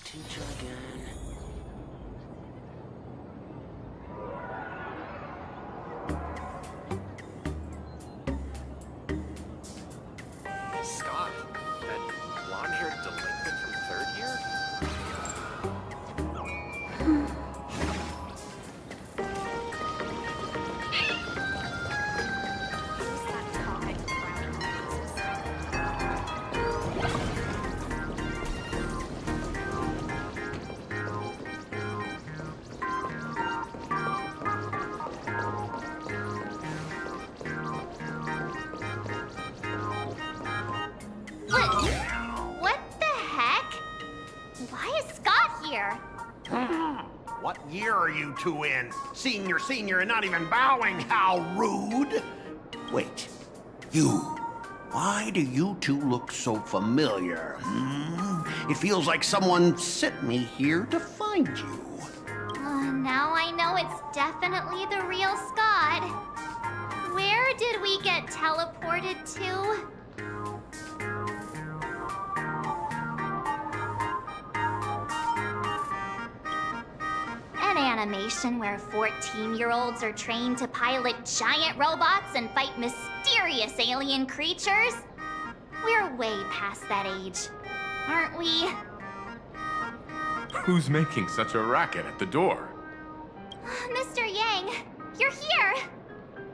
Teacher again. Scott, that blonde-haired delinquent from third year? What the heck? Why is Scott here? What year are you two in? Senior, and not even bowing. How rude. Wait, you. Why do you two look so familiar? It feels like someone sent me here to find you. Now I know it's definitely the real Scott. Where did we get teleported to? An animation where 14-year-olds are trained to pilot giant robots and fight mysterious alien creatures? We're way past that age, aren't we? Who's making such a racket at the door? Mr. Yang, you're here!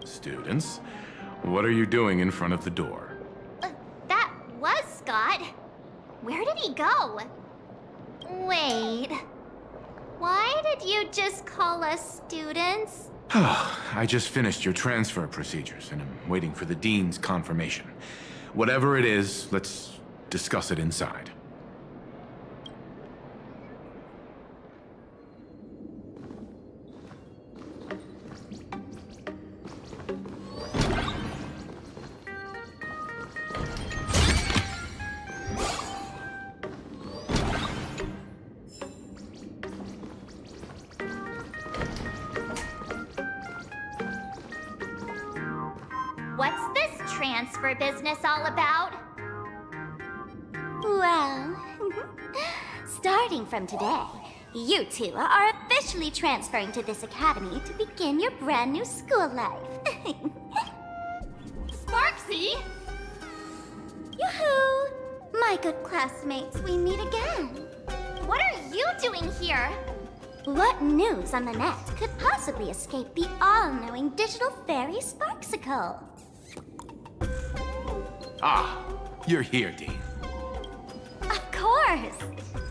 Students, what are you doing in front of the door? That was Scott. Where did he go? Wait. Why did you just call us students? I just finished your transfer procedures, and I'm waiting for the dean's confirmation. Whatever it is, let's discuss it inside. What's this transfer business all about? Well, starting from today, you two are officially transferring to this academy to begin your brand new school life. Sparksy! Yoo-hoo! My good classmates, we meet again. What are you doing here? What news on the net could possibly escape the all-knowing digital fairy Sparksicle? Ah, you're here, Dean. Of course!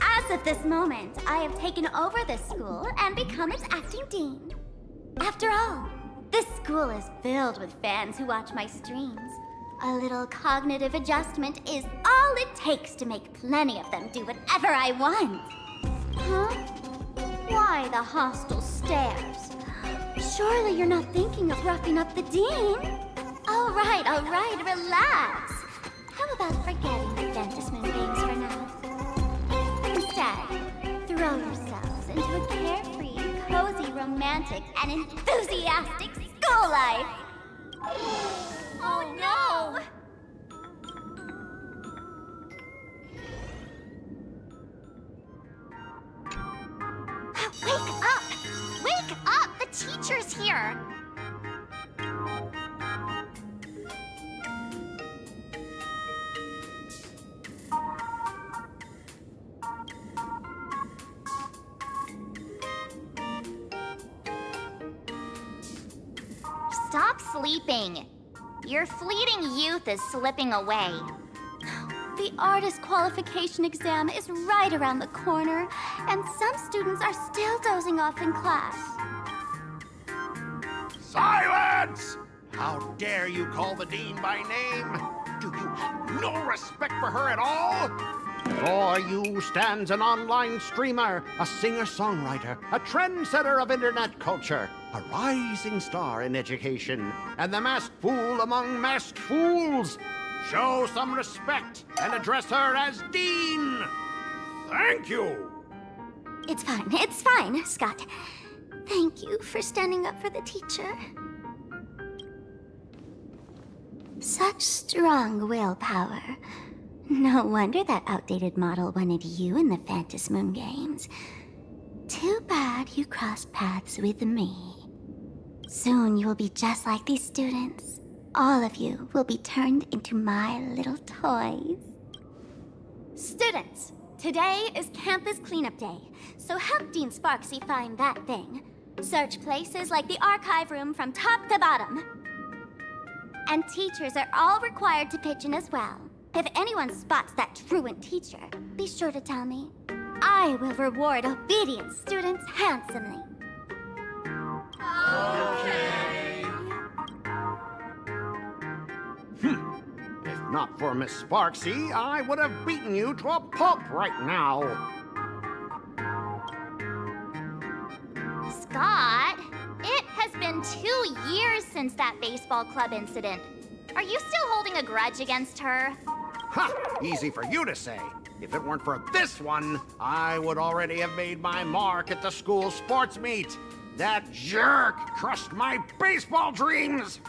As of this moment, I have taken over this school and become its acting dean. After all, this school is filled with fans who watch my streams. A little cognitive adjustment is all it takes to make plenty of them do whatever I want. Huh? Why the hostile stares? Surely you're not thinking of roughing up the dean? All right, relax. How about forgetting the Ventus Moon games for now? Instead, throw yourselves into a carefree, cozy, romantic, and enthusiastic school life. Oh no! Wake up! Wake up! The teacher's here! Stop sleeping. Your fleeting youth is slipping away. The artist qualification exam is right around the corner, and some students are still dozing off in class. Silence! How dare you call the dean by name? Do you have no respect for her at all? Before you stands an online streamer, a singer-songwriter, a trendsetter of internet culture, a rising star in education, and the masked fool among masked fools. Show some respect and address her as Dean. Thank you. It's fine, Scott. Thank you for standing up for the teacher. Such strong willpower. No wonder that outdated model wanted you in the Phantasmoon games. Too bad you crossed paths with me. Soon you will be just like these students. All of you will be turned into my little toys. Students, today is campus cleanup day, so help Dean Sparksy find that thing. Search places like the archive room from top to bottom. And teachers are all required to pitch in as well. If anyone spots that truant teacher, be sure to tell me. I will reward obedient students handsomely. If not for Miss Sparksy, I would have beaten you to a pulp right now. Scott, it has been 2 years since that baseball club incident. Are you still holding a grudge against her? Ha! Easy for you to say. If it weren't for this one, I would already have made my mark at the school sports meet. That jerk crushed my baseball dreams!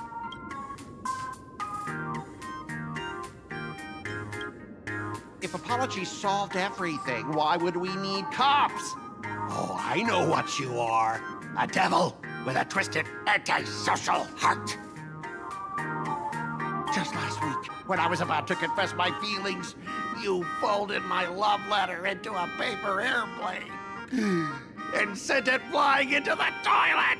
If apologies solved everything, why would we need cops? Oh, I know what you are. A devil with a twisted, antisocial heart. Just last week, when I was about to confess my feelings, you folded my love letter into a paper airplane and sent it flying into the toilet.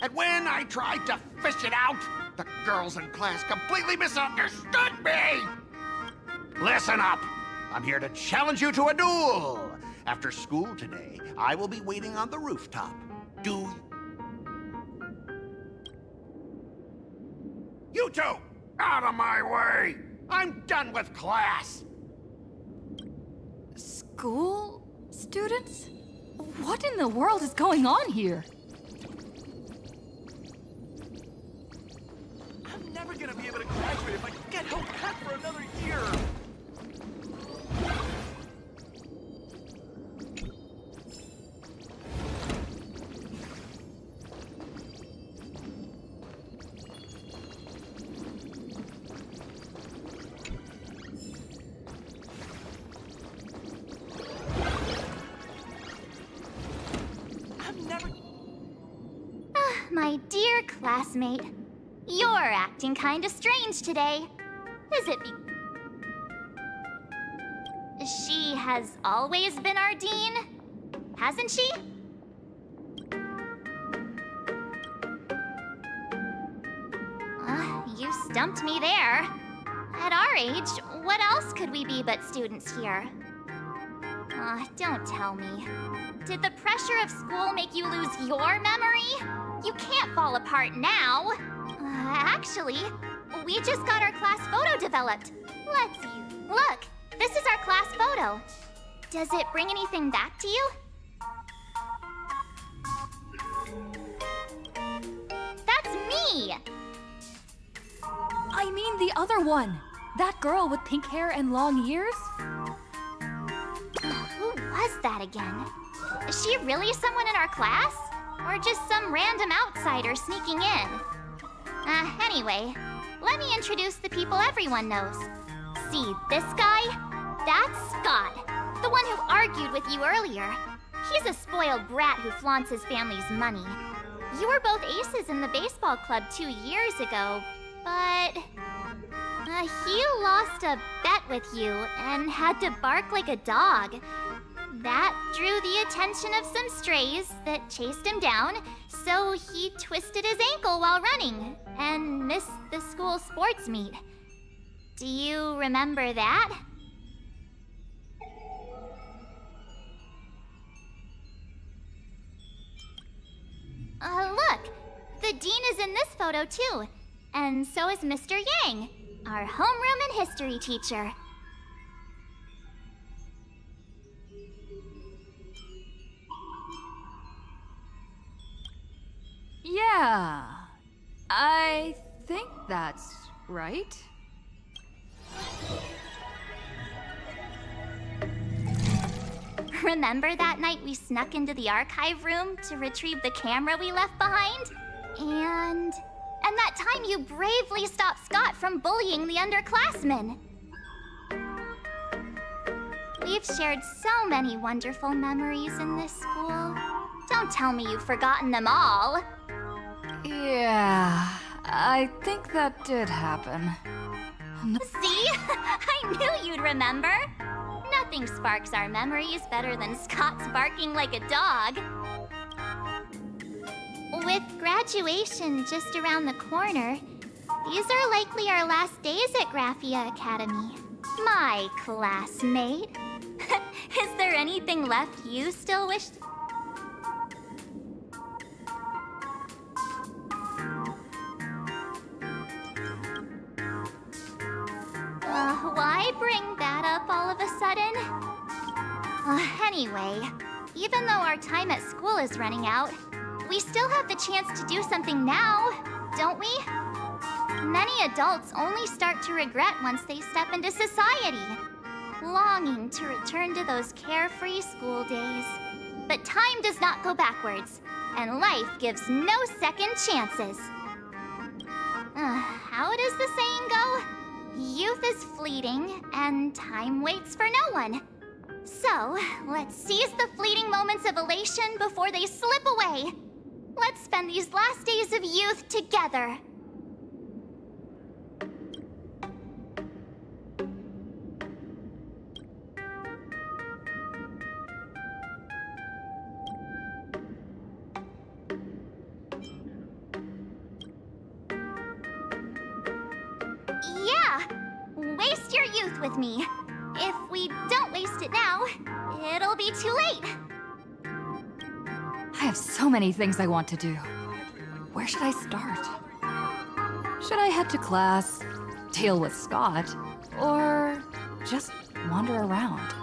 And when I tried to fish it out, the girls in class completely misunderstood me. Listen up. I'm here to challenge you to a duel. After school today, I will be waiting on the rooftop. You two, out of my way! I'm done with class! School students? What in the world is going on here? I'm never gonna be able to graduate if I get held back for another year. My dear classmate, you're acting kinda strange today. Is it She has always been our dean, hasn't she? You stumped me there. At our age, what else could we be but students here? Don't tell me. Did the pressure of school make you lose your memory? You can't fall apart now. Actually, we just got our class photo developed. Let's see. Look, this is our class photo. Does it bring anything back to you? That's me! I mean the other one. That girl with pink hair and long ears? Who was that again? Is she really someone in our class? Or just some random outsider sneaking in? Anyway, let me introduce the people everyone knows. See this guy? That's Scott, the one who argued with you earlier. He's a spoiled brat who flaunts his family's money. You were both aces in the baseball club 2 years ago, but... he lost a bet with you and had to bark like a dog. That drew the attention of some strays that chased him down, so he twisted his ankle while running and missed the school sports meet. Do you remember that? Look! The dean is in this photo too, and so is Mr. Yang, our homeroom and history teacher. Yeah, I think that's right. Remember that night we snuck into the archive room to retrieve the camera we left behind? And that time you bravely stopped Scott from bullying the underclassmen. We've shared so many wonderful memories in this school. Don't tell me you've forgotten them all. Yeah, I think that did happen. See? I knew you'd remember. Nothing sparks our memories better than Scott's barking like a dog. With graduation just around the corner, these are likely our last days at Graphia Academy. My classmate. Is there anything left you still wish... why bring that up all of a sudden? Anyway, even though our time at school is running out, we still have the chance to do something now, don't we? Many adults only start to regret once they step into society, longing to return to those carefree school days. But time does not go backwards, and life gives no second chances. How does the saying go? Youth is fleeting, and time waits for no one. So, let's seize the fleeting moments of elation before they slip away. Let's spend these last days of youth together. Yeah! Waste your youth with me. If we don't waste it now, it'll be too late. I have so many things I want to do. Where should I start? Should I head to class, deal with Scott, or just wander around?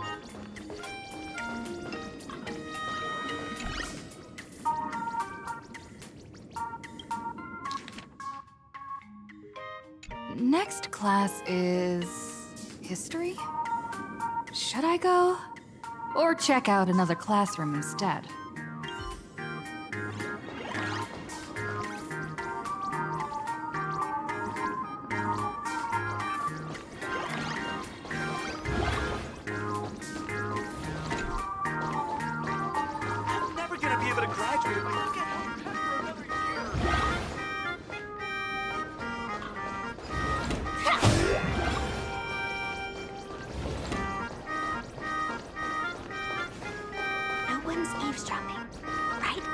Next class is history? Should I go? Or check out another classroom instead? I'm never gonna be able to graduate if I don't get help for another year. No one's eavesdropping, right?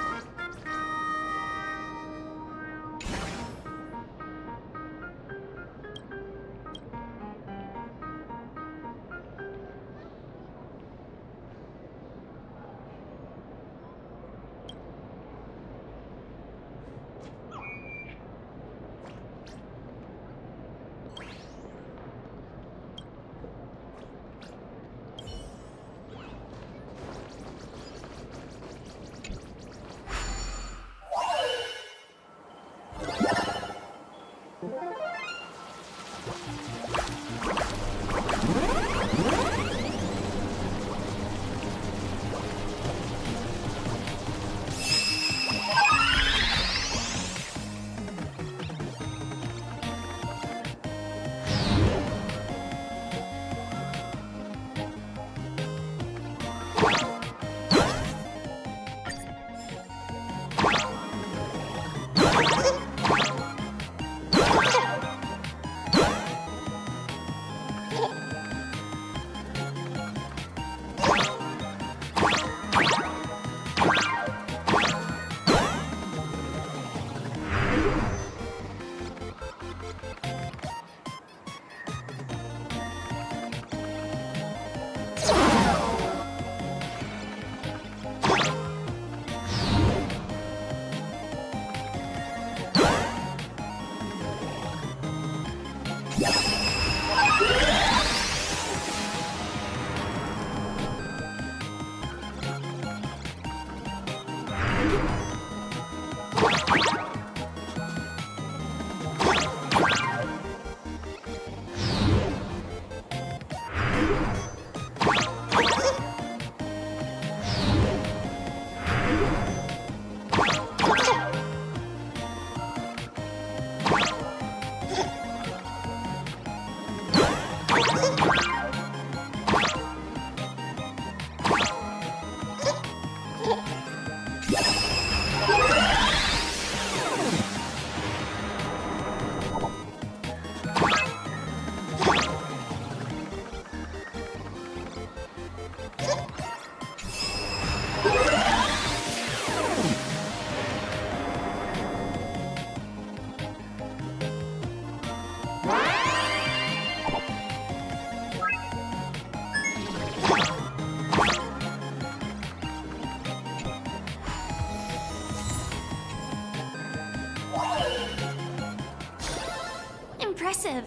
Impressive.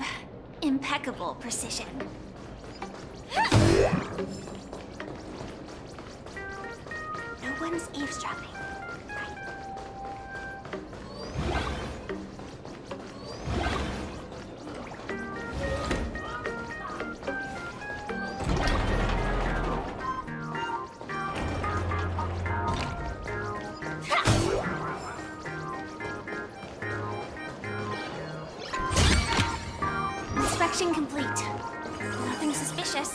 Impeccable precision. No one's eavesdropping. Inspection complete. Nothing suspicious.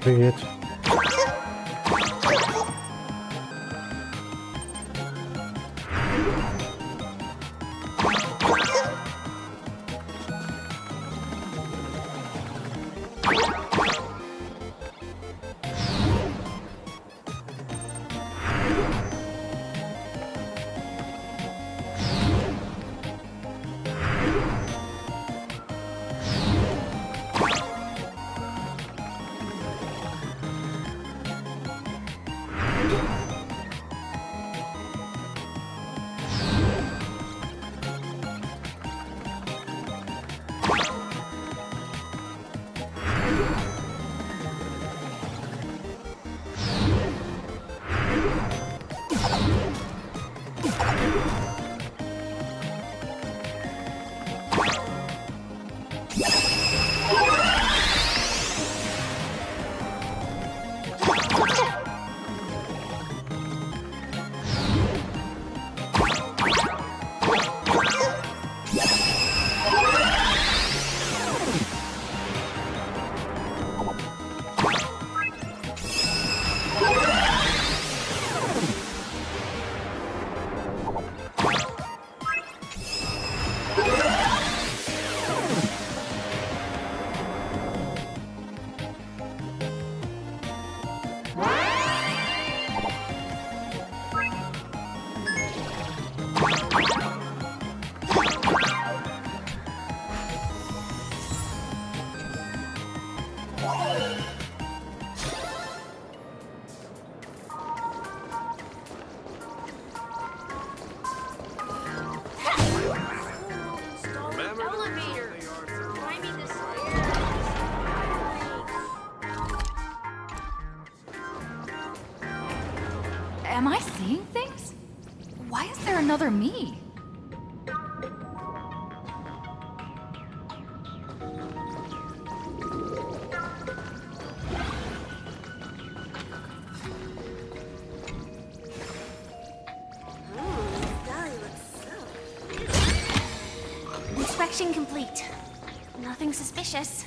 Привет. Am I seeing things? Why is there another me? Inspection complete. Nothing suspicious.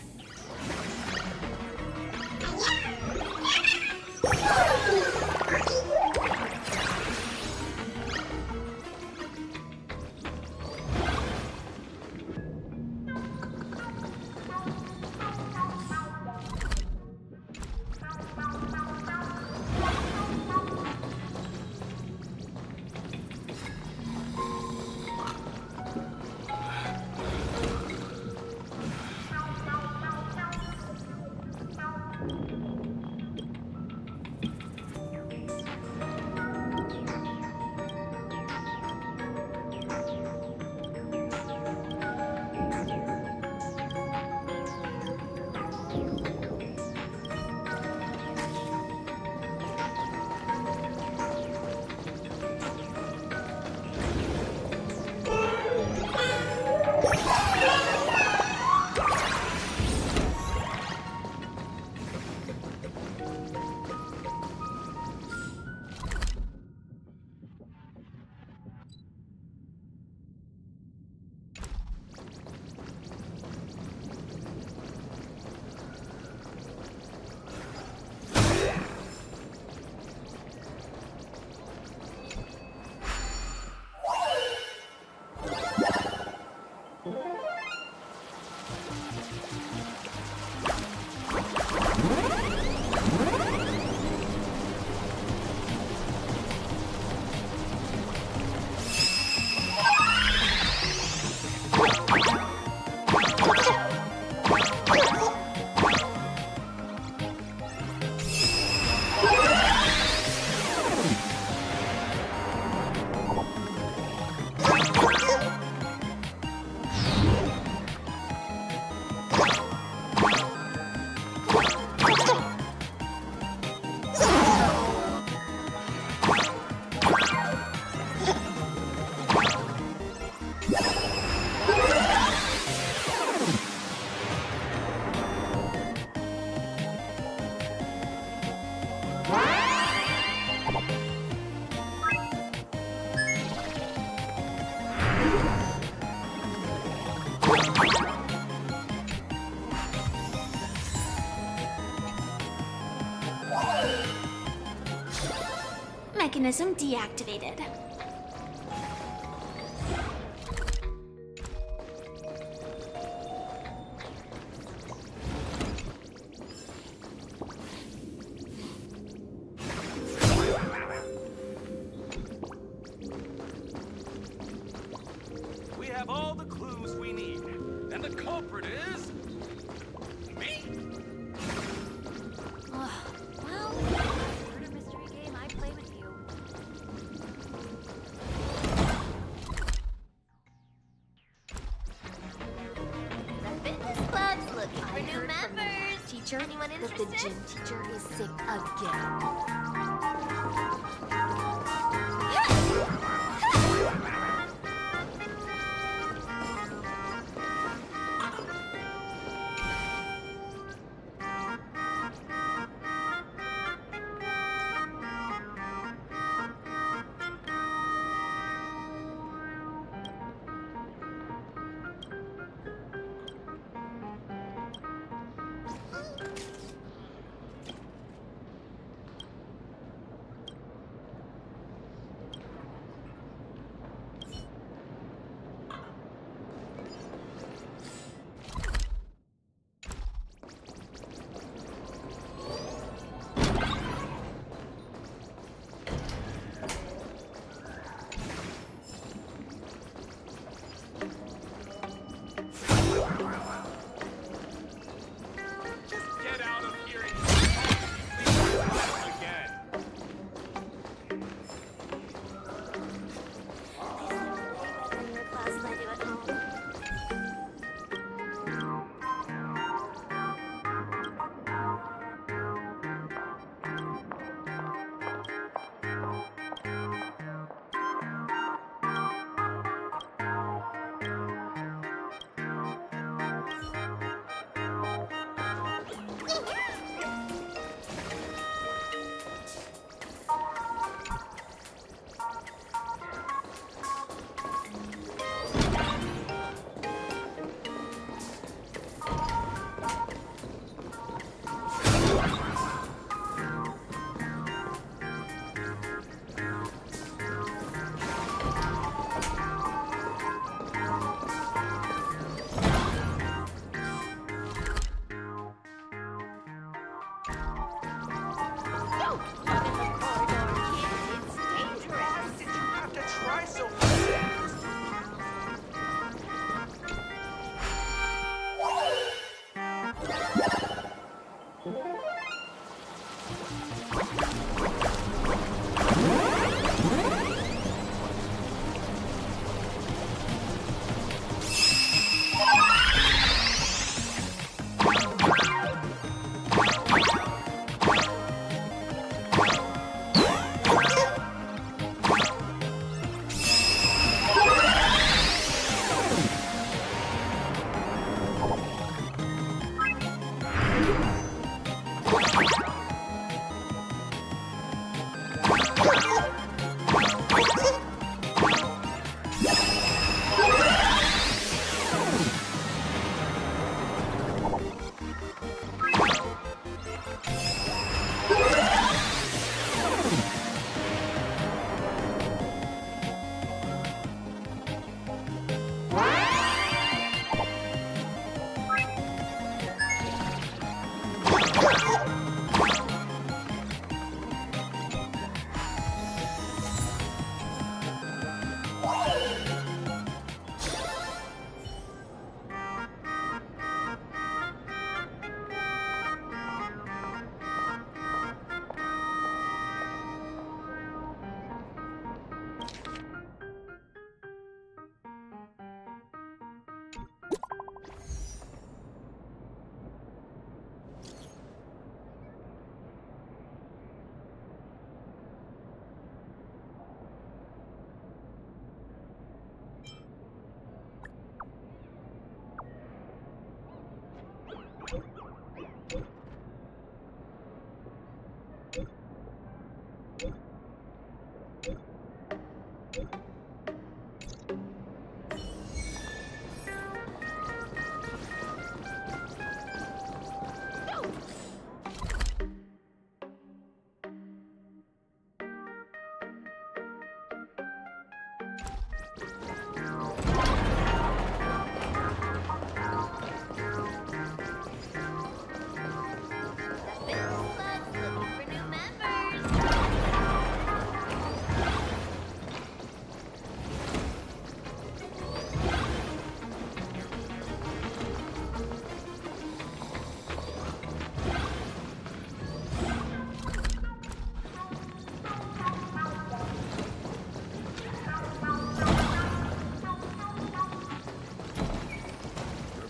Mechanism deactivated. We have all the clues we need. And the culprit is... me. Well, murder mystery game, I play with you. The fitness club's looking for new members. Teacher, anyone interested? The gym teacher is sick again. Don't come in the corridor, kid. It's dangerous. Did you have to try so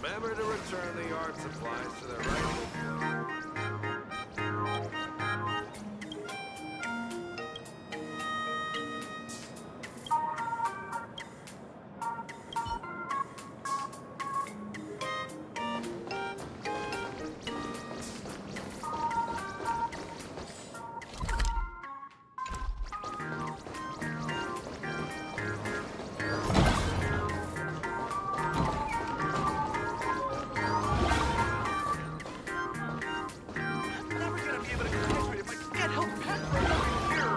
Remember to return the art supplies to their rightful place. I'm never gonna be able to graduate if I can't help Pepper over here.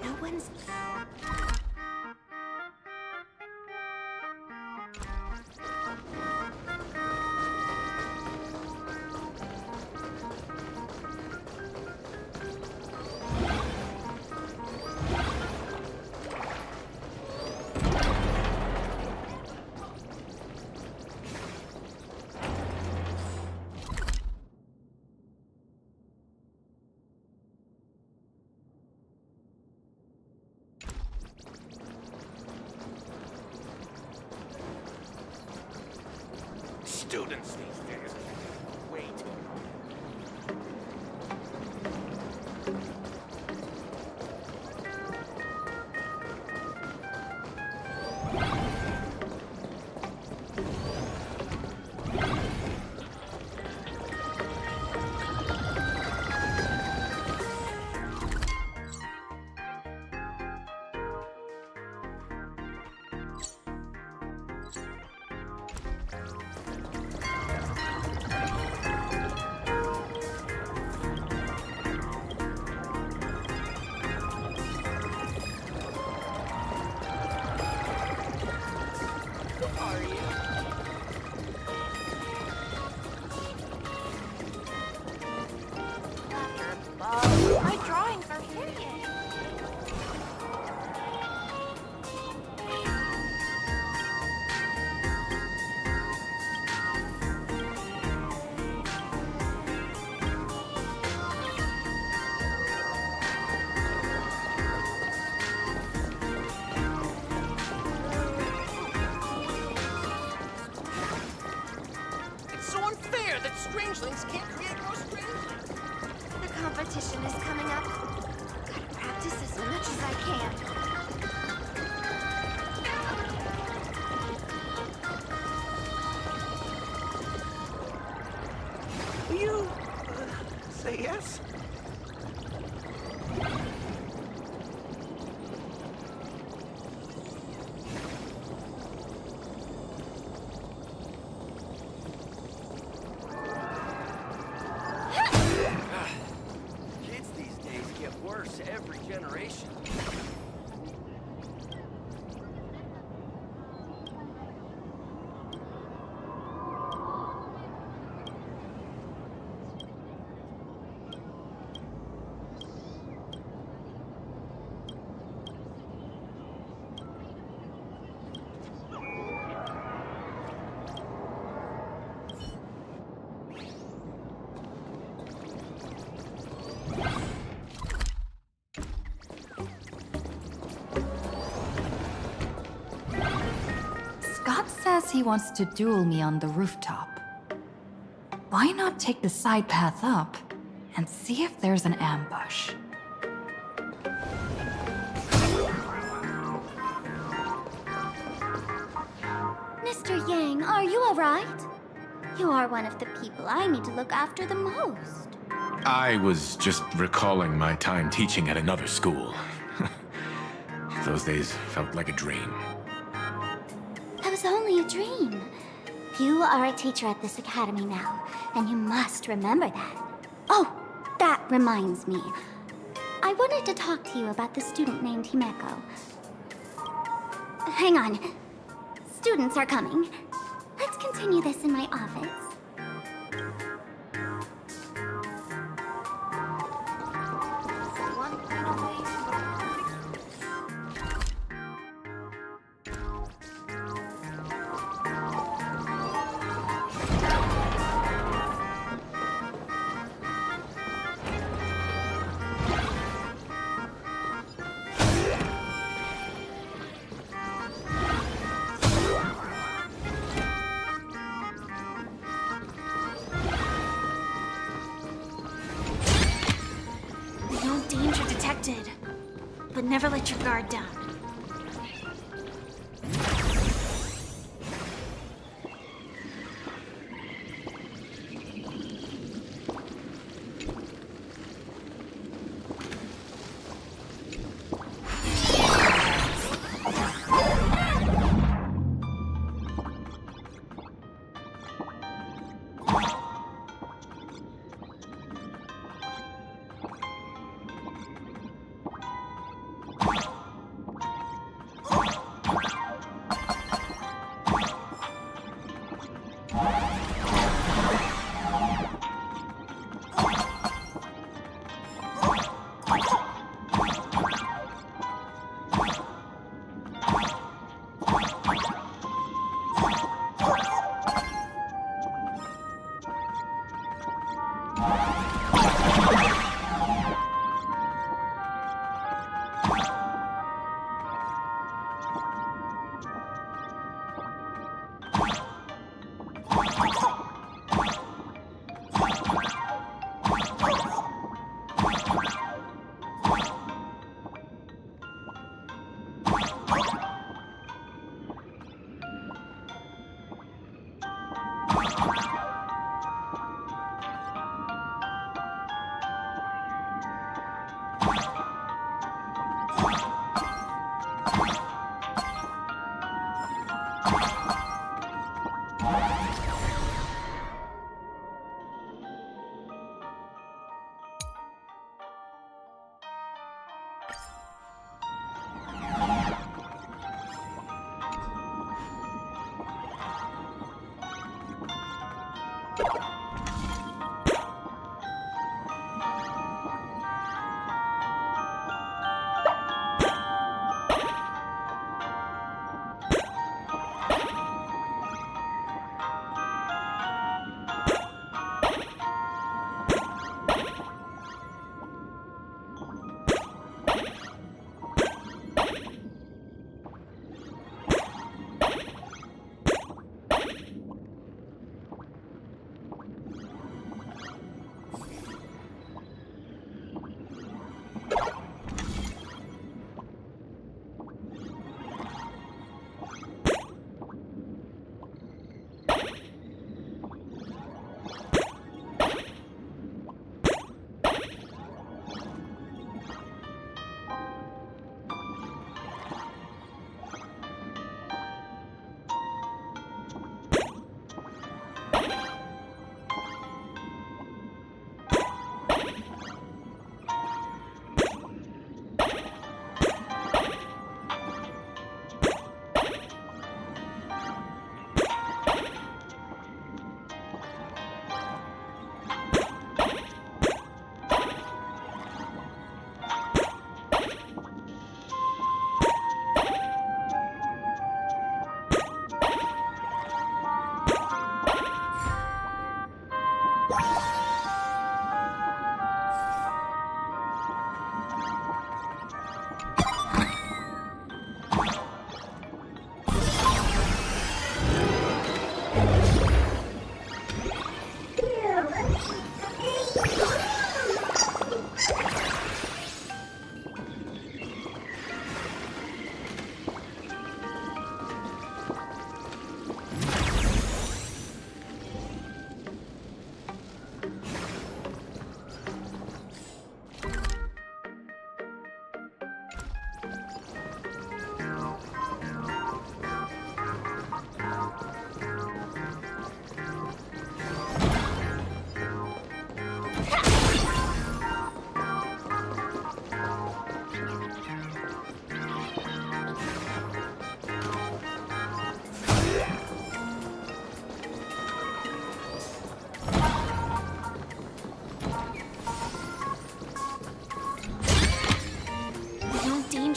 No one's. Students these days. Wait. Earthlings can't create more strings. The competition is coming up. Gotta practice as much as I can. Will you say yes? Kids these days get worse every generation. Scott says he wants to duel me on the rooftop. Why not take the side path up and see if there's an ambush? Mr. Yang, are you alright? You are one of the people I need to look after the most. I was just recalling my time teaching at another school. Those days felt like a dream. That was only a dream. You are a teacher at this academy now, and you must remember that. Oh, that reminds me. I wanted to talk to you about the student named Himeko. Hang on. Students are coming. Let's continue this in my office. One final way. No danger detected. But never let your guard down.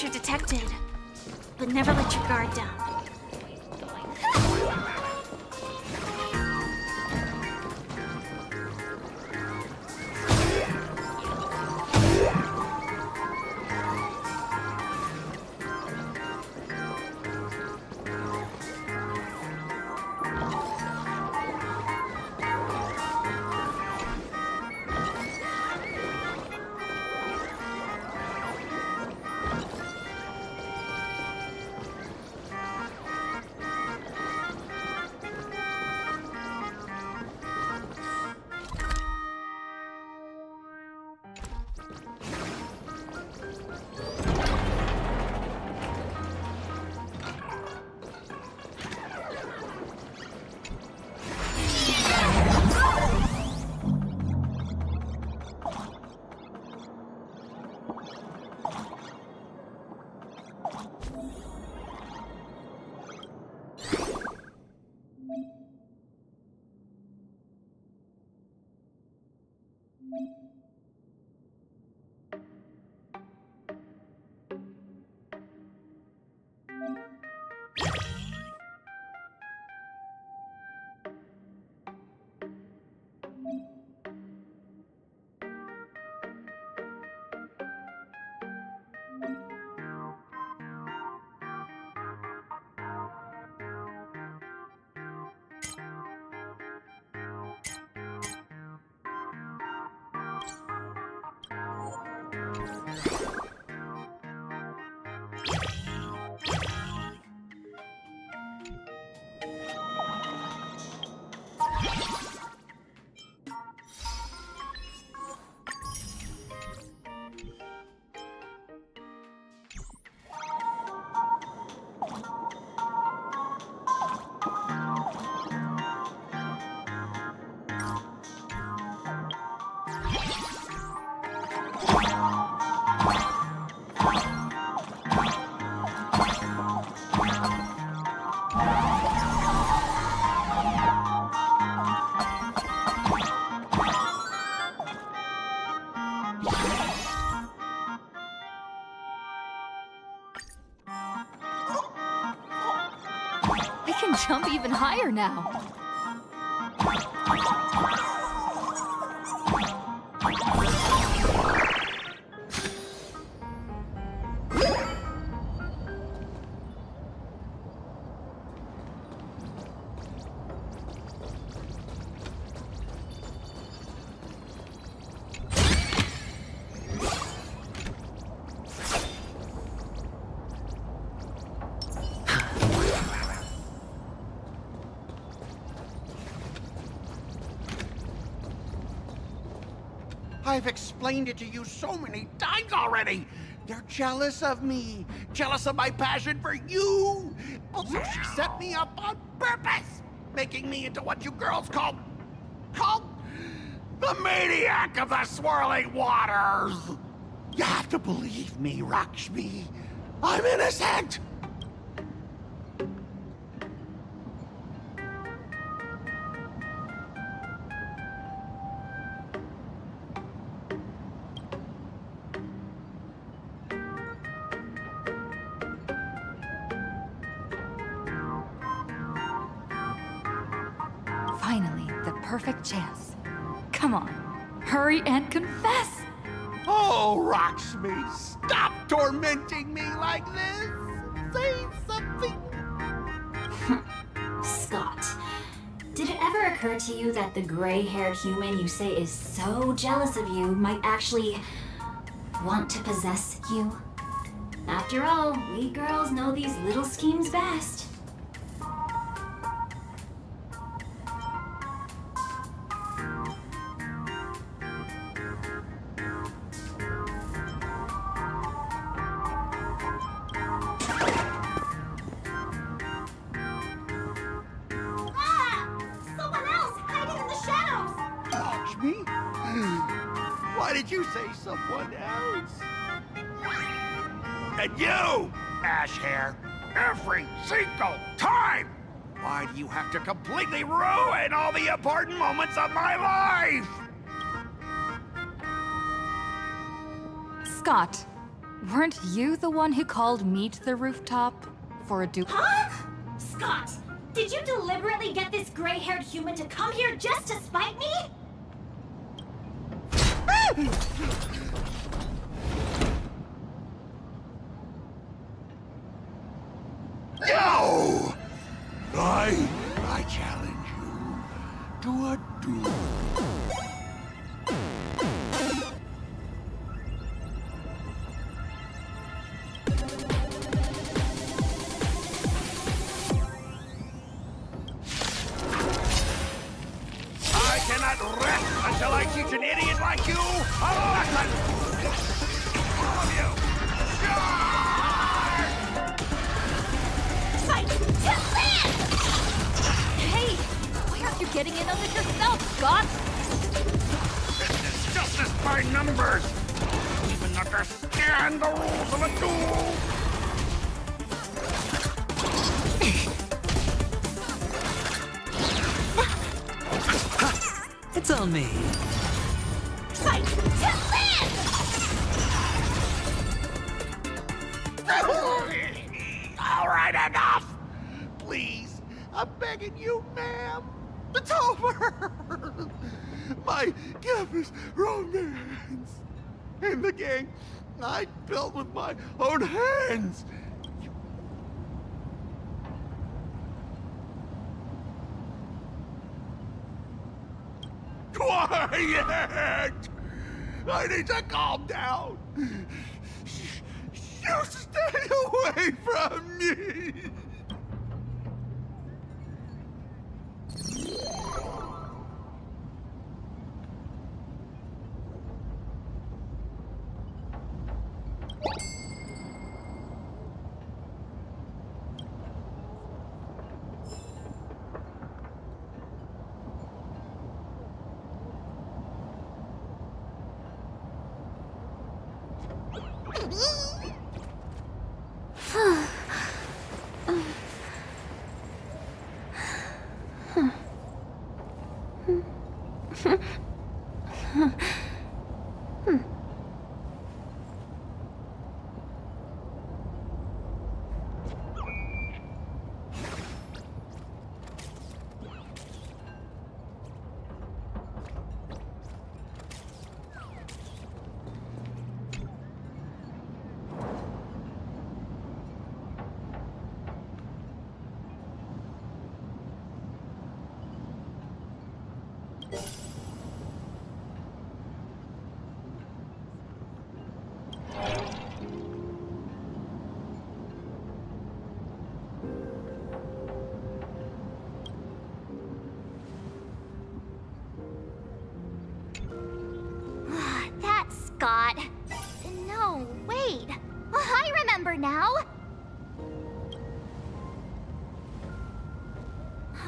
you're detected, but never let your guard down. Jump even higher now. I've explained it to you so many times already. They're jealous of me, jealous of my passion for you. Also, she set me up on purpose, making me into what you girls call the maniac of the swirling waters. You have to believe me, Rakshmi. I'm innocent. Finally, the perfect chance. Come on, hurry and confess! Oh, Rakshmi, stop tormenting me like this! Say something! Scott, did it ever occur to you that the gray-haired human you say is so jealous of you might actually want to possess you? After all, we girls know these little schemes best. Why did you say someone else? And you, Ash Hair, every single time! Why do you have to completely ruin all the important moments of my life? Scott, Weren't you the one who called me to the rooftop for a Huh? Scott, did you deliberately get this gray-haired human to come here just to spite me? No! I challenge you to a duel. I cannot rest until I teach an idiot like you a lesson! All of you! Fight to live! Hey, why aren't you getting in on this yourself, Scott? This is justice by numbers! I don't even understand the rules of a duel! It's on me. Fight to live! All right, enough! Please, I'm begging you, ma'am. It's over! My campus romance and the gang I built with my own hands. Quiet! I need to calm down. You stay away from me! That's Scott. No, wait. I remember now.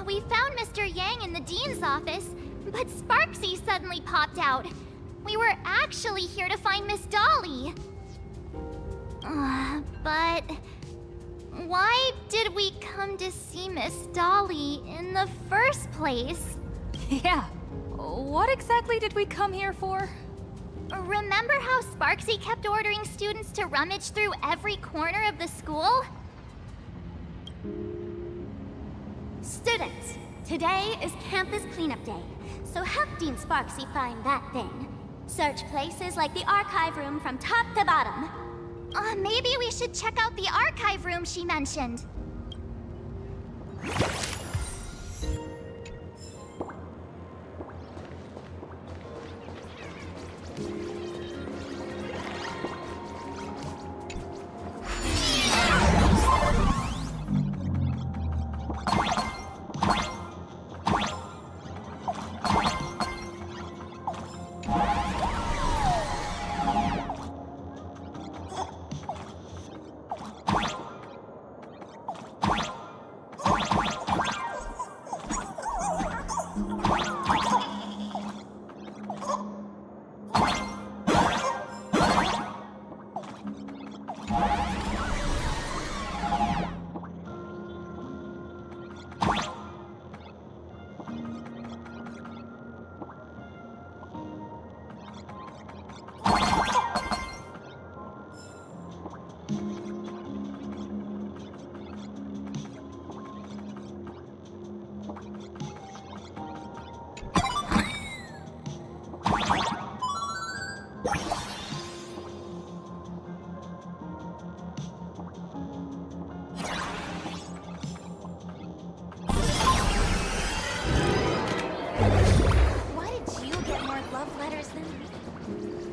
We found Mr. Yang in the dean's office, but Sparksy suddenly popped out. We were actually here to find Miss Dolly. But why did we come to see Miss Dolly in the first place? Yeah, what exactly did we come here for? Remember how Sparksy kept ordering students to rummage through every corner of the school? Students, today is campus cleanup day, so help Dean Sparksy find that thing. Search places like the archive room from top to bottom. Maybe we should check out the archive room she mentioned.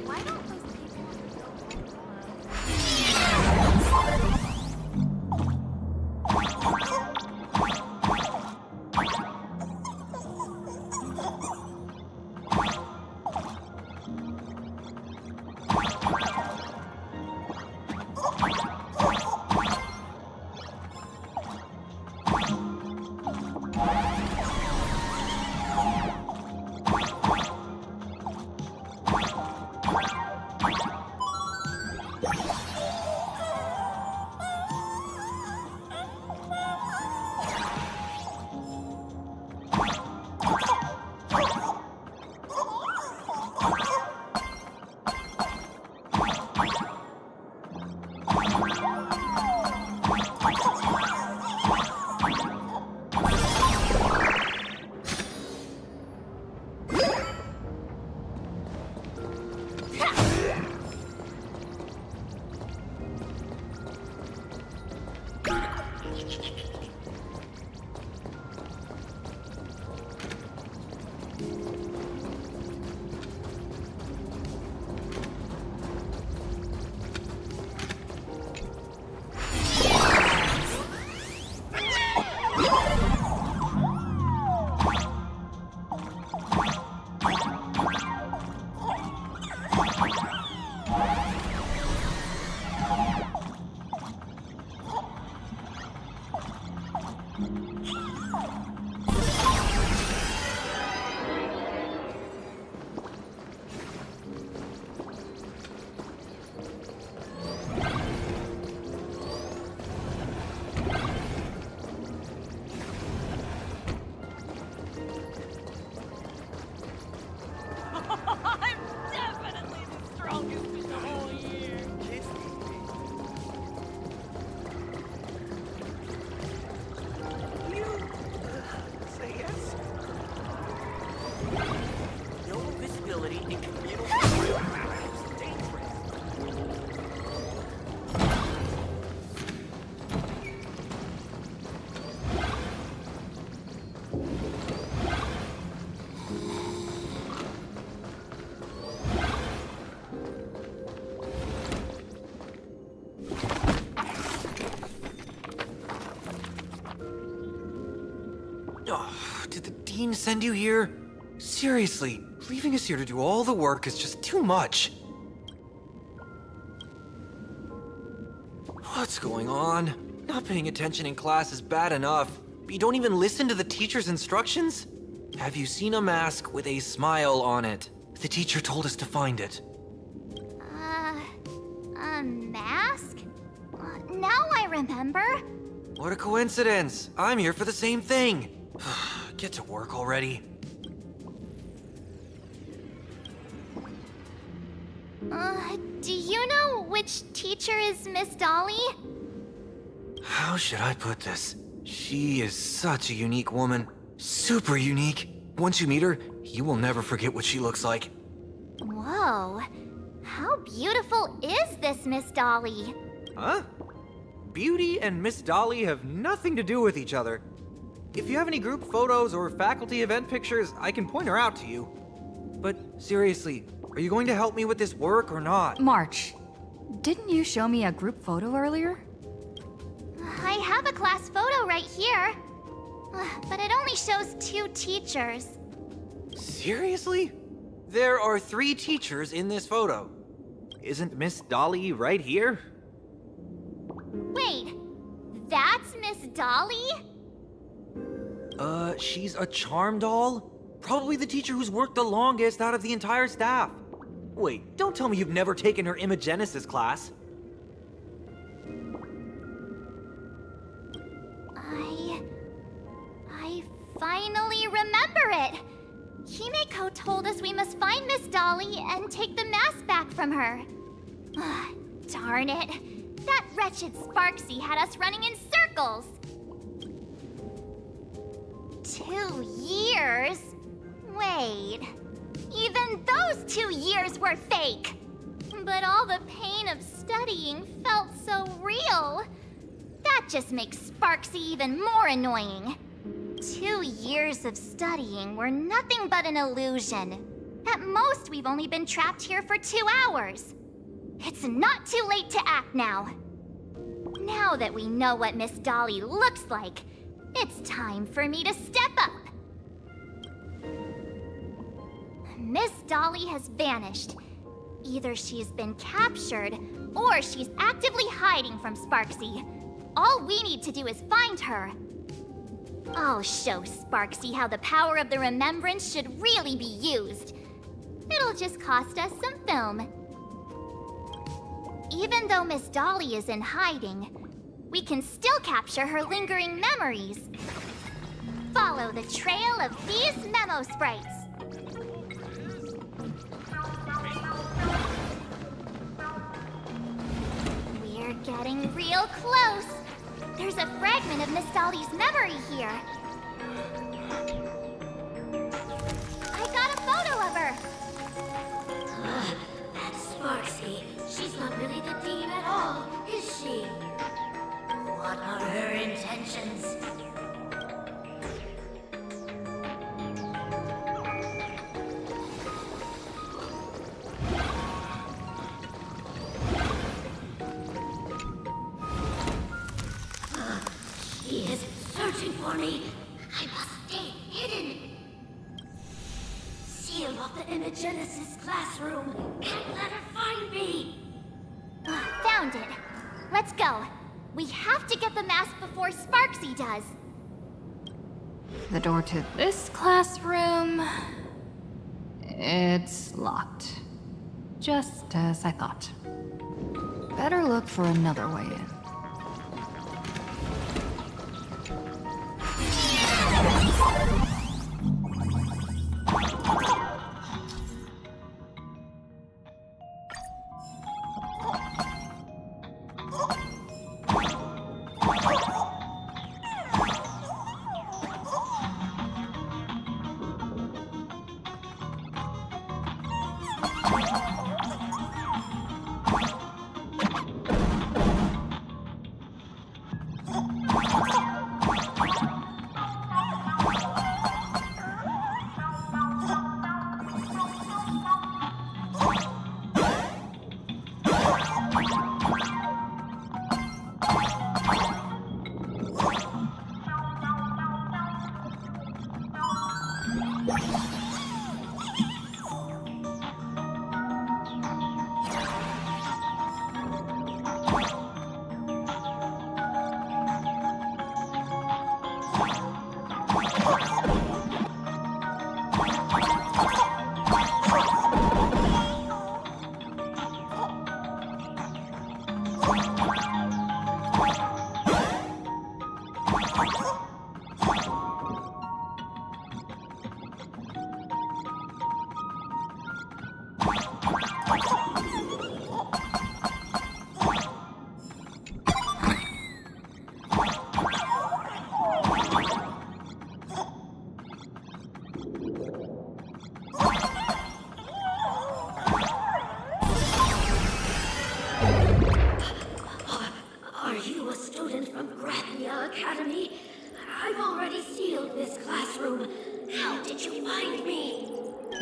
Why don't those people... I'm definitely the strongest in the whole year. You say yes? No visibility in communal environments. Dangerous. Oh, did the dean send you here? Seriously, leaving us here to do all the work is just too much. What's going on? Not paying attention in class is bad enough, but you don't even listen to the teacher's instructions? Have you seen a mask with a smile on it? The teacher told us to find it. A mask? Now I remember. What a coincidence! I'm here for the same thing! Get to work already. Do you know which teacher is Miss Dolly? How should I put this? She is such a unique woman. Super unique. Once you meet her, you will never forget what she looks like. Whoa. How beautiful is this Miss Dolly? Huh? Beauty and Miss Dolly have nothing to do with each other. If you have any group photos or faculty event pictures, I can point her out to you. But seriously, are you going to help me with this work or not? March, didn't you show me a group photo earlier? I have a class photo right here. But it only shows 2 teachers. Seriously? There are 3 teachers in this photo. Isn't Miss Dolly right here? Wait, that's Miss Dolly? She's a charm doll? Probably the teacher who's worked the longest out of the entire staff. Wait, don't tell me you've never taken her Imagenesis class. I finally remember it! Himeko told us we must find Miss Dolly and take the mask back from her. Darn it. That wretched Sparksy had us running in circles. 2 years? Wait. Even those 2 years were fake! But all the pain of studying felt so real. That just makes Sparksy even more annoying. 2 years of studying were nothing but an illusion. At most, we've only been trapped here for 2 hours. It's not too late to act now. Now that we know what Miss Dolly looks like, it's time for me to step up. Miss Dolly has vanished. Either she's been captured, or she's actively hiding from Sparksy. All we need to do is find her. I'll show Sparksy how the power of the remembrance should really be used. It'll just cost us some film. Even though Miss Dolly is in hiding, we can still capture her lingering memories. Follow the trail of these memo sprites. We're getting real close. There's a fragment of Miss Dolly's memory here. I got a photo of her. That's Sparksy. She's not really the Dean at all, is she? What are her intentions? She is searching for me. I must stay hidden. Seal off the Imagenesis classroom. Can't let her find me. Found it. Let's go. We have to get the mask before Sparksy does. The door to this classroom... it's locked. Just as I thought. Better look for another way in.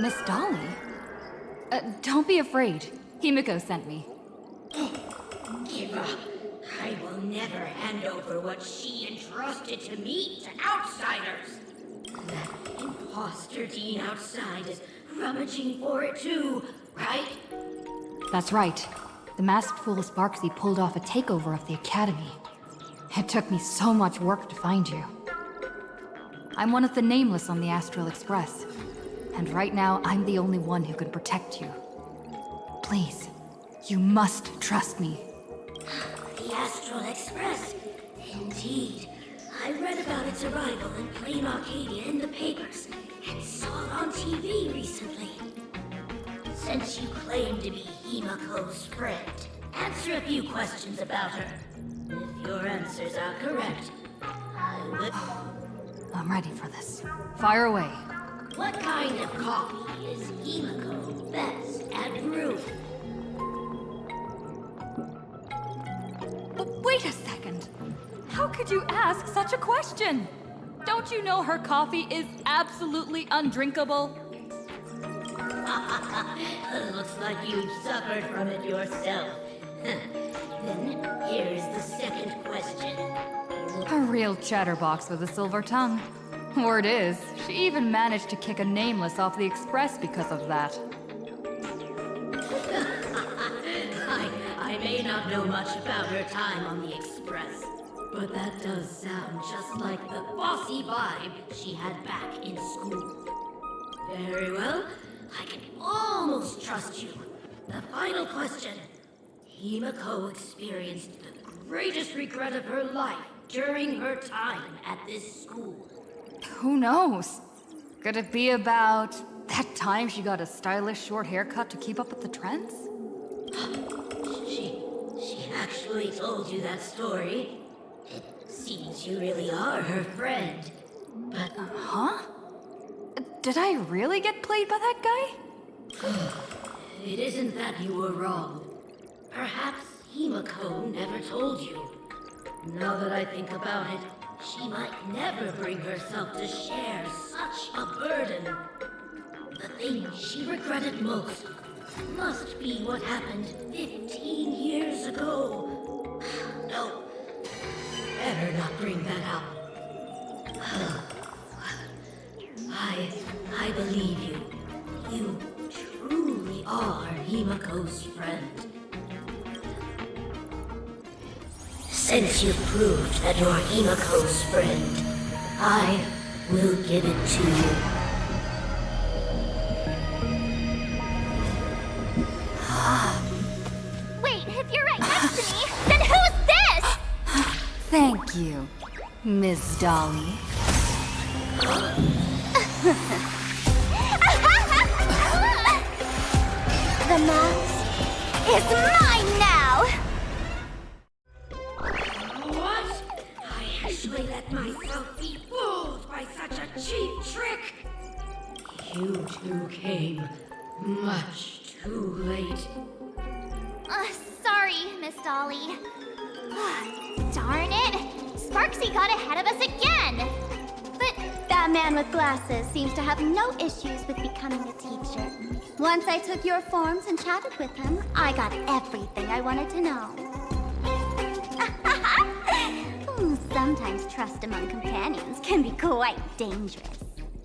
Miss Dolly? Don't be afraid. Himiko sent me. Give up. I will never hand over what she entrusted to me to outsiders. That imposter Dean outside is rummaging for it too, right? That's right. The masked fool Sparksy pulled off a takeover of the Academy. It took me so much work to find you. I'm one of the nameless on the Astral Express. And right now, I'm the only one who can protect you. Please, you must trust me. The Astral Express? Indeed. I read about its arrival in Plain Arcadia in the papers, and saw it on TV recently. Since you claim to be Himiko's friend, answer a few questions about her. If your answers are correct, I will... I'm ready for this. Fire away. What kind of coffee is Himiko best at brewing? But wait a second. How could you ask such a question? Don't you know her coffee is absolutely undrinkable? Looks like you've suffered from it yourself. Then here's the second question. A real chatterbox with a silver tongue. Word is, she even managed to kick a nameless off the express because of that. I may not know much about her time on the express, but that does sound just like the bossy vibe she had back in school. Very well, I can almost trust you. The final question. Himiko experienced the greatest regret of her life during her time at this school. Who knows? Could it be about that time she got a stylish short haircut to keep up with the trends? She actually told you that story. It seems you really are her friend. But Huh? Did I really get played by that guy? it isn't that you were wrong. Perhaps Himiko never told you. Now that I think about it, she might never bring herself to share such a burden. The thing she regretted most must be what happened 15 years ago. No, better not bring that up. I believe you. You truly are Himiko's friend. Since you've proved that you're Himiko's friend, I will give it to you. Wait, if you're right next to me, then who's this? Thank you, Miss Dolly. The mask is mine now! What? I actually let myself be fooled by such a cheap trick! You two came much too late. Sorry, Miss Dolly. Darn it! Sparksy got ahead of us again! But That man with glasses seems to have no issues with becoming a teacher. Once I took your forms and chatted with him, I got everything I wanted to know. Sometimes trust among companions can be quite dangerous.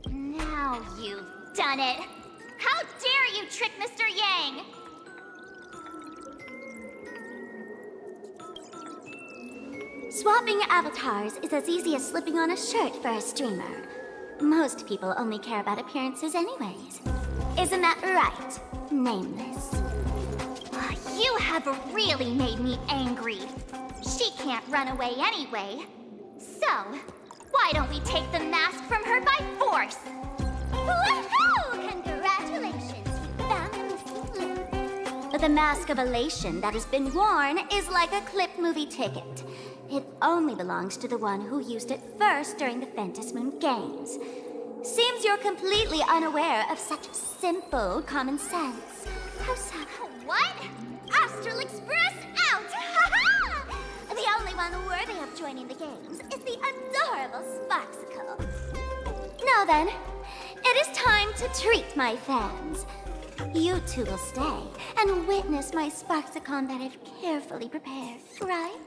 now you've done it! How dare you trick Mr. Yang! Swapping avatars is as easy as slipping on a shirt for a streamer. Most people only care about appearances anyways. Isn't that right, Nameless? You have really made me angry. She can't run away anyway. So, why don't we take the mask from her by force? Woohoo! Congratulations, you found the missing link. The mask of elation that has been worn is like a clip movie ticket. It only belongs to the one who used it first during the Ventus Moon Games. Seems you're completely unaware of such simple common sense. How so? What? Astral Express out! Ha-ha! The only one worthy of joining the games is the adorable Sparksicle. Now then, it is time to treat my fans. You two will stay and witness my Sparksicon that I've carefully prepared, right?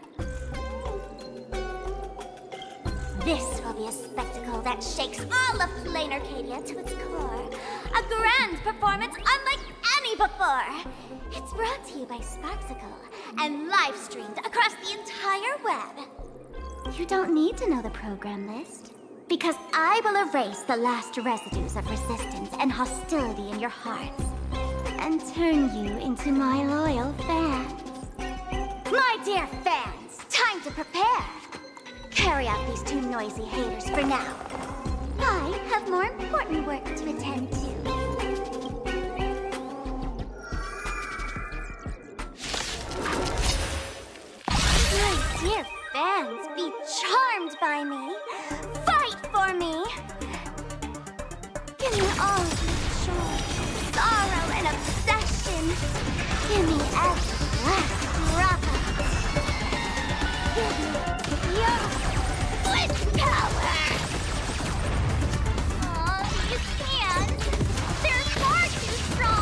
This will be a spectacle that shakes all of Plain Arcadia to its core. A grand performance unlike any before. It's brought to you by Sparksicle and live streamed across the entire web. You don't need to know the program list, because I will erase the last residues of resistance and hostility in your hearts and turn you into my loyal fans. My dear fans, time to prepare. Carry out these two noisy haters for now. I have more important work to attend to. My dear fans, be charmed by me. Fight for me. Give me all your joy, sorrow, and obsession. Give me every last drop of it. Give me your power! These hands, they're far too strong!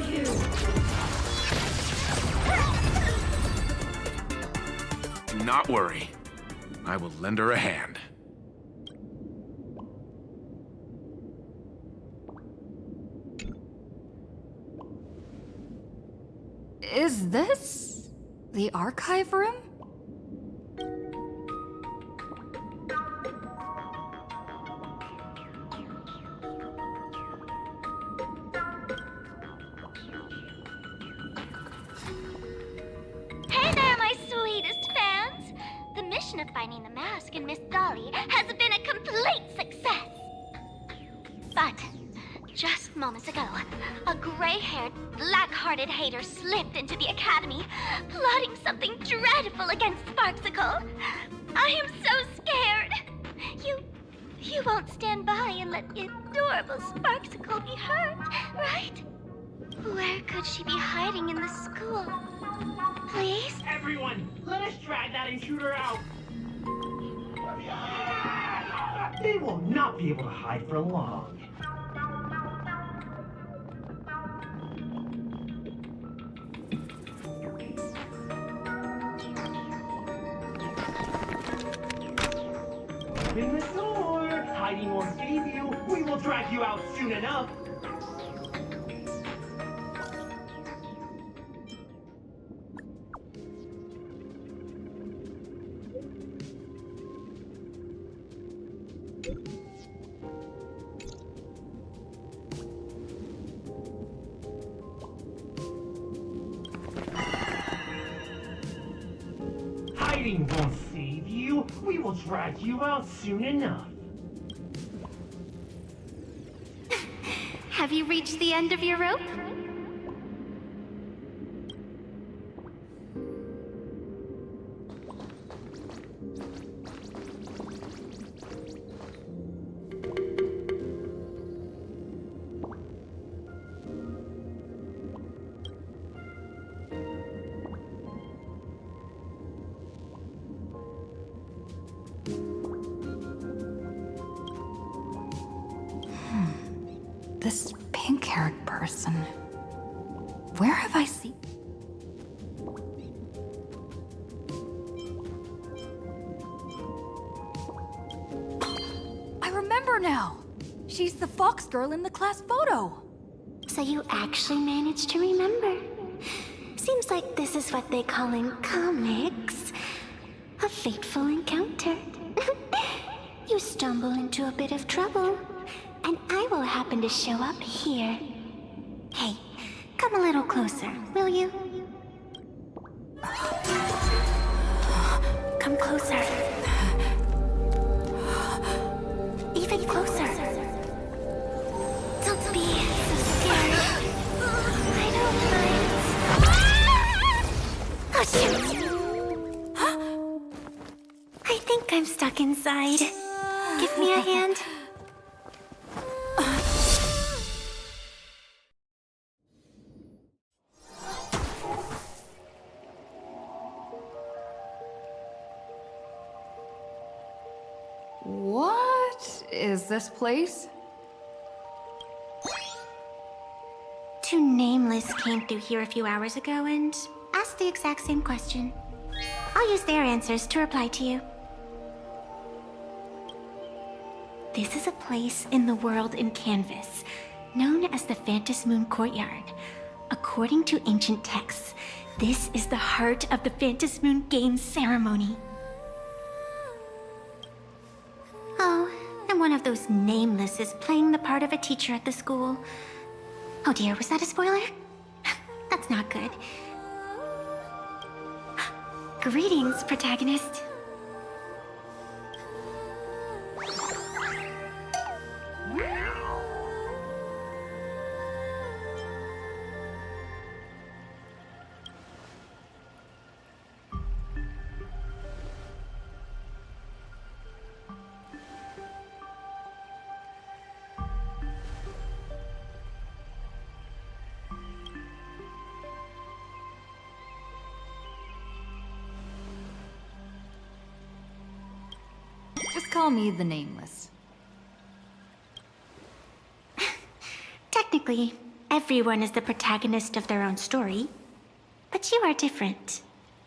you. Do not worry. I will lend her a hand. Is this the archive room? Hey there, my sweetest fans! The mission of finding the mask and Miss Dolly has been a complete success. But just moments ago, a gray-haired, black-hearted hater slipped into the academy, plotting something dreadful against Sparksicle. I am so scared. You won't stand by and let the adorable Sparksicle be hurt, right? Where could she be hiding in the school? Please? Everyone, let us drag that intruder out! They will not be able to hide for long. Open the door! Hiding won't save you! We will drag you out soon enough! Hiding won't save you. We will drag you out soon enough. Have you reached the end of your rope? This pink-haired person. Where have I seen... I remember now! She's the fox girl in the class photo! So you actually managed to remember. Seems like this is what they call in comics a fateful encounter. You stumble into a bit of trouble, and I will happen to show up here. Hey, come a little closer, will you? Come closer. Even closer. Don't be so scared. I don't mind. Oh, shoot. I think I'm stuck inside. Give me a hand. What is this place? Two nameless came through here a few hours ago and asked the exact same question. I'll use their answers to reply to you. This is a place in the world in Canvas, known as the Phantom Moon Courtyard. According to ancient texts, this is the heart of the Phantom Moon Games ceremony. Oh, and one of those nameless is playing the part of a teacher at the school. Oh dear, was that a spoiler? That's not good. Greetings, protagonist. Just call me the Nameless. Technically, everyone is the protagonist of their own story. But you are different.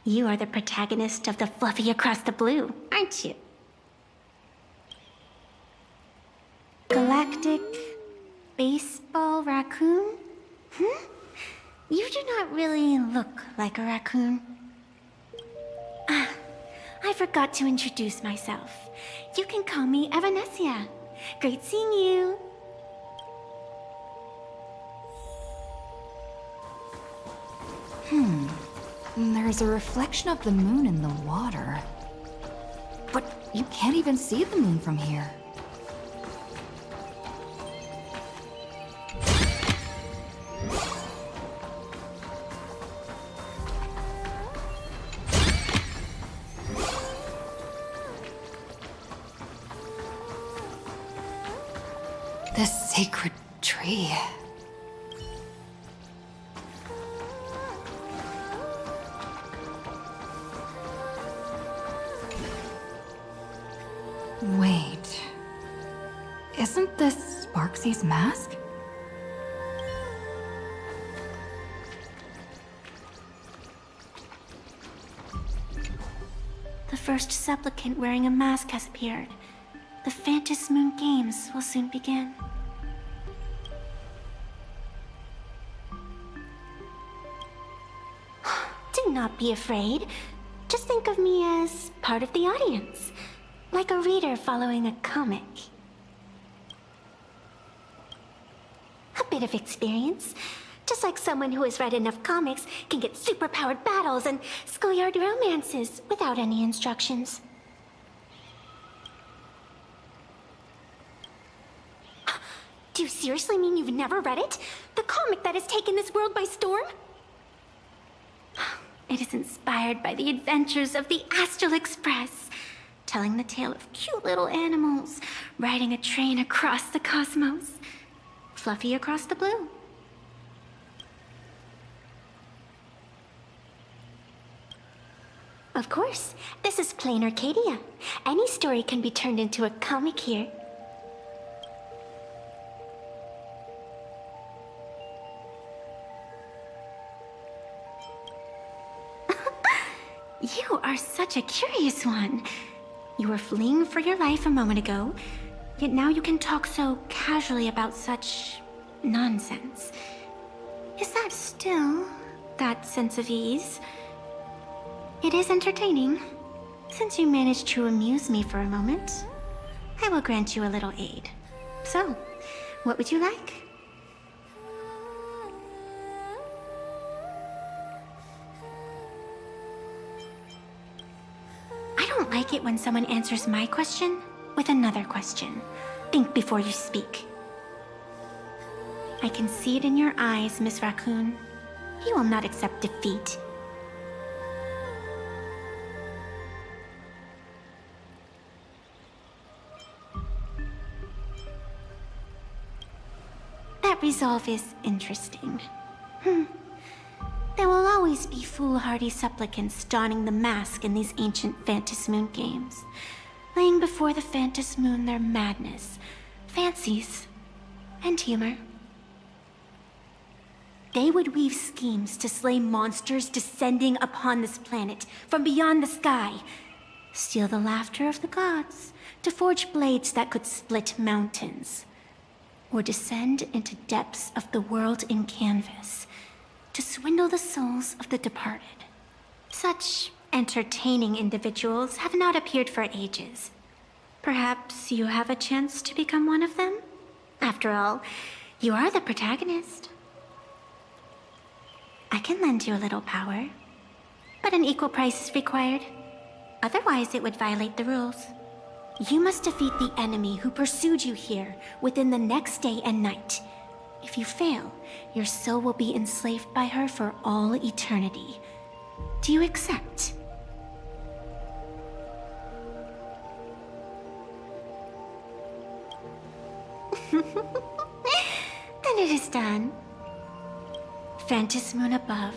You are the protagonist of the Fluffy Across the Blue, aren't you? Galactic baseball raccoon? You do not really look like a raccoon. I forgot to introduce myself. You can call me Evanescia. Great seeing you. There's a reflection of the moon in the water. But you can't even see the moon from here. The sacred tree. Wait. Isn't this Sparksy's mask? The first supplicant wearing a mask has appeared. The Phantom Moon Games will soon begin. Do not be afraid. Just think of me as part of the audience. Like a reader following a comic. A bit of experience. Just like someone who has read enough comics can get superpowered battles and schoolyard romances without any instructions. Do you seriously mean you've never read it? The comic that has taken this world by storm? It is inspired by the adventures of the Astral Express, telling the tale of cute little animals riding a train across the cosmos. Fluffy Across the Blue. Of course, this is plain Arcadia. Any story can be turned into a comic here. You are such a curious one. You were fleeing for your life a moment ago, yet now you can talk so casually about such nonsense. Is that still that sense of ease? It is entertaining. Since you managed to amuse me for a moment, I will grant you a little aid. So, what would you like? I don't like it when someone answers my question with another question. Think before you speak. I can see it in your eyes, Miss Raccoon. You will not accept defeat. That resolve is interesting. There will always be foolhardy supplicants donning the mask in these ancient Phantom Moon games, laying before the Phantom Moon their madness, fancies, and humor. They would weave schemes to slay monsters descending upon this planet from beyond the sky, steal the laughter of the gods to forge blades that could split mountains, or descend into depths of the world in canvas to swindle the souls of the departed. Such entertaining individuals have not appeared for ages. Perhaps you have a chance to become one of them? After all, you are the protagonist. I can lend you a little power, but an equal price is required. Otherwise, it would violate the rules. You must defeat the enemy who pursued you here within the next day and night. If you fail, your soul will be enslaved by her for all eternity. Do you accept? Then it is done. Phantom Moon above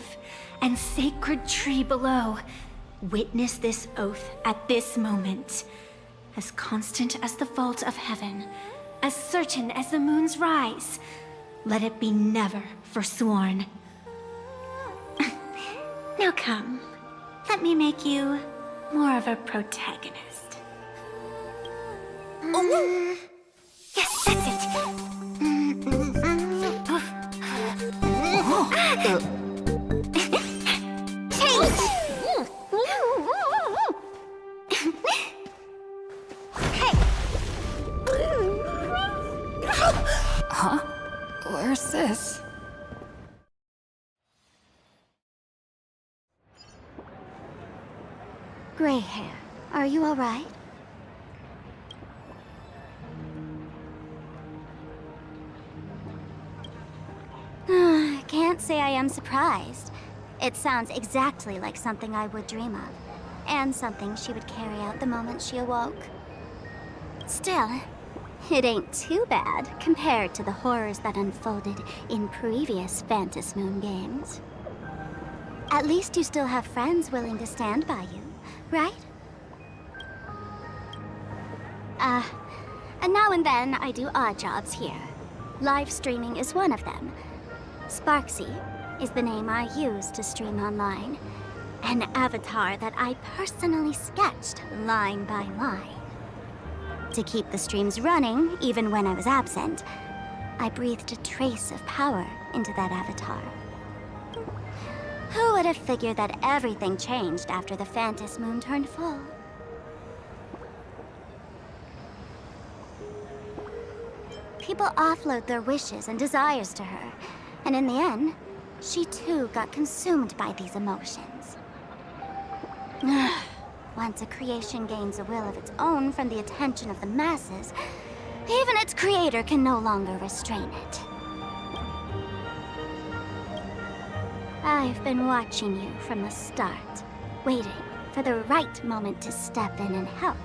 and sacred tree below. Witness this oath at this moment. As constant as the vault of heaven, as certain as the moon's rise, Let it be never, forsworn. Now come, let me make you more of a protagonist. Oh! Yes, that's it! Change! Hey! Huh? Where's this? Gray hair, are you alright? Can't say I am surprised. It sounds exactly like something I would dream of, and something she would carry out the moment she awoke. Still, it ain't too bad compared to the horrors that unfolded in previous Phantom Moon games. At least you still have friends willing to stand by you, right? And now and then I do odd jobs here. Live streaming is one of them. Sparksy is the name I use to stream online. An avatar that I personally sketched line by line. To keep the streams running, even when I was absent, I breathed a trace of power into that avatar. Who would have figured that everything changed after the Phantom Moon turned full? People offload their wishes and desires to her, and in the end, she too got consumed by these emotions. Once a creation gains a will of its own from the attention of the masses, even its creator can no longer restrain it. I've been watching you from the start, waiting for the right moment to step in and help.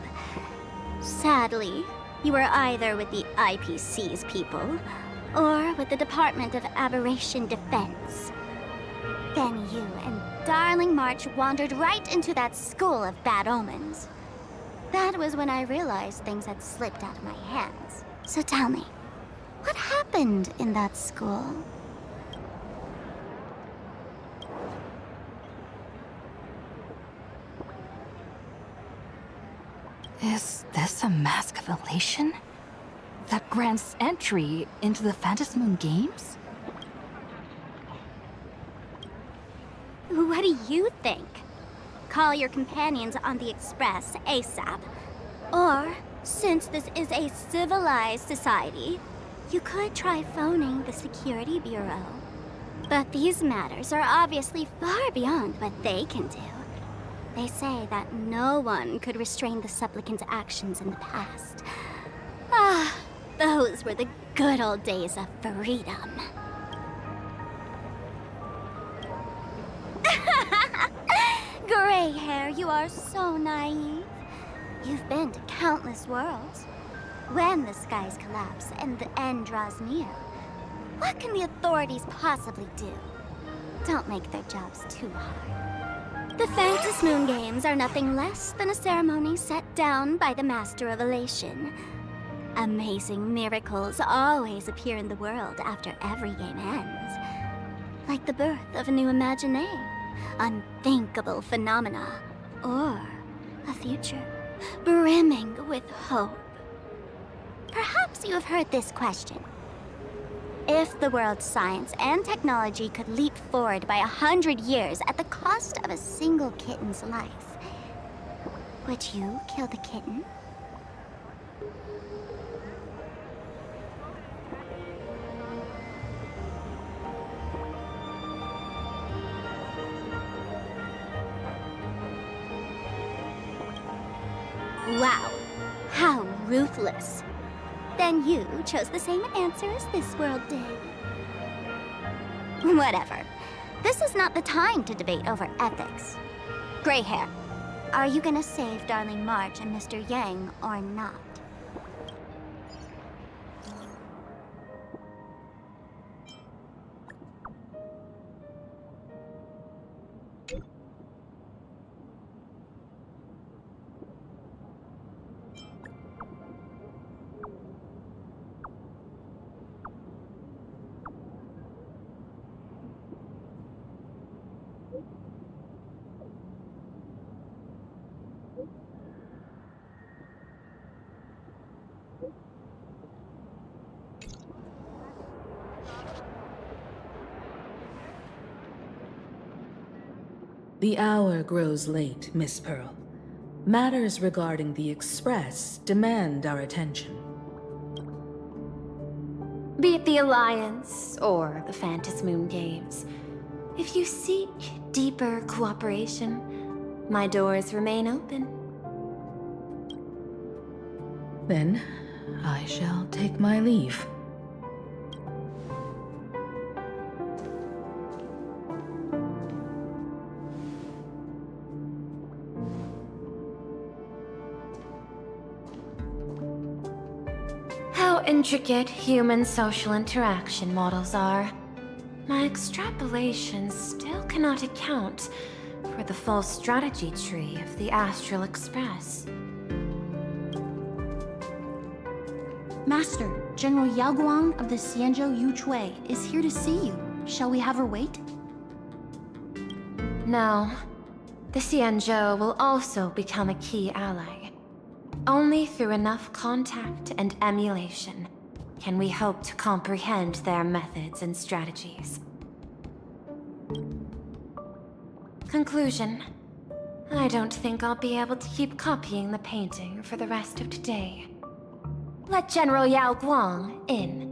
Sadly, you were either with the IPC's people, or with the Department of Aberration Defense. Then you and Darling March wandered right into that school of bad omens. That was when I realized things had slipped out of my hands. So tell me, what happened in that school? Is this a mask of elation? That grants entry into the Phantom Moon games? What do you think? Call your companions on the Express ASAP. Or, since this is a civilized society, you could try phoning the Security Bureau. But these matters are obviously far beyond what they can do. They say that no one could restrain the supplicant's actions in the past. Ah, those were the good old days of freedom. Gray hair, you are so naive. You've been to countless worlds. When the skies collapse and the end draws near, what can the authorities possibly do? Don't make their jobs too hard. The Phantom Moon Games are nothing less than a ceremony set down by the Master of Elation. Amazing miracles always appear in the world after every game ends. Like the birth of a new imagination, unthinkable phenomena, or a future brimming with hope. Perhaps you have heard this question. If the world's science and technology could leap forward by 100 years at the cost of a single kitten's life, would you kill the kitten? Wow, how ruthless. Then you chose the same answer as this world did. Whatever. This is not the time to debate over ethics. Gray hair, are you gonna save Darling March and Mr. Yang or not? The hour grows late, Miss Pearl. Matters regarding the Express demand our attention. Be it the Alliance or the Phantasmoon Games, if you seek deeper cooperation, my doors remain open. Then, I shall take my leave. How intricate human social interaction models are. My extrapolations still cannot account for the full strategy tree of the Astral Express. Master, General Yao Guang of the Xianzhou Yuchui is here to see you. Shall we have her wait? No. The Xianzhou will also become a key ally. Only through enough contact and emulation can we hope to comprehend their methods and strategies. Conclusion. I don't think I'll be able to keep copying the painting for the rest of today. Let General Yao Guang in.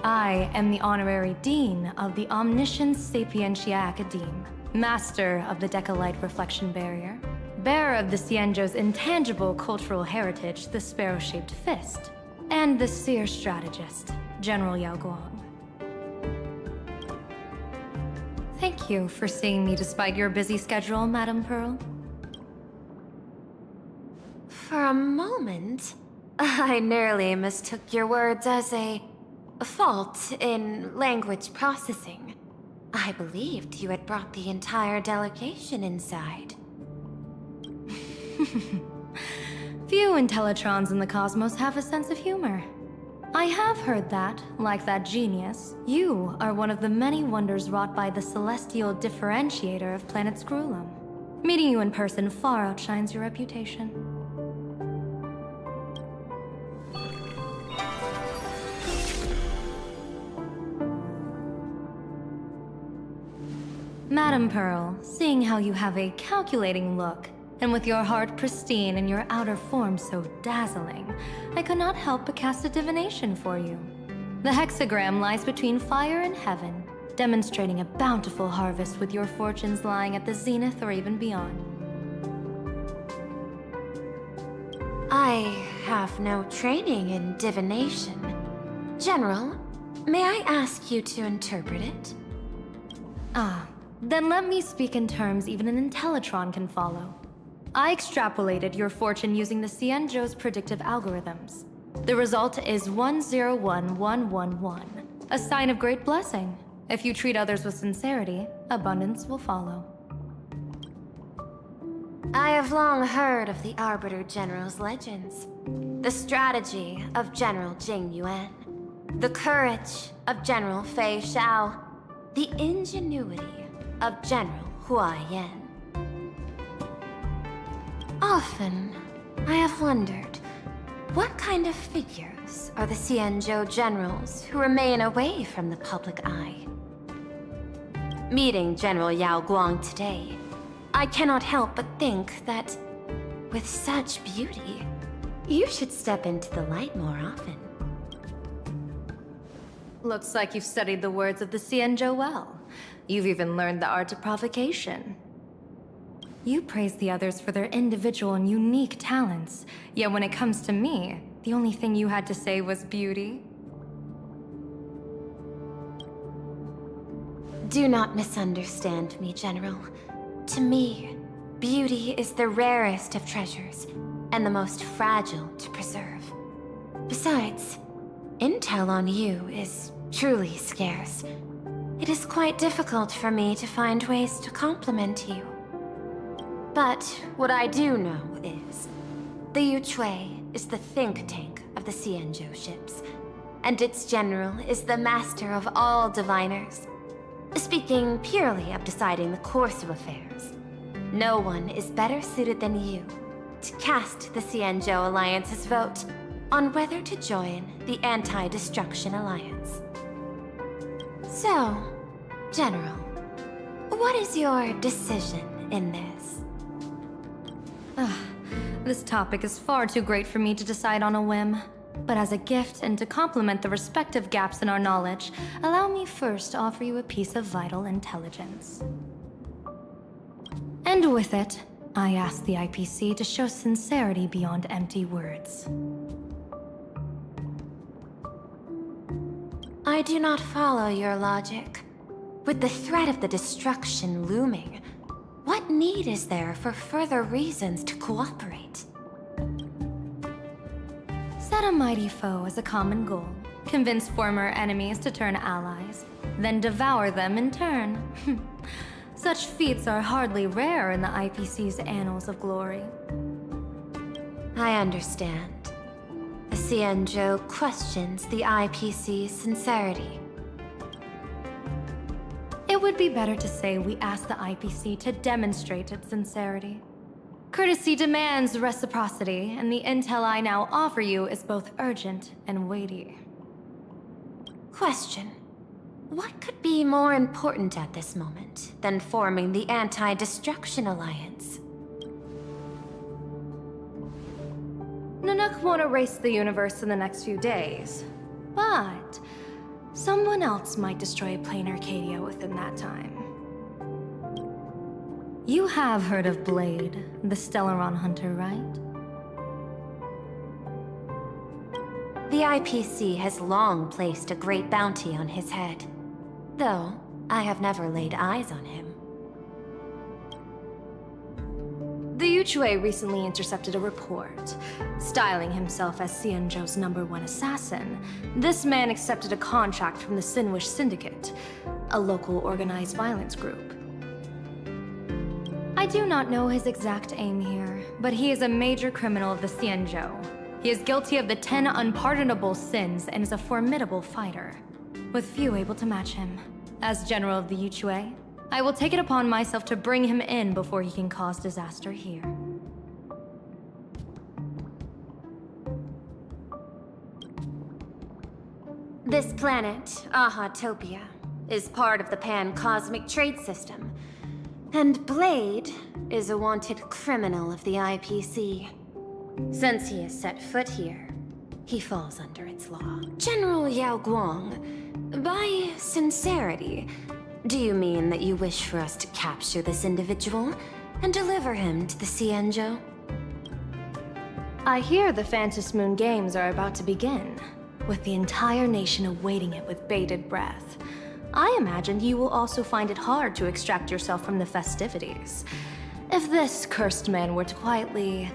I am the Honorary Dean of the Omniscience Sapientia Academe, Master of the Decalite Reflection Barrier, bearer of the Xianzhou's intangible cultural heritage, the Sparrow-Shaped Fist, and the Seer Strategist, General Yao Guang. Thank you for seeing me despite your busy schedule, Madame Pearl. For a moment, I nearly mistook your words as a fault in language processing. I believed you had brought the entire delegation inside. Few Intellitrons in the cosmos have a sense of humor. I have heard that, like that genius, you are one of the many wonders wrought by the celestial differentiator of planet Scrulum. Meeting you in person far outshines your reputation. Madame Pearl, seeing how you have a calculating look, and with your heart pristine and your outer form so dazzling, I could not help but cast a divination for you. The hexagram lies between fire and heaven, demonstrating a bountiful harvest with your fortunes lying at the zenith or even beyond. I have no training in divination. General, may I ask you to interpret it? Ah, then let me speak in terms even an Intellitron can follow. I extrapolated your fortune using the Xianzhou's predictive algorithms. The result is 101111, a sign of great blessing. If you treat others with sincerity, abundance will follow. I have long heard of the Arbiter General's legends. The strategy of General Jing Yuan. The courage of General Fei Xiao. The ingenuity of General Hua Yan. Often, I have wondered, what kind of figures are the Xianzhou generals who remain away from the public eye? Meeting General Yao Guang today, I cannot help but think that, with such beauty, you should step into the light more often. Looks like you've studied the words of the Xianzhou well. You've even learned the art of provocation. You praise the others for their individual and unique talents, yet when it comes to me, the only thing you had to say was beauty. Do not misunderstand me, General. To me, beauty is the rarest of treasures, and the most fragile to preserve. Besides, intel on you is truly scarce. It is quite difficult for me to find ways to compliment you. But what I do know is, the Yuchui is the think tank of the Xianzhou ships, and its general is the master of all diviners. Speaking purely of deciding the course of affairs, no one is better suited than you might cast the Xianzhou Alliance's vote on whether to join the Anti-Destruction Alliance. So, General, what is your decision in this? This topic is far too great for me to decide on a whim. But as a gift and to complement the respective gaps in our knowledge, allow me first to offer you a piece of vital intelligence. And with it, I ask the IPC to show sincerity beyond empty words. I do not follow your logic. With the threat of the destruction looming, what need is there for further reasons to cooperate? Set a mighty foe as a common goal, convince former enemies to turn allies, then devour them in turn. Such feats are hardly rare in the IPC's annals of glory. I understand. The Xianzhou questions the IPC's sincerity. It would be better to say we ask the IPC to demonstrate its sincerity. Courtesy demands reciprocity, and the intel I now offer you is both urgent and weighty. Question. What could be more important at this moment than forming the Anti-Destruction Alliance? Nanook won't erase the universe in the next few days, but someone else might destroy plain Arcadia within that time. You have heard of Blade, the Stellaron hunter, right? The IPC has long placed a great bounty on his head, though I have never laid eyes on him. The Yuchue recently intercepted a report. Styling himself as Xianzhou's #1 assassin, this man accepted a contract from the Sinwish Syndicate, a local organized violence group. I do not know his exact aim here, but he is a major criminal of the Xianzhou. He is guilty of the 10 unpardonable sins and is a formidable fighter, with few able to match him. As General of the Yuchue, I will take it upon myself to bring him in before he can cause disaster here. This planet, Ahatopia, is part of the Pan-Cosmic Trade System, and Blade is a wanted criminal of the IPC. Since he has set foot here, he falls under its law. General Yao Guang, by sincerity, do you mean that you wish for us to capture this individual and deliver him to the Xianzhou? I hear the Phantom Moon Games are about to begin, with the entire nation awaiting it with bated breath. I imagine you will also find it hard to extract yourself from the festivities. If this cursed man were to quietly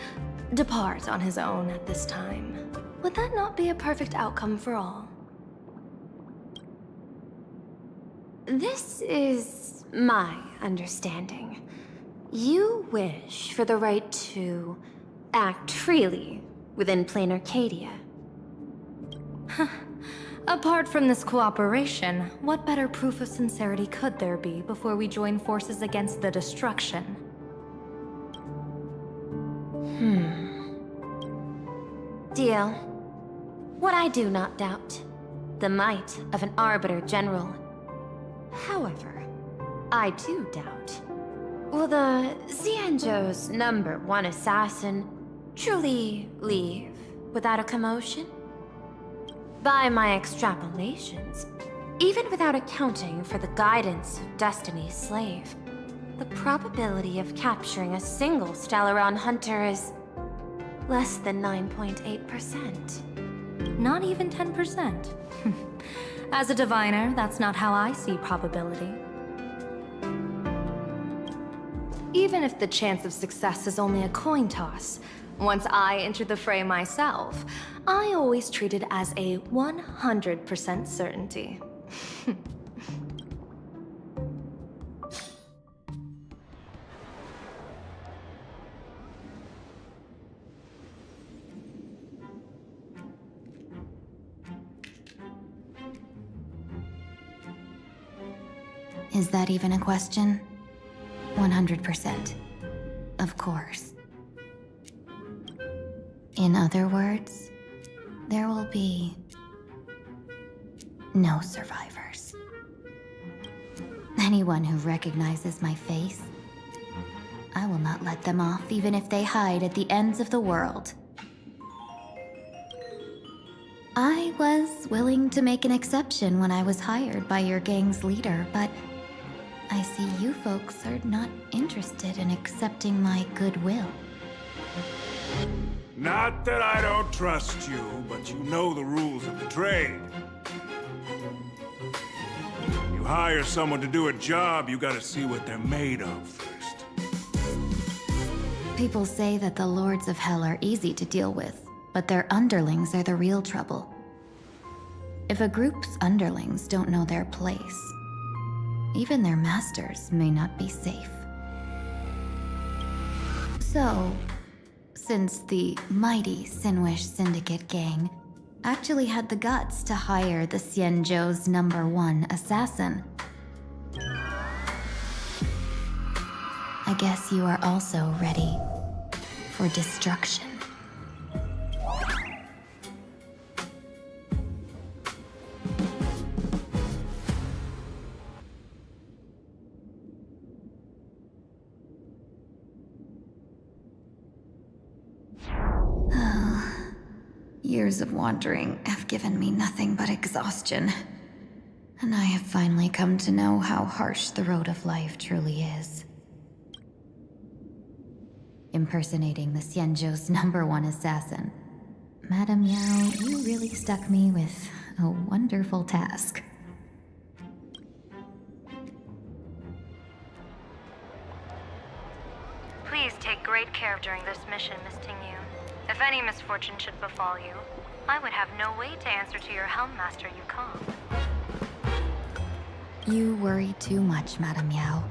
depart on his own at this time, would that not be a perfect outcome for all? This is my understanding. You wish for the right to act freely within plain Arcadia. Apart from this cooperation, what better proof of sincerity could there be before we join forces against the destruction? Deal. What I do not doubt, the might of an Arbiter General. However, I do doubt, will the Xianzhou's #1 assassin truly leave without a commotion? By my extrapolations, even without accounting for the guidance of Destiny's slave, the probability of capturing a single Stellaron hunter is less than 9.8%. Not even 10%. As a diviner, that's not how I see probability. Even if the chance of success is only a coin toss, once I enter the fray myself, I always treat it as a 100% certainty. Is that even a question? 100%. Of course. In other words, there will be no survivors. Anyone who recognizes my face, I will not let them off even if they hide at the ends of the world. I was willing to make an exception when I was hired by your gang's leader, but I see you folks are not interested in accepting my goodwill. Not that I don't trust you, but you know the rules of the trade. You hire someone to do a job, you gotta see what they're made of first. People say that the Lords of Hell are easy to deal with, but their underlings are the real trouble. If a group's underlings don't know their place, even their masters may not be safe. So, since the mighty Sinwish Syndicate gang actually had the guts to hire the Xianzhou's #1 assassin, I guess you are also ready for destruction. Years of wandering have given me nothing but exhaustion, and I have finally come to know how harsh the road of life truly is. Impersonating the Xianzhou's #1 assassin, Madame Yao, you really stuck me with a wonderful task. Please take great care during this mission, Miss Tingyu. If any misfortune should befall you, I would have no way to answer to your Helm Master Yukong. You worry too much, Madame Yao.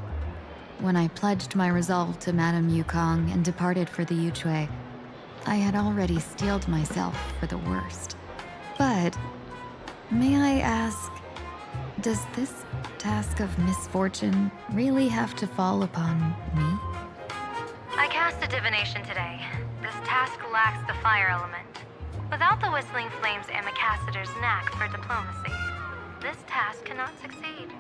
When I pledged my resolve to Madame Yukong and departed for the Yuchui, I had already steeled myself for the worst. But, may I ask, does this task of misfortune really have to fall upon me? I cast a divination today. This task lacks the fire element. Without the Whistling Flames Ambassador's knack for diplomacy, this task cannot succeed.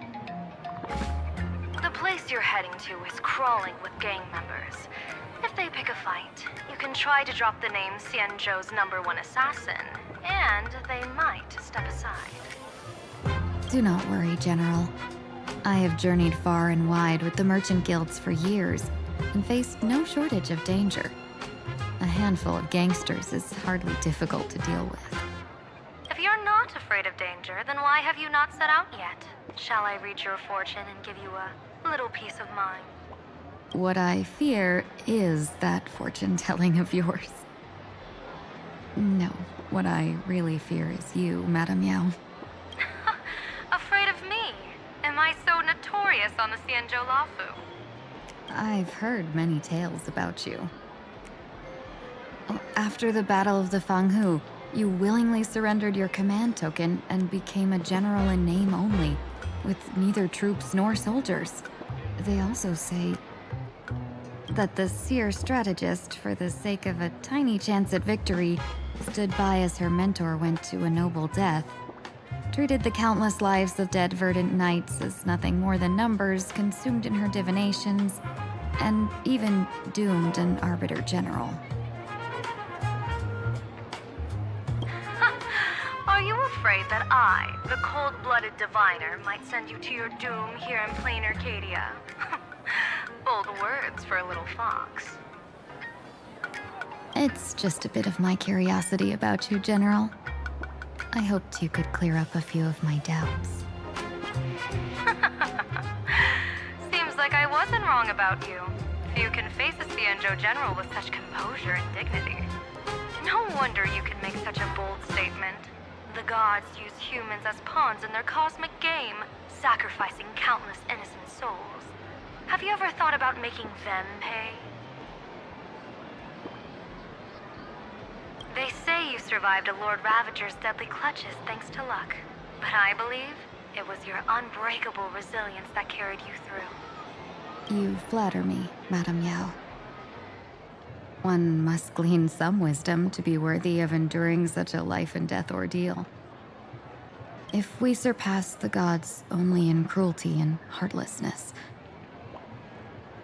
The place you're heading to is crawling with gang members. If they pick a fight, you can try to drop the name Xianzhou's #1 assassin, and they might step aside. Do not worry, General. I have journeyed far and wide with the merchant guilds for years and faced no shortage of danger. A handful of gangsters is hardly difficult to deal with. If you're not afraid of danger, then why have you not set out yet? Shall I read your fortune and give you a little peace of mind? What I fear is that fortune-telling of yours. No, what I really fear is you, Madame Yao. Afraid of me? Am I so notorious on the Xianzhou Lafu? I've heard many tales about you. After the Battle of the Fanghu, you willingly surrendered your command token and became a general in name only, with neither troops nor soldiers. They also say that the seer strategist, for the sake of a tiny chance at victory, stood by as her mentor went to a noble death, treated the countless lives of dead verdant knights as nothing more than numbers consumed in her divinations, and even doomed an arbiter general. Are you afraid that I, the cold-blooded diviner, might send you to your doom here in plain Arcadia? Bold words for a little fox. It's just a bit of my curiosity about you, General. I hoped you could clear up a few of my doubts. Seems like I wasn't wrong about you. Few can face a Xianzhou general with such composure and dignity. No wonder you can make such a bold statement. The gods use humans as pawns in their cosmic game, sacrificing countless innocent souls. Have you ever thought about making them pay? They say you survived a Lord Ravager's deadly clutches thanks to luck. But I believe it was your unbreakable resilience that carried you through. You flatter me, Madame Yao. One must glean some wisdom to be worthy of enduring such a life and death ordeal. If we surpass the gods only in cruelty and heartlessness,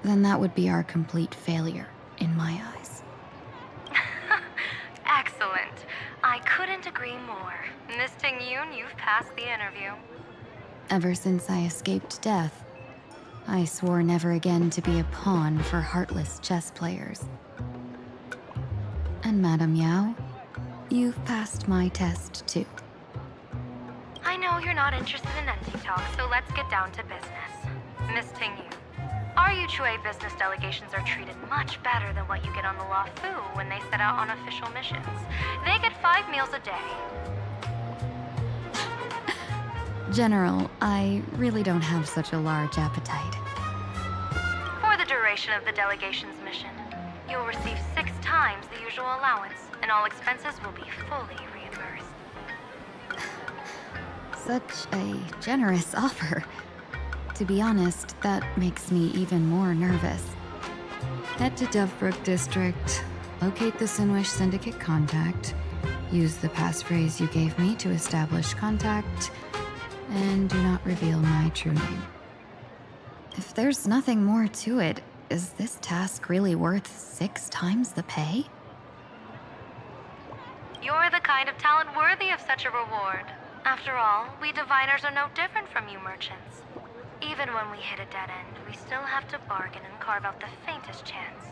then that would be our complete failure, in my eyes. Excellent. I couldn't agree more. Miss Ting-Yoon, you've passed the interview. Ever since I escaped death, I swore never again to be a pawn for heartless chess players. And Madame Yao, you've passed my test too. I know you're not interested in ending talk, so let's get down to business. Miss Ting-Yoon, our Yuchue business delegations are treated much better than what you get on the Law Fu when they set out on official missions. They get 5 meals a day. General, I really don't have such a large appetite. For the duration of the delegation's mission, you'll receive 6 times the usual allowance, and all expenses will be fully reimbursed. Such a generous offer. To be honest, that makes me even more nervous. Head to Dovebrook District, locate the Sinwish Syndicate contact, use the passphrase you gave me to establish contact, and do not reveal my true name. If there's nothing more to it, is this task really worth 6 times the pay? You're the kind of talent worthy of such a reward. After all, we diviners are no different from you merchants. Even when we hit a dead end, we still have to bargain and carve out the faintest chance.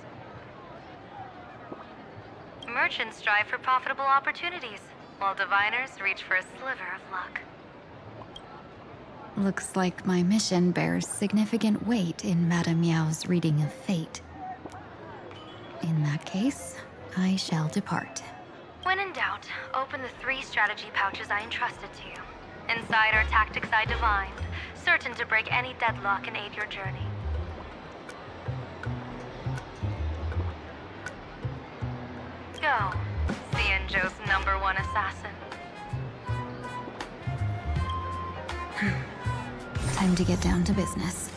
Merchants strive for profitable opportunities, while diviners reach for a sliver of luck. Looks like my mission bears significant weight in Madame Yao's reading of fate. In that case, I shall depart. When in doubt, open the 3 strategy pouches I entrusted to you. Inside are tactics I divined, certain to break any deadlock and aid your journey. Go, Xianzhou's #1 assassin. Time to get down to business.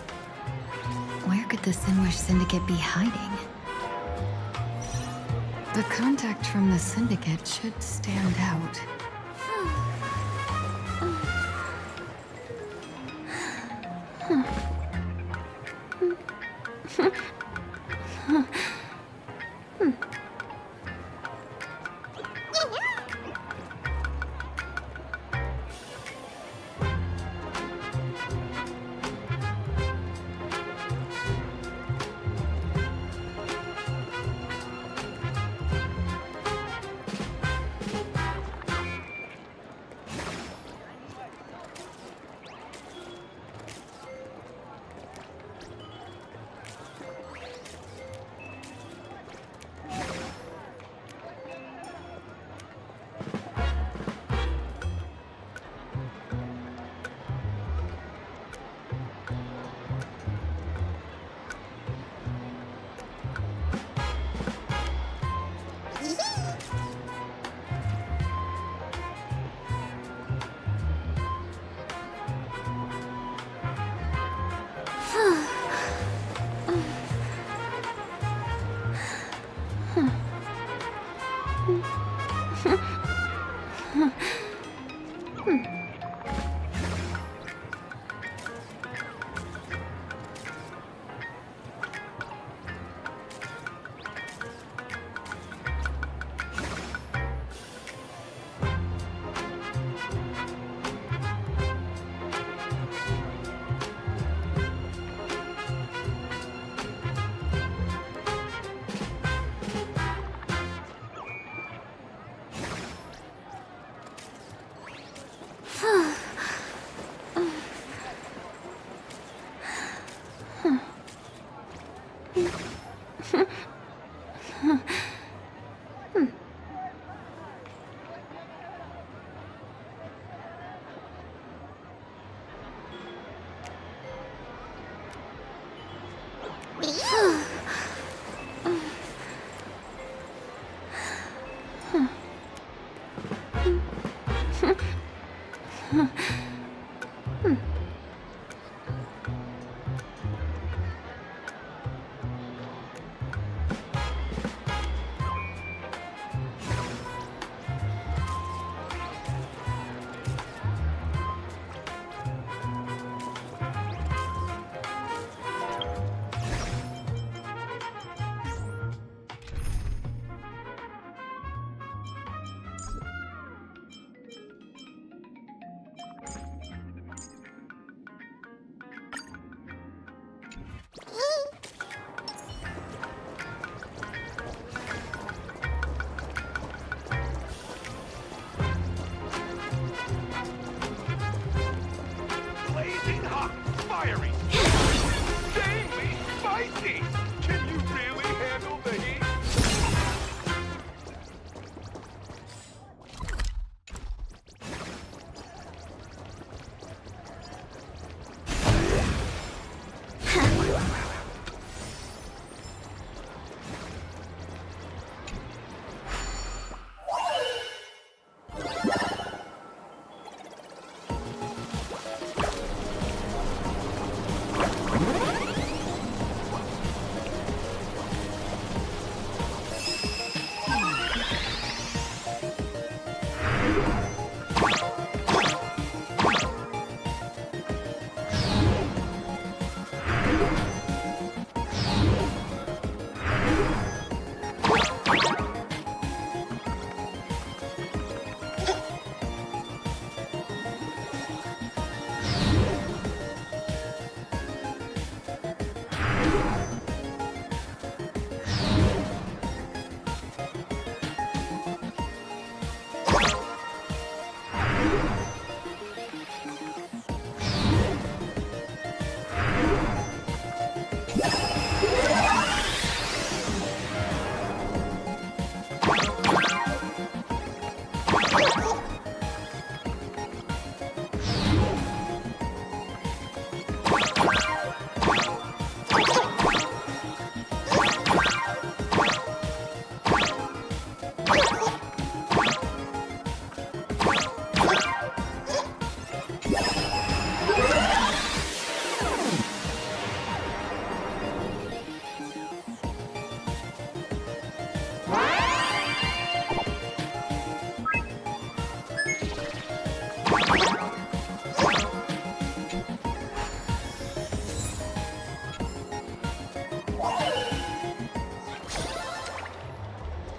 Where could the Sinwish Syndicate be hiding? The contact from the Syndicate should stand out.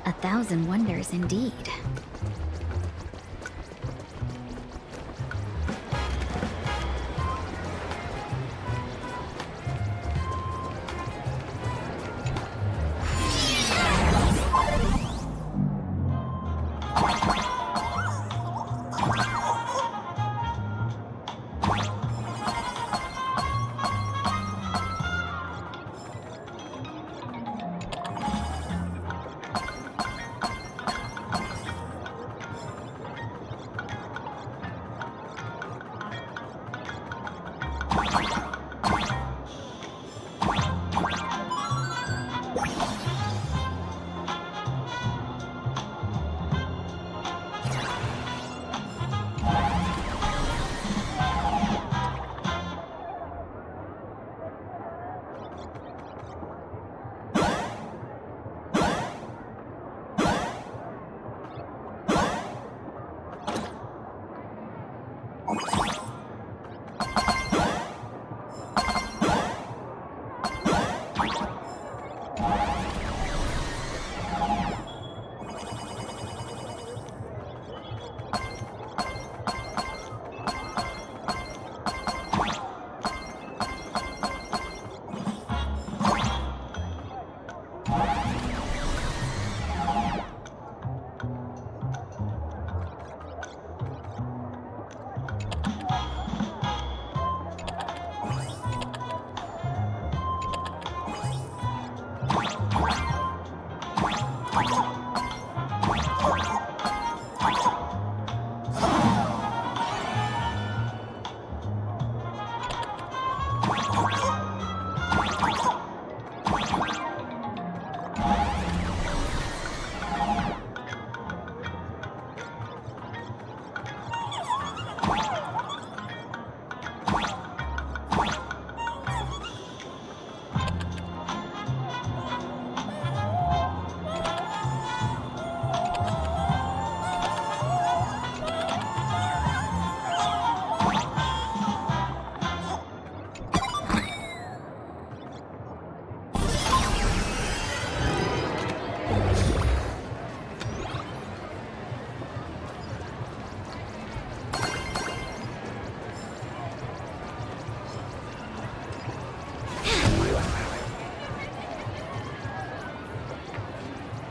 A thousand wonders indeed.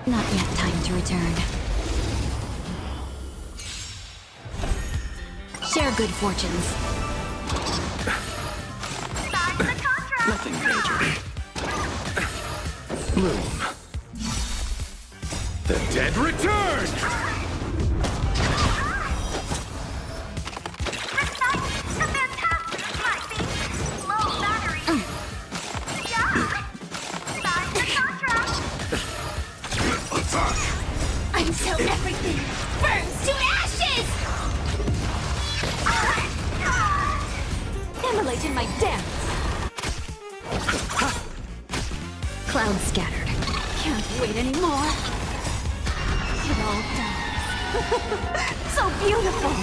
Not yet time to return. Share good fortunes. Nothing major. Bloom. The dead return! Until everything burns to ashes! Immolate in my dance! Clouds scattered. Can't wait anymore. It all dies. So beautiful!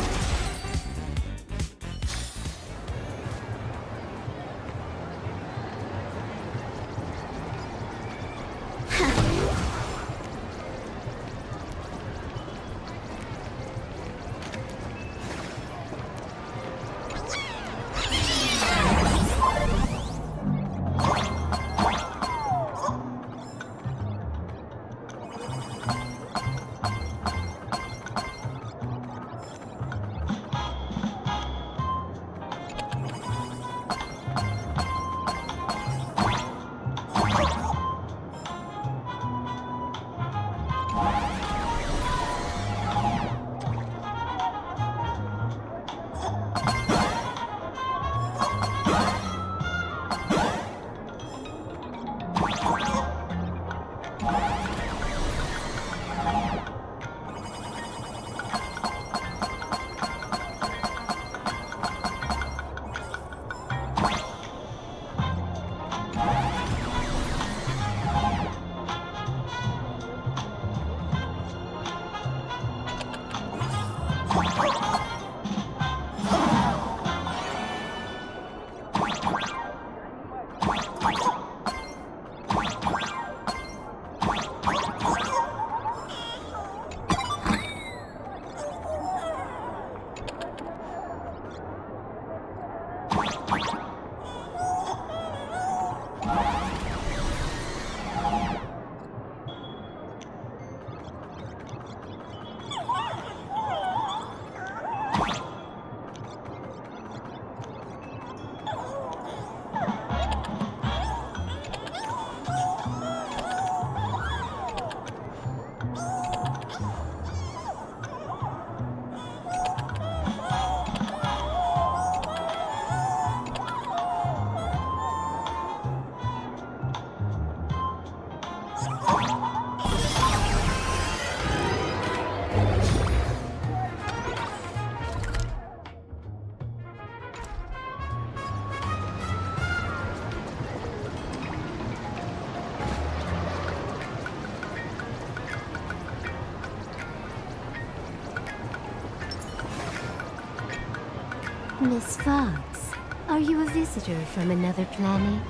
Miss Fox, are you a visitor from another planet?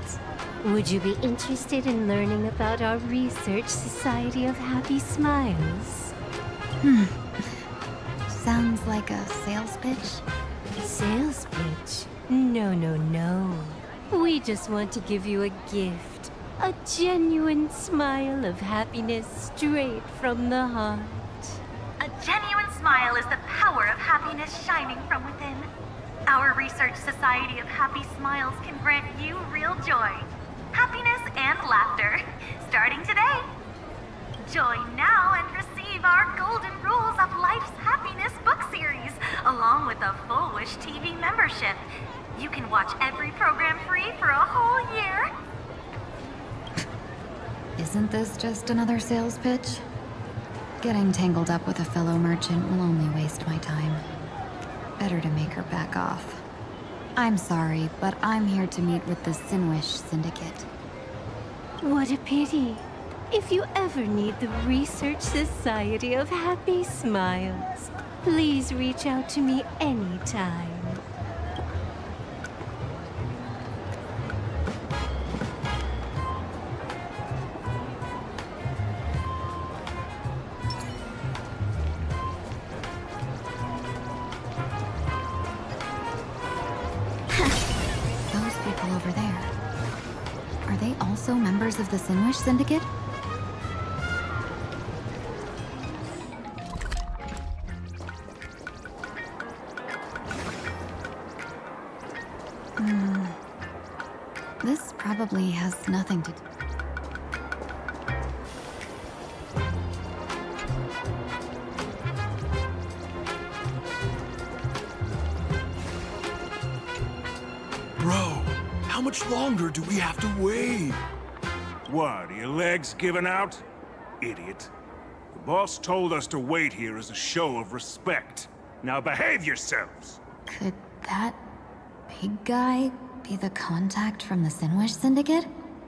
Would you be interested in learning about our Research Society of Happy Smiles? Sounds like a sales pitch. Sales pitch? No, no, no. We just want to give you a gift. A genuine smile of happiness straight from the heart. A genuine smile is the power of happiness shining from within. Our Research Society of Happy Smiles can grant you real joy, happiness, and laughter, starting today. Join now and receive our Golden Rules of Life's Happiness book series, along with a Full Wish TV membership. You can watch every program free for a whole year. Isn't this just another sales pitch? Getting tangled up with a fellow merchant will only waste my time. Better to make her back off. I'm sorry, but I'm here to meet with the Sinwish Syndicate. What a pity. If you ever need the Research Society of Happy Smiles, please reach out to me anytime. Those people over there. Are they also members of the Sinwish Syndicate? This probably has nothing to do. Bro, how much longer do we have to wait? What, are your legs giving out? Idiot. The boss told us to wait here as a show of respect. Now behave yourselves! Could that big guy be the contact from the Sinwish Syndicate?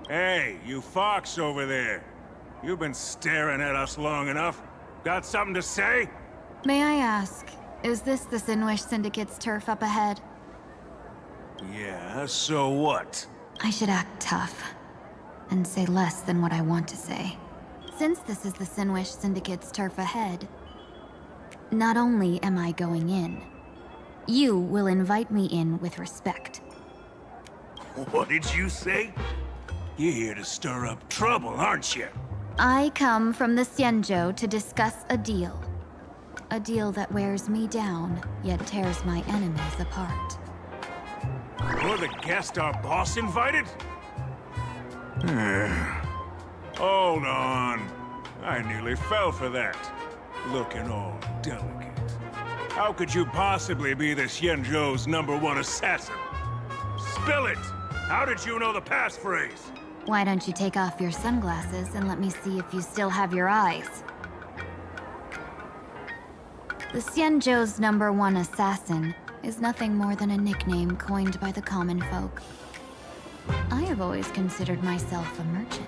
Hey, you fox over there. You've been staring at us long enough. Got something to say? May I ask, is this the Sinwish Syndicate's turf up ahead? Yeah, so what? I should act tough and say less than what I want to say. Since this is the Sinwish Syndicate's turf ahead, not only am I going in, you will invite me in with respect. What did you say? You're here to stir up trouble, aren't you? I come from the Xianzhou to discuss a deal. A deal that wears me down, yet tears my enemies apart. You're the guest our boss invited? Hold on. I nearly fell for that. Looking all delicate. How could you possibly be the Xianzhou's #1 assassin? Spill it! How did you know the passphrase? Why don't you take off your sunglasses and let me see if you still have your eyes? The Xianzhou's #1 assassin is nothing more than a nickname coined by the common folk. I have always considered myself a merchant.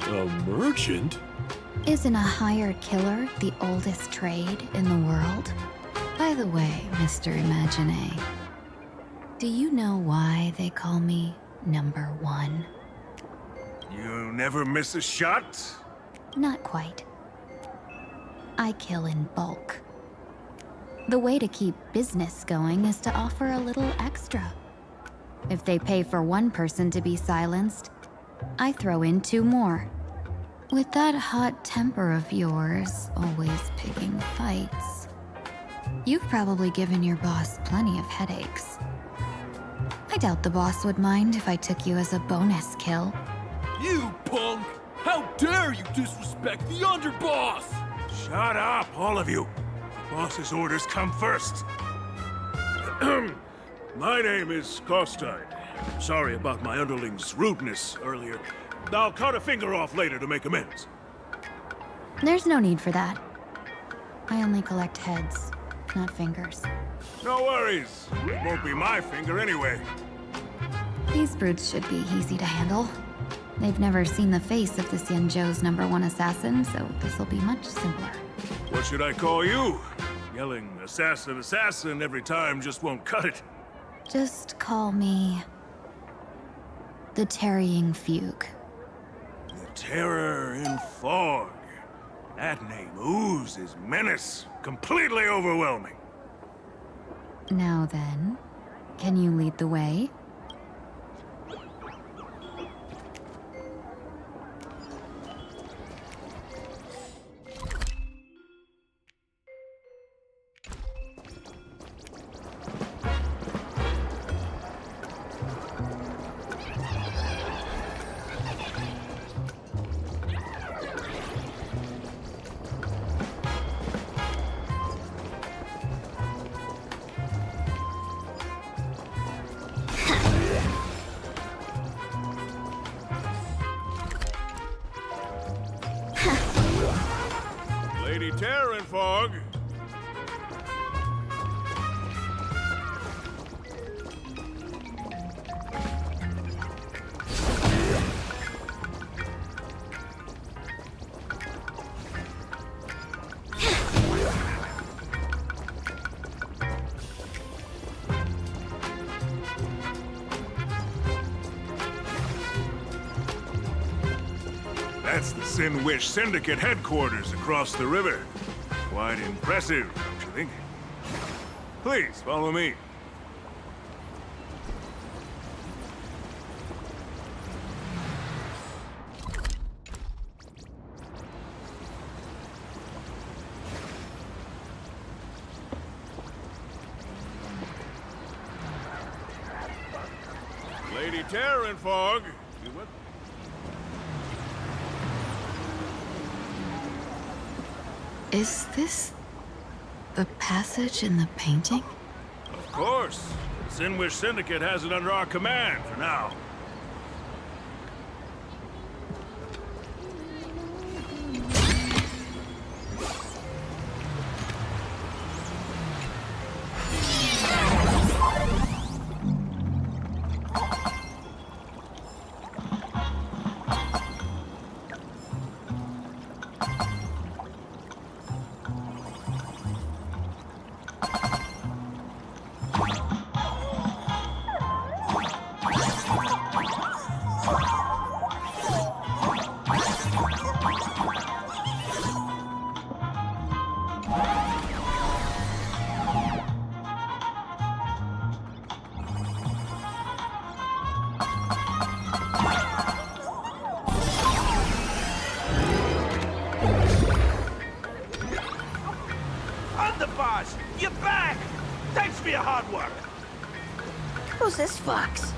A merchant? Isn't a hired killer the oldest trade in the world? By the way, Mr. Imagine, do you know why they call me #1? You never miss a shot? Not quite. I kill in bulk. The way to keep business going is to offer a little extra. If they pay for one person to be silenced, I throw in 2 more. With that hot temper of yours, always picking fights, you've probably given your boss plenty of headaches. I doubt the boss would mind if I took you as a bonus kill. You punk! How dare you disrespect the underboss! Shut up, all of you. Boss's orders come first. My name is Kostine. Sorry about my underling's rudeness earlier. I'll cut a finger off later to make amends. There's no need for that. I only collect heads, not fingers. No worries. It won't be my finger anyway. These brutes should be easy to handle. They've never seen the face of the Xianzhou's #1 assassin, so this'll be much simpler. What should I call you? Yelling assassin, assassin every time just won't cut it. Just call me the Tarrying Fugue. The terror in fog. That name oozes menace. Completely overwhelming. Now then, can you lead the way? Lady Terror in fog. That's the Sin Wish Syndicate headquarters across the river. Quite impressive, don't you think? Please, follow me. Lady Terror in fog. You what? Is this the passage in the painting? Of course. The Sin Wish Syndicate has it under our command for now. Boss, you're back! Thanks for your hard work! Who's this fox?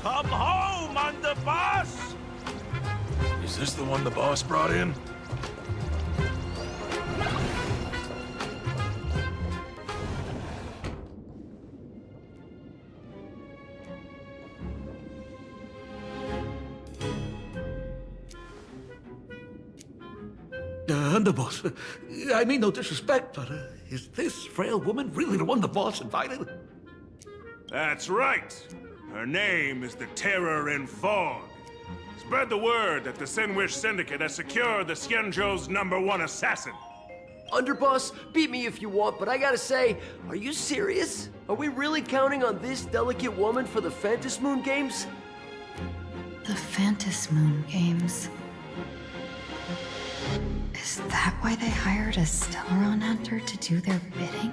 Come home, underboss! Is this the one the boss brought in? Underboss, I mean no disrespect, but is this frail woman really the one the boss invited? That's right. Her name is the Terror in Fog. Spread the word that the Sinwish Syndicate has secured the Xianzhou's #1 assassin. Underboss, beat me if you want, but I gotta say, are you serious? Are we really counting on this delicate woman for the Phantasmoon Moon Games? The Phantasmoon Moon Games. Is that why they hired a Stellaron hunter to do their bidding?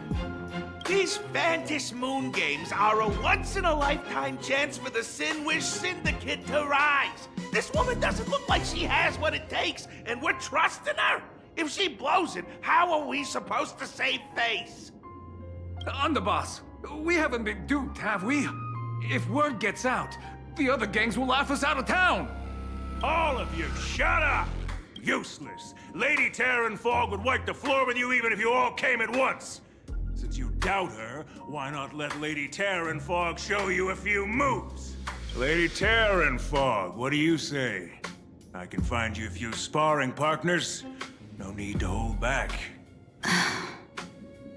These Phantasmoon Moon Games are a once-in-a-lifetime chance for the Sinwish Syndicate to rise. This woman doesn't look like she has what it takes, and we're trusting her. If she blows it, how are we supposed to save face? Underboss, we haven't been duped, have we? If word gets out, the other gangs will laugh us out of town. All of you, shut up! Useless. Lady Terror in Fog would wipe the floor with you even if you all came at once. Since you doubt her, why not let Lady Terror in Fog show you a few moves? Lady Terror in Fog, what do you say? I can find you a few sparring partners. No need to hold back.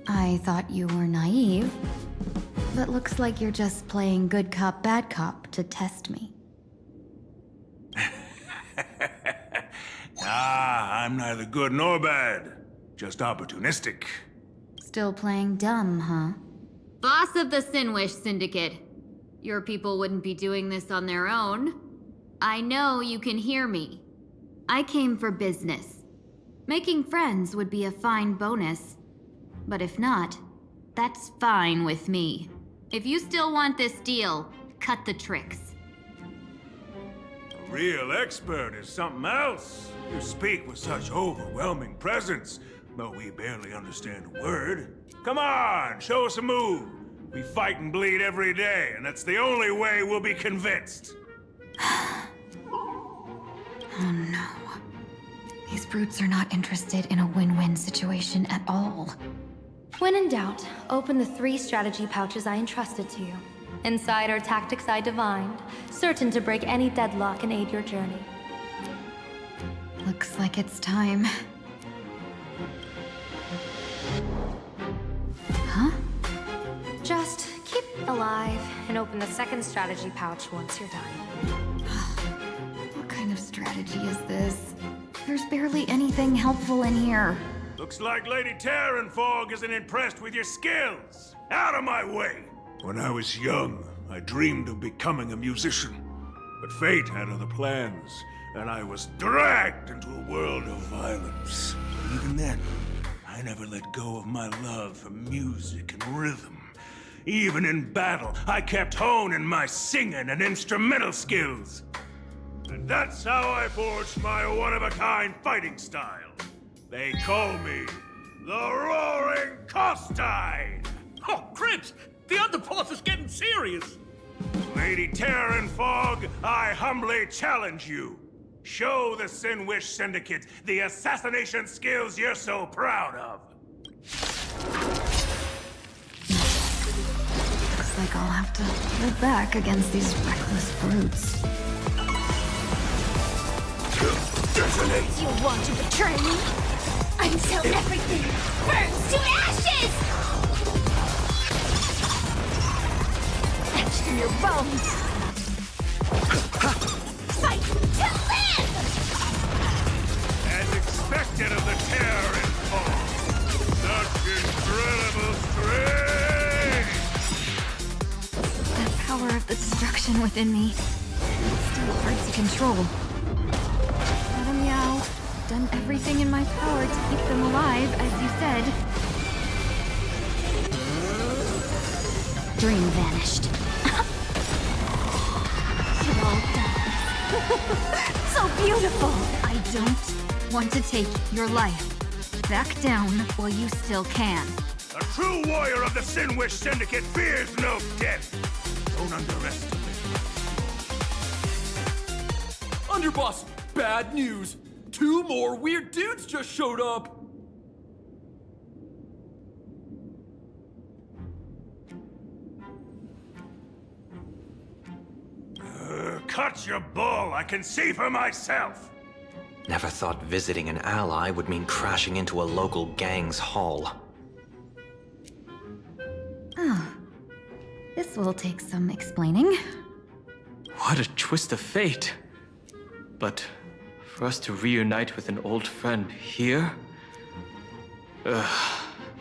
I thought you were naive, but looks like you're just playing good cop, bad cop to test me. I'm neither good nor bad. Just opportunistic. Still playing dumb, huh? Boss of the Sinwish Syndicate. Your people wouldn't be doing this on their own. I know you can hear me. I came for business. Making friends would be a fine bonus. But if not, that's fine with me. If you still want this deal, cut the tricks. A real expert is something else. You speak with such overwhelming presence, though we barely understand a word. Come on, show us a move. We fight and bleed every day, and that's the only way we'll be convinced. Oh no. These brutes are not interested in a win-win situation at all. When in doubt, open the 3 strategy pouches I entrusted to you. Inside are tactics I divined, certain to break any deadlock and aid your journey. Looks like it's time. Huh? Just keep alive and open the 2nd strategy pouch once you're done. What kind of strategy is this? There's barely anything helpful in here. Looks like Lady Terror in Fog isn't impressed with your skills. Out of my way! When I was young, I dreamed of becoming a musician. But fate had other plans, and I was dragged into a world of violence. But even then, I never let go of my love for music and rhythm. Even in battle, I kept honing my singing and instrumental skills. And that's how I forged my one-of-a-kind fighting style. They call me the Roaring Costine! Oh, Cribs! The underboss is getting serious! Lady Terror in Fog, I humbly challenge you. Show the Sinwish Syndicate the assassination skills you're so proud of. Looks like I'll have to hold back against these reckless brutes. You want to betray me? Until everything burns to ashes! Etched in your bones! Fight to live! As expected of the Terror in Fog. Such incredible strength! That power of the destruction within me. It's still hard to control. Meow. Done everything in my power to keep them alive, as you said. Dream vanished. Well done. So beautiful! I don't want to take your life. Back down while you still can. A true warrior of the Sinwish Syndicate fears no death. Don't underestimate Underboss, bad news. 2 more weird dudes just showed up. Cut your bull, I can see for myself. Never thought visiting an ally would mean crashing into a local gang's hall. Oh. This will take some explaining. What a twist of fate. But for us to reunite with an old friend here?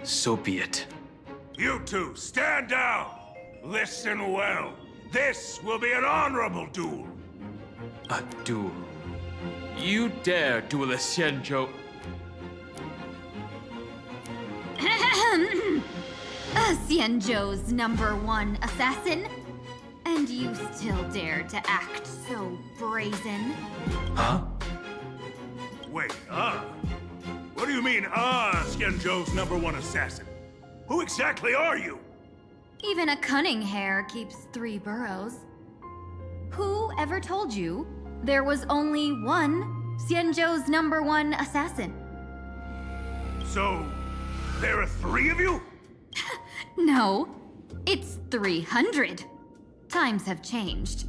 So be it. You two, stand down. Listen well. This will be an honorable duel. A duel? You dare duel a Xianzhou? Xianzhou's #1 assassin? And you still dare to act so brazen? Huh? Wait, What do you mean, Xianzhou's #1 assassin? Who exactly are you? Even a cunning hare keeps 3 burrows. Who ever told you there was only one Xianzhou's #1 assassin? So, there are 3 of you? No, it's 300. Times have changed.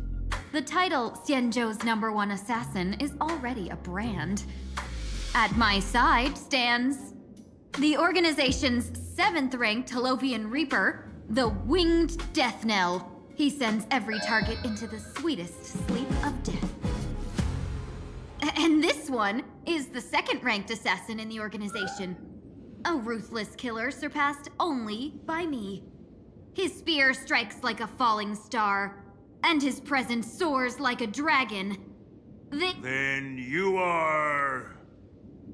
The title Xianzhou's #1 assassin is already a brand. At my side stands the organization's 7th-ranked Holovian Reaper, the Winged Death Knell. He sends every target into the sweetest sleep of death. And this one is the 2nd-ranked assassin in the organization. A ruthless killer surpassed only by me. His spear strikes like a falling star, and his presence soars like a dragon. Then you are...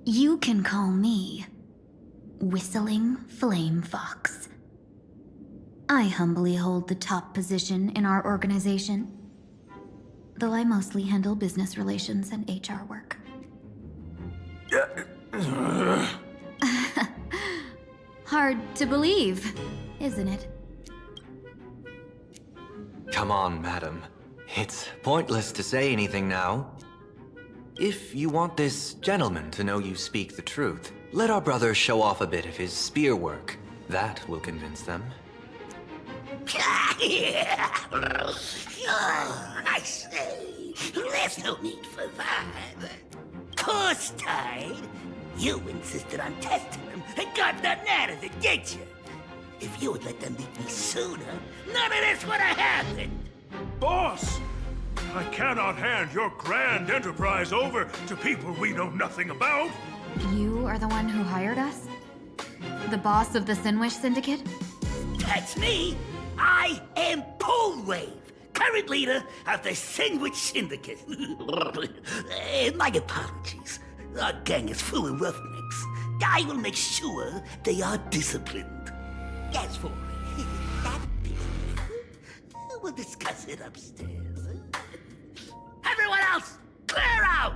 You can call me Whistling Flame Fox. I humbly hold the top position in our organization, though I mostly handle business relations and HR work. Hard to believe, isn't it? Come on, madam. It's pointless to say anything now. If you want this gentleman to know you speak the truth, let our brother show off a bit of his spear work. That will convince them. I say, there's no need for that. Course tied. You insisted on testing them and got nothing out of it, did you? If you had let them meet me sooner, none of this would have happened. Boss! I cannot hand your grand enterprise over to people we know nothing about. You are the one who hired us? The boss of the Sinwish Syndicate? That's me. I am Polewave, current leader of the Sinwish Syndicate. My apologies. Our gang is full of roughnecks. I will make sure they are disciplined. As for that business, we'll discuss it upstairs. Everyone else, clear out!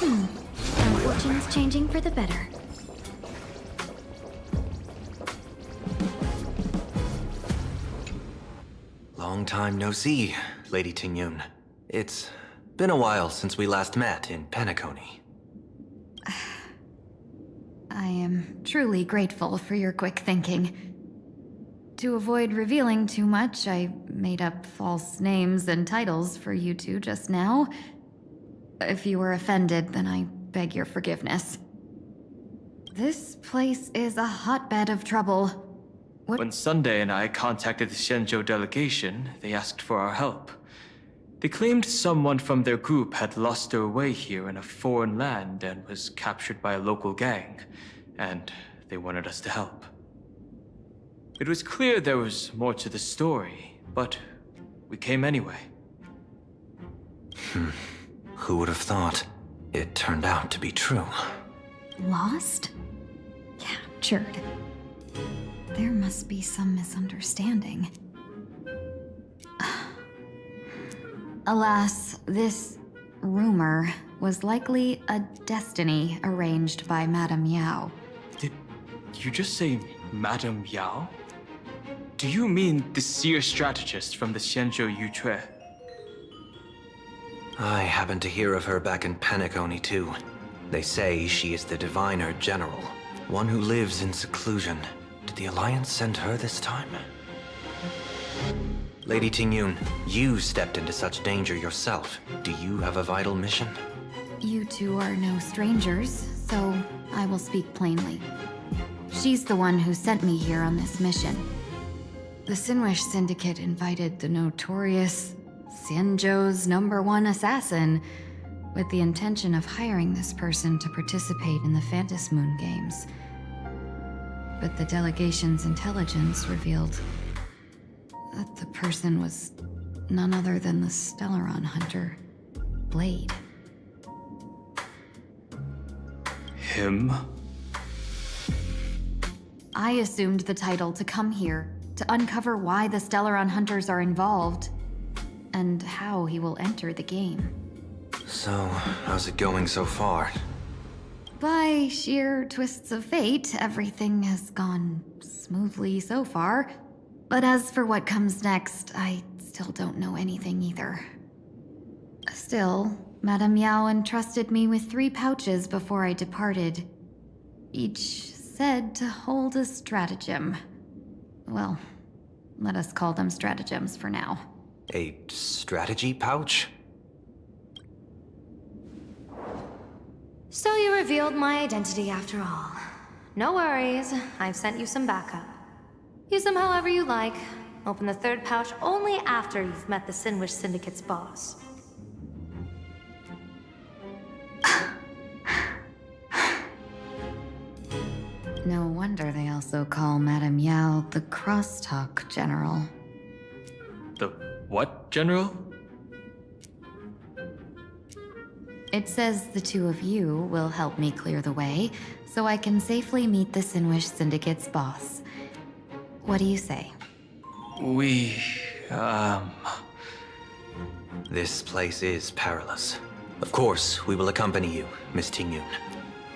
Our fortune's changing for the better. Long time no see, Lady Tingyun. It's been a while since we last met in Penacony. I am truly grateful for your quick thinking. To avoid revealing too much, I made up false names and titles for you two just now. If you were offended, then I beg your forgiveness. This place is a hotbed of trouble. When Sunday and I contacted the Xianzhou delegation, they asked for our help. They claimed someone from their group had lost their way here in a foreign land and was captured by a local gang, and they wanted us to help. It was clear there was more to the story, but we came anyway. Who would have thought? It turned out to be true. Lost? Captured. There must be some misunderstanding. Alas, this rumor was likely a destiny arranged by Madame Yao. you just say Madame Yao? Do you mean the seer strategist from the Xianzhou Yutue? I happened to hear of her back in Penacony too. They say she is the diviner general, one who lives in seclusion. Did the Alliance send her this time? Lady Tingyun, you stepped into such danger yourself. Do you have a vital mission? You two are no strangers, so I will speak plainly. She's the one who sent me here on this mission. The Sinwish Syndicate invited the notorious Xianzhou's #1 assassin with the intention of hiring this person to participate in the Phantom Moon Games. But the delegation's intelligence revealed that the person was none other than the Stellaron hunter, Blade. Him? I assumed the title to come here to uncover why the Stellaron hunters are involved and how he will enter the game. So, how's it going so far? By sheer twists of fate, everything has gone smoothly so far. But as for what comes next, I still don't know anything either. Still, Madame Yao entrusted me with 3 pouches before I departed. Each said to hold a stratagem. Well, let us call them stratagems for now. A strategy pouch? So you revealed my identity after all. No worries, I've sent you some backup. Use them however you like. Open the 3rd pouch only after you've met the Sinwish Syndicate's boss. No wonder they also call Madame Yao the Crosstalk General. The what, General? It says the 2 of you will help me clear the way, so I can safely meet the Sinwish Syndicate's boss. What do you say? This place is perilous. Of course, we will accompany you, Miss Tingyun.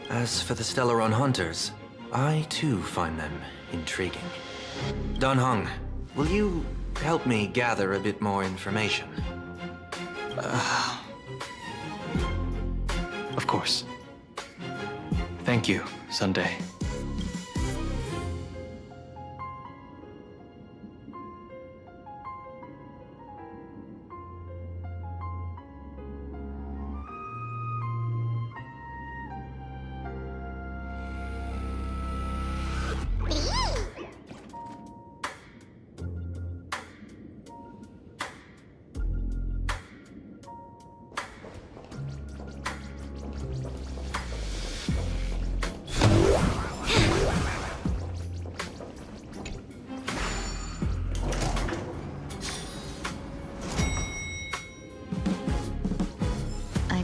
As for the Stellaron hunters, I too find them intriguing. Dan Heng, will you help me gather a bit more information? Of course. Thank you, Sunday.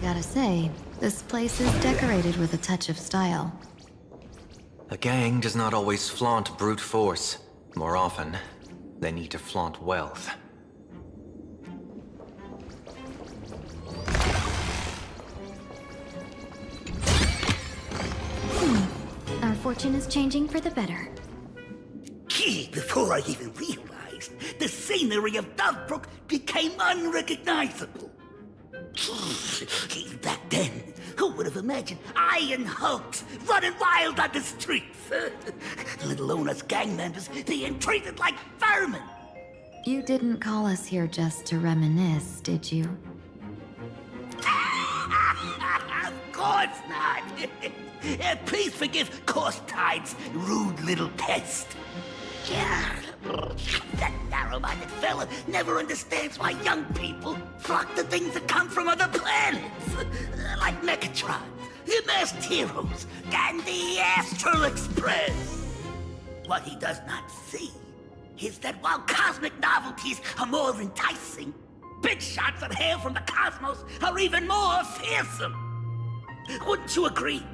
Gotta say, this place is decorated with a touch of style. A gang does not always flaunt brute force. More often, they need to flaunt wealth. Our fortune is changing for the better. Gee, before I even realized, the scenery of Dovebrook became unrecognizable. Back then, who would have imagined iron hulks running wild on the streets? Let alone us gang members being treated like vermin. You didn't call us here just to reminisce, did you? Of course not. Please forgive Course Tide's rude little pest. Yeah, that narrow-minded fella never understands why young people flock to things that come from other planets. Like Megatron, the Masked Heroes, and the Astral Express. What he does not see is that while cosmic novelties are more enticing, big shots that hail from the cosmos are even more fearsome. Wouldn't you agree?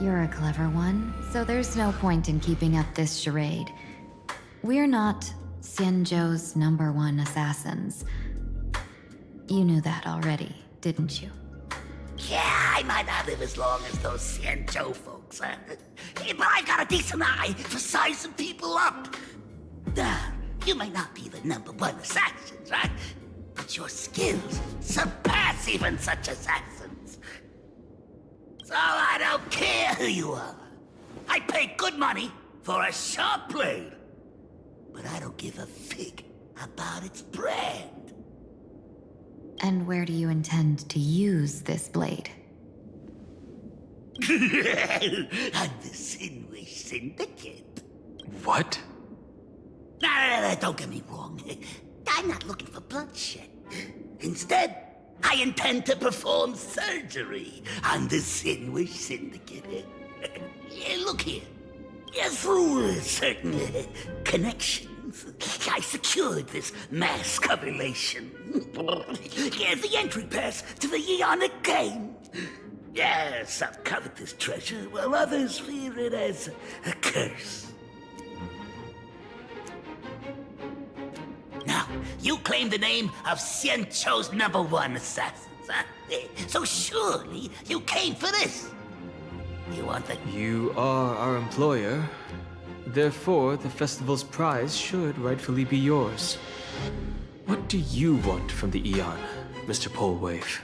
You're a clever one, so there's no point in keeping up this charade. We're not Xianzhou's #1 assassins. You knew that already, didn't you? Yeah, I might not live as long as those Xianzhou folks, huh? But I've got a decent eye for sizing people up. You may not be the #1 assassins, right? But your skills surpass even such assassins. So I don't care who you are. I pay good money for a sharp blade. But I don't give a fig about its brand. And where do you intend to use this blade? On the Sinwish Syndicate. What? No, don't get me wrong. I'm not looking for bloodshed. Instead, I intend to perform surgery on the Sinwish Syndicate. Look here. Through certain connections, I secured this mass correlation. The entry pass to the Eonic game. Some covet this treasure, while others fear it as a curse. Now, you claim the name of Xianzhou's #1 assassins, huh? So surely you came for this. You want the... You are our employer. Therefore, the festival's prize should rightfully be yours. What do you want from the Eon, Mr. Polwave?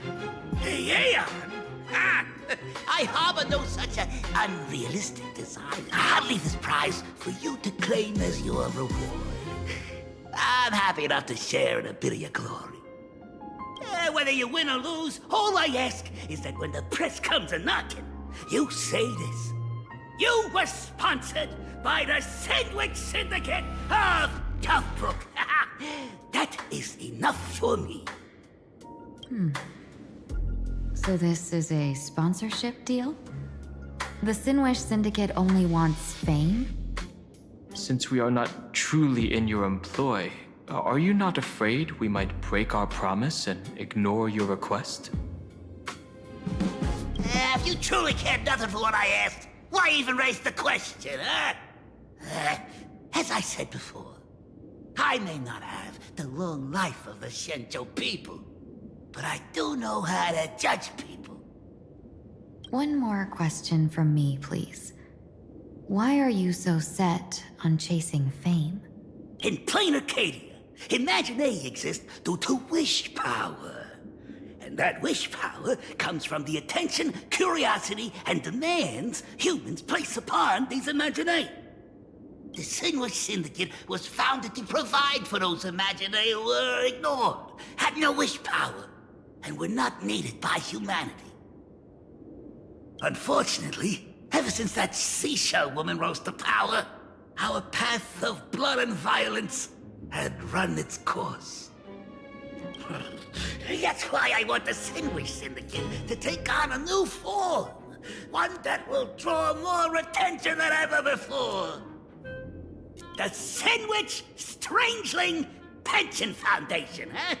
Aeon? I harbor no such unrealistic design. I'll leave this prize for you to claim as your reward. I'm happy enough to share in a bit of your glory. Whether you win or lose, all I ask is that when the press comes a-knocking, you say this. You were sponsored by the Sandwich Syndicate of Toughbrook. That is enough for me. So this is a sponsorship deal? The Sinwish Syndicate only wants fame? Since we are not truly in your employ, are you not afraid we might break our promise and ignore your request? If you truly cared nothing for what I asked, why even raise the question, huh? As I said before, I may not have the long life of the Xianzhou people, but I do know how to judge people. One more question from me, please. Why are you so set on chasing fame? In plain Arcadia, Imagination exists due to wish power. And that wish power comes from the attention, curiosity, and demands humans place upon these Imagination. The Sinwish Syndicate was founded to provide for those Imagination who were ignored, had no wish power, and were not needed by humanity. Unfortunately, ever since that seashell woman rose to power, our path of blood and violence had run its course. That's why I want the Sinwish Syndicate to take on a new form. One that will draw more attention than ever before. The Sinwich Strangeling Pension Foundation, huh?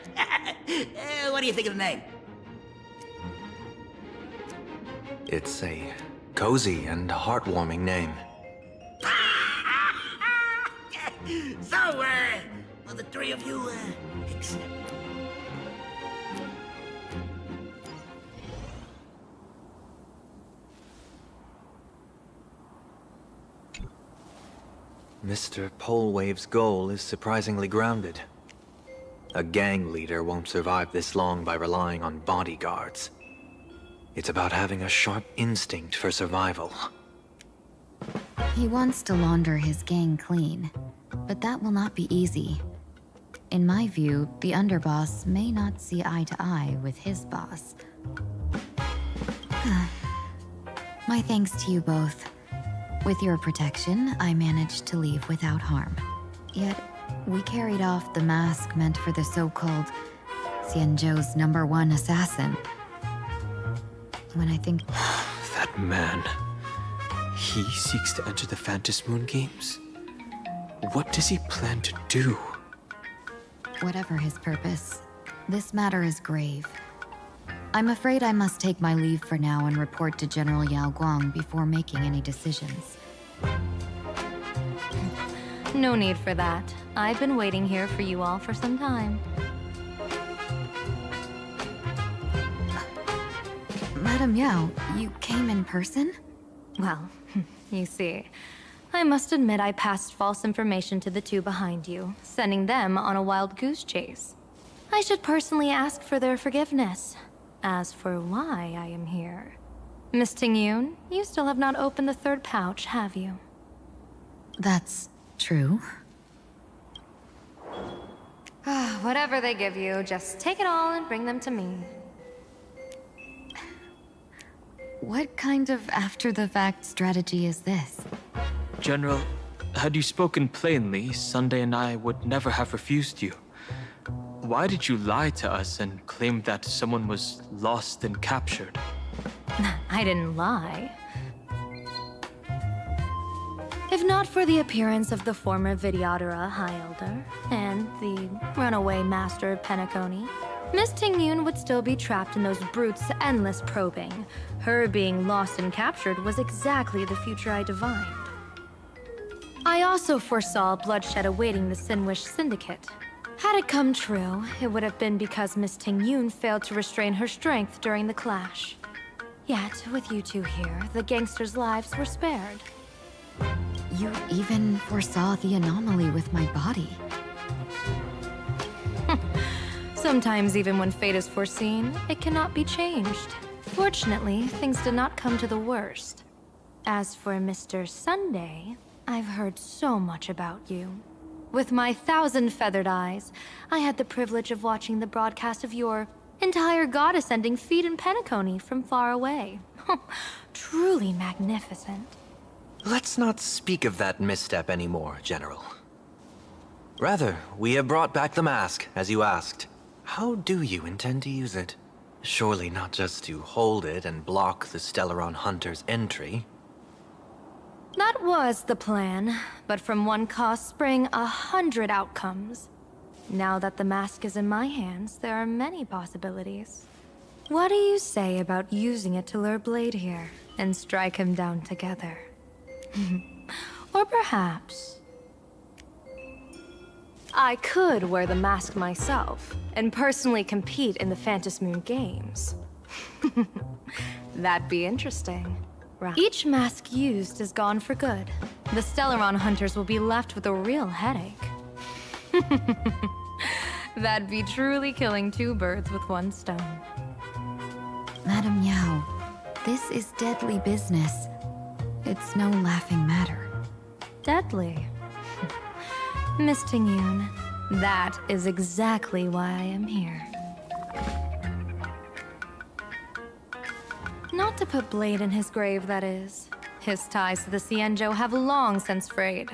What do you think of the name? It's a cozy and heartwarming name. So, will the three of you, accept? Mr. Polwave's goal is surprisingly grounded. A gang leader won't survive this long by relying on bodyguards. It's about having a sharp instinct for survival. He wants to launder his gang clean, but that will not be easy. In my view, the underboss may not see eye to eye with his boss. My thanks to you both. With your protection, I managed to leave without harm. Yet, we carried off the mask meant for the so-called Xianzhou's #1 assassin. When I think... That man... He seeks to enter the Phantom Moon Games? What does he plan to do? Whatever his purpose, this matter is grave. I'm afraid I must take my leave for now and report to General Yao Guang before making any decisions. No need for that. I've been waiting here for you all for some time. Madam Yao, you came in person? Well, you see, I must admit I passed false information to the two behind you, sending them on a wild goose chase. I should personally ask for their forgiveness. As for why I am here, Miss Tingyun, you still have not opened the third pouch, have you? That's true. Whatever they give you, just take it all and bring them to me. What kind of after-the-fact strategy is this? General, had you spoken plainly, Sunday and I would never have refused you. Why did you lie to us and claim that someone was lost and captured? I didn't lie. If not for the appearance of the former Vidyadhara High Elder and the runaway Master of Penacony, Miss Tingyun would still be trapped in those brutes' endless probing. Her being lost and captured was exactly the future I divined. I also foresaw bloodshed awaiting the Sinwish Syndicate. Had it come true, it would have been because Miss Tingyun failed to restrain her strength during the clash. Yet, with you two here, the gangsters' lives were spared. You even foresaw the anomaly with my body. Sometimes even when fate is foreseen, it cannot be changed. Fortunately, things did not come to the worst. As for Mr. Sunday, I've heard so much about you. With my 1,000 feathered eyes, I had the privilege of watching the broadcast of your entire god-ascending feat in Penacony from far away. Truly magnificent. Let's not speak of that misstep anymore, General. Rather, we have brought back the mask, as you asked. How do you intend to use it? Surely not just to hold it and block the Stellaron Hunter's entry. That was the plan, but from one cost spring 100 outcomes. Now that the mask is in my hands, there are many possibilities. What do you say about using it to lure Blade here and strike him down together? Or perhaps I could wear the mask myself and personally compete in the Phantom Moon Games. That'd be interesting. Right. Each mask used is gone for good. The Stellaron hunters will be left with a real headache. That'd be truly killing two birds with one stone. Madam Yao, this is deadly business. It's no laughing matter. Deadly? Miss Tingyun, that is exactly why I am here. Not to put Blade in his grave, that is. His ties to the Xianzhou have long since frayed.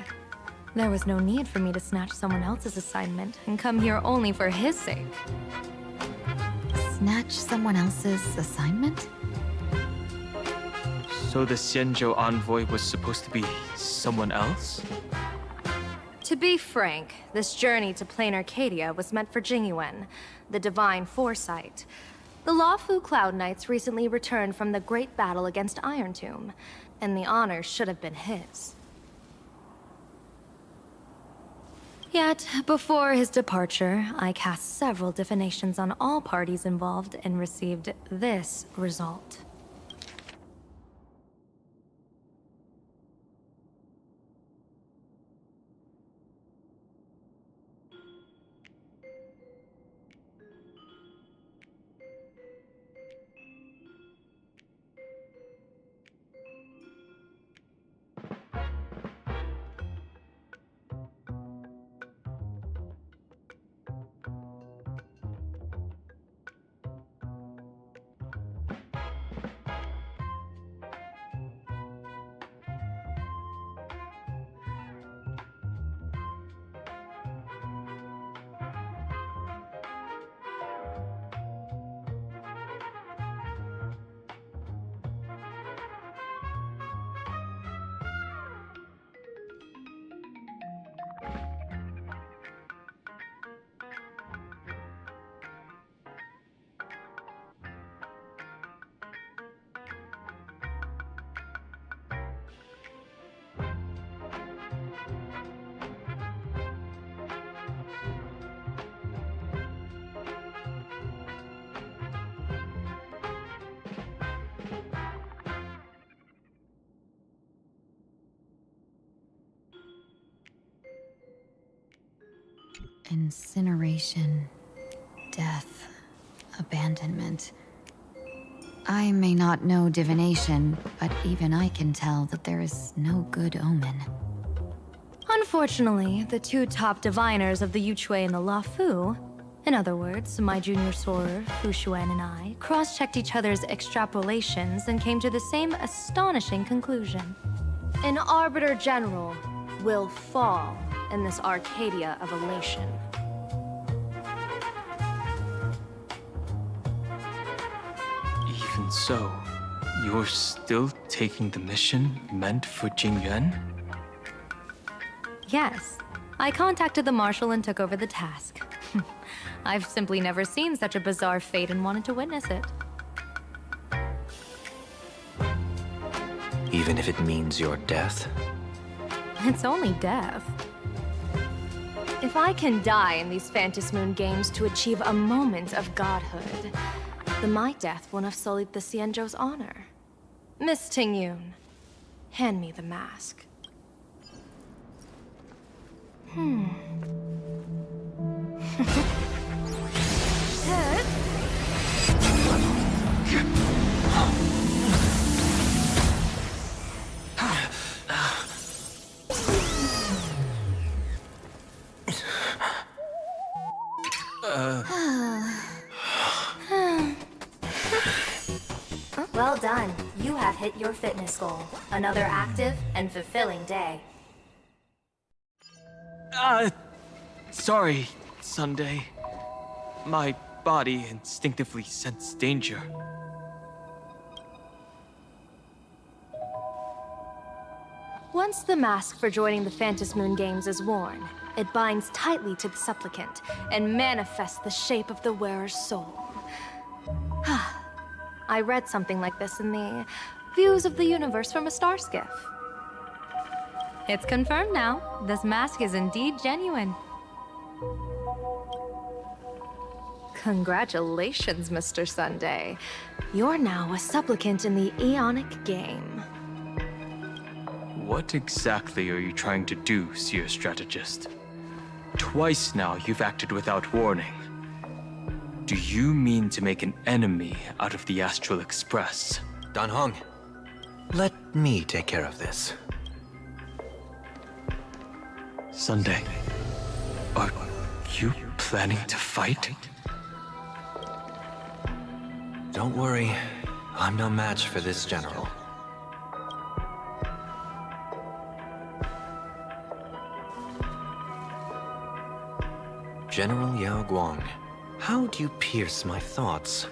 There was no need for me to snatch someone else's assignment and come here only for his sake. Snatch someone else's assignment? So the Xianzhou envoy was supposed to be someone else? To be frank, this journey to Plain Arcadia was meant for Jingyuan, the Divine Foresight. The Lawfu Cloud Knights recently returned from the great battle against Iron Tomb, and the honor should have been his. Yet, before his departure, I cast several divinations on all parties involved and received this result. Incineration, death, abandonment. I may not know divination, but even I can tell that there is no good omen. Unfortunately, the two top diviners of the Yuchui and the Luofu, in other words, my junior soror, Fu Xuan, and I, cross-checked each other's extrapolations and came to the same astonishing conclusion. An Arbiter General will fall in this Arcadia of elation. Even so, you're still taking the mission meant for Jingyuan? Yes, I contacted the Marshal and took over the task. I've simply never seen such a bizarre fate and wanted to witness it. Even if it means your death? It's only death. If I can die in these Phantasmoon games to achieve a moment of godhood, then my death won't have sullied the Xianzhou's honor. Miss Tingyun, hand me the mask. Well done. You have hit your fitness goal. Another active and fulfilling day. Sorry, Sunday. My body instinctively sensed danger. Once the mask for joining the Phantasmoon Games is worn, it binds tightly to the supplicant and manifests the shape of the wearer's soul. I read something like this in the Views of the Universe from a Star Skiff. It's confirmed now. This mask is indeed genuine. Congratulations, Mr. Sunday. You're now a supplicant in the Aeonic game. What exactly are you trying to do, Seer Strategist? Twice now you've acted without warning. Do you mean to make an enemy out of the Astral Express? Dan Heng, let me take care of this. Sunday, are you planning to fight? Don't worry, I'm no match for this general. General Yao Guang, how do you pierce my thoughts?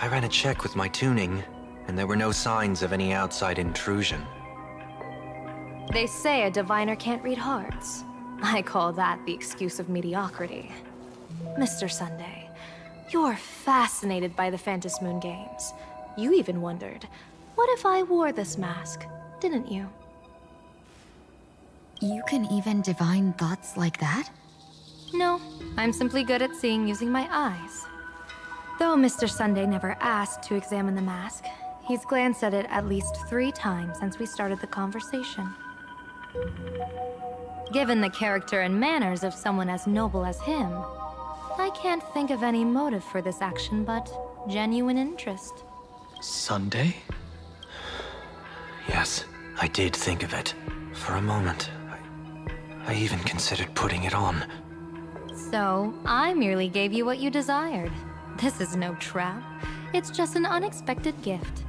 I ran a check with my tuning, and there were no signs of any outside intrusion. They say a diviner can't read hearts. I call that the excuse of mediocrity. Mr. Sunday, you're fascinated by the Phantasmoon Games. You even wondered, what if I wore this mask, didn't you? You can even divine thoughts like that? No, I'm simply good at seeing using my eyes. Though Mr. Sunday never asked to examine the mask, he's glanced at it at least 3 times since we started the conversation. Given the character and manners of someone as noble as him, I can't think of any motive for this action but genuine interest. Sunday? Yes, I did think of it. For a moment, I even considered putting it on. So, I merely gave you what you desired. This is no trap. It's just an unexpected gift.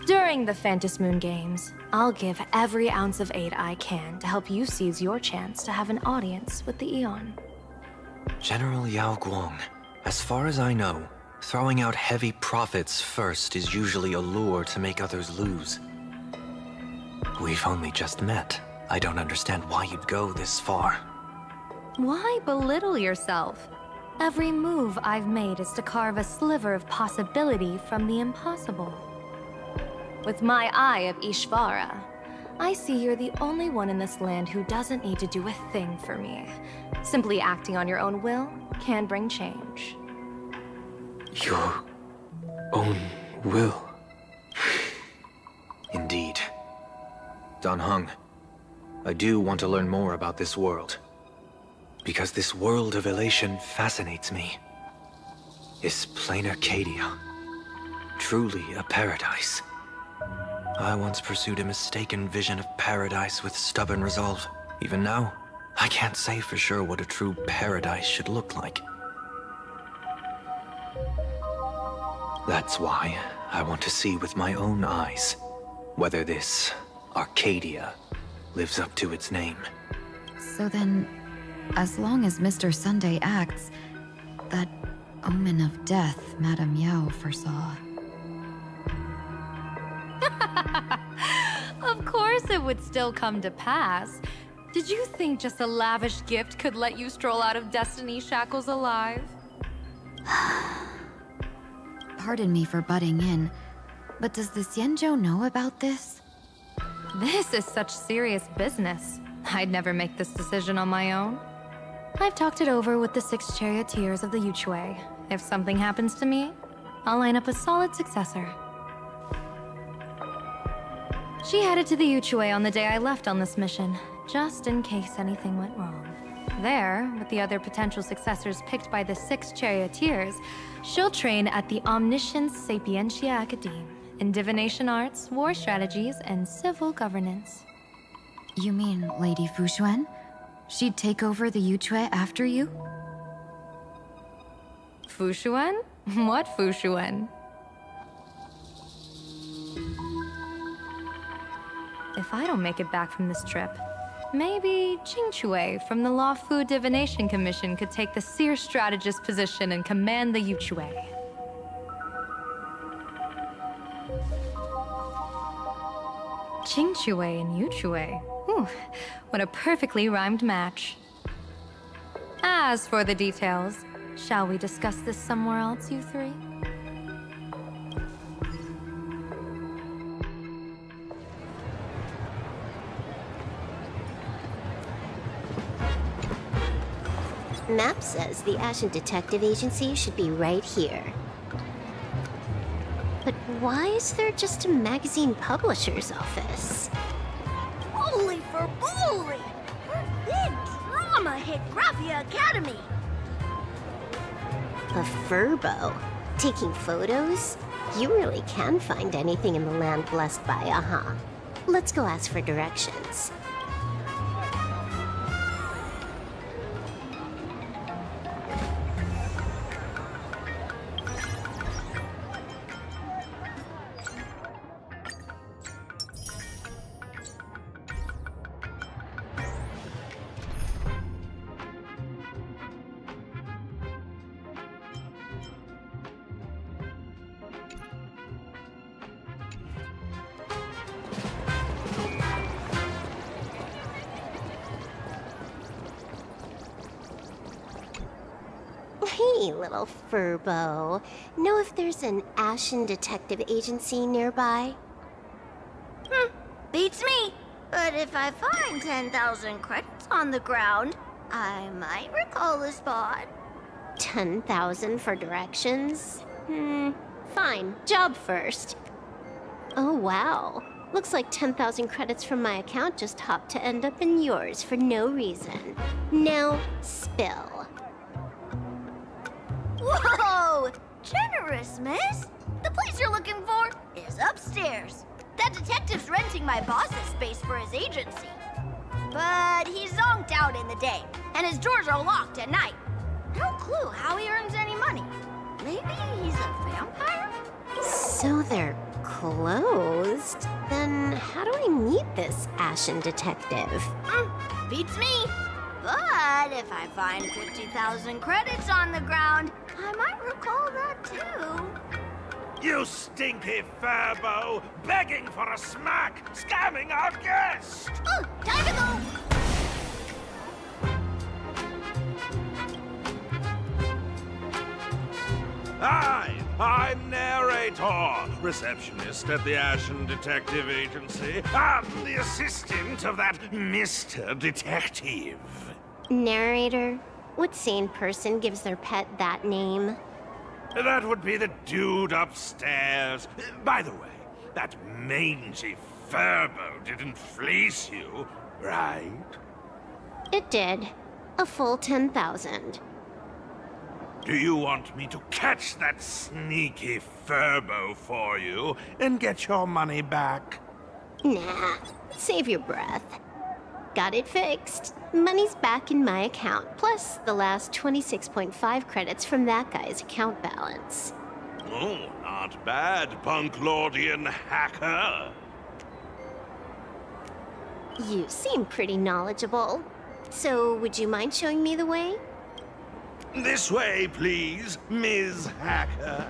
During the Phantasmoon Games, I'll give every ounce of aid I can to help you seize your chance to have an audience with the Eon. General Yao Guang, as far as I know, throwing out heavy profits first is usually a lure to make others lose. We've only just met. I don't understand why you'd go this far. Why belittle yourself? Every move I've made is to carve a sliver of possibility from the impossible. With my eye of Ishvara, I see you're the only one in this land who doesn't need to do a thing for me. Simply acting on your own will can bring change. Your own will? Indeed. Dan Heng, I do want to learn more about this world. because this world of elation fascinates me. Is plain Arcadia truly a paradise? I once pursued a mistaken vision of paradise with stubborn resolve. Even now, I can't say for sure what a true paradise should look like. That's why I want to see with my own eyes whether this Arcadia lives up to its name. So then, as long as Mr. Sunday acts, that omen of death Madame Yao foresaw. Of course it would still come to pass. Did you think just a lavish gift could let you stroll out of Destiny's shackles alive? Pardon me for butting in, but does the Xianzhou know about this? This is such serious business. I'd never make this decision on my own. I've talked it over with the 6 charioteers of the Yuchui. If something happens to me, I'll line up a solid successor. She headed to the Yuchui on the day I left on this mission, just in case anything went wrong. There, with the other potential successors picked by the 6 charioteers, she'll train at the Omniscience Sapientia Academe in divination arts, war strategies, and civil governance. You mean Lady Fushuan? She'd take over the Yuchui after you? Fushuan? What Fushuan? If I don't make it back from this trip, maybe Qingchui from the Law Fu Divination Commission could take the seer strategist position and command the Yuchui. Qingchui and Yuchui. Ooh, what a perfectly rhymed match. As for the details, shall we discuss this somewhere else, you three? Map says the Ashen Detective Agency should be right here. But why is there just a magazine publisher's office? Holy for bully! Big drama hit Graphia Academy! A furbo? Taking photos? You really can find anything in the land blessed by Aha. Let's go ask for directions. Hey, little furbo. Know if there's an Ashen Detective Agency nearby? Beats me. But if I find 10,000 credits on the ground, I might recall a spot. 10,000 for directions? Fine. Job first. Oh, wow. Looks like 10,000 credits from my account just hopped to end up in yours for no reason. Now, spill. Whoa! Generous, miss. The place you're looking for is upstairs. That detective's renting my boss's space for his agency. But he's zonked out in the day, and his doors are locked at night. No clue how he earns any money. Maybe he's a vampire? So they're closed? Then how do I meet this Ashen Detective? Beats me. But if I find 50,000 credits on the ground, I might recall that too. You stinky furbo! Begging for a smack! Scamming our guest! Time to go! Hi, I'm Narrator, receptionist at the Ashen Detective Agency. I'm the assistant of that Mr. Detective. Narrator? What sane person gives their pet that name? That would be the dude upstairs. By the way, that mangy furbo didn't fleece you, right? It did. A full 10,000. Do you want me to catch that sneaky Furbo for you and get your money back? Nah, save your breath. Got it fixed. Money's back in my account, plus the last 26.5 credits from that guy's account balance. Oh, not bad, Punklordian hacker. You seem pretty knowledgeable. So, would you mind showing me the way? This way, please, Ms. Hacker.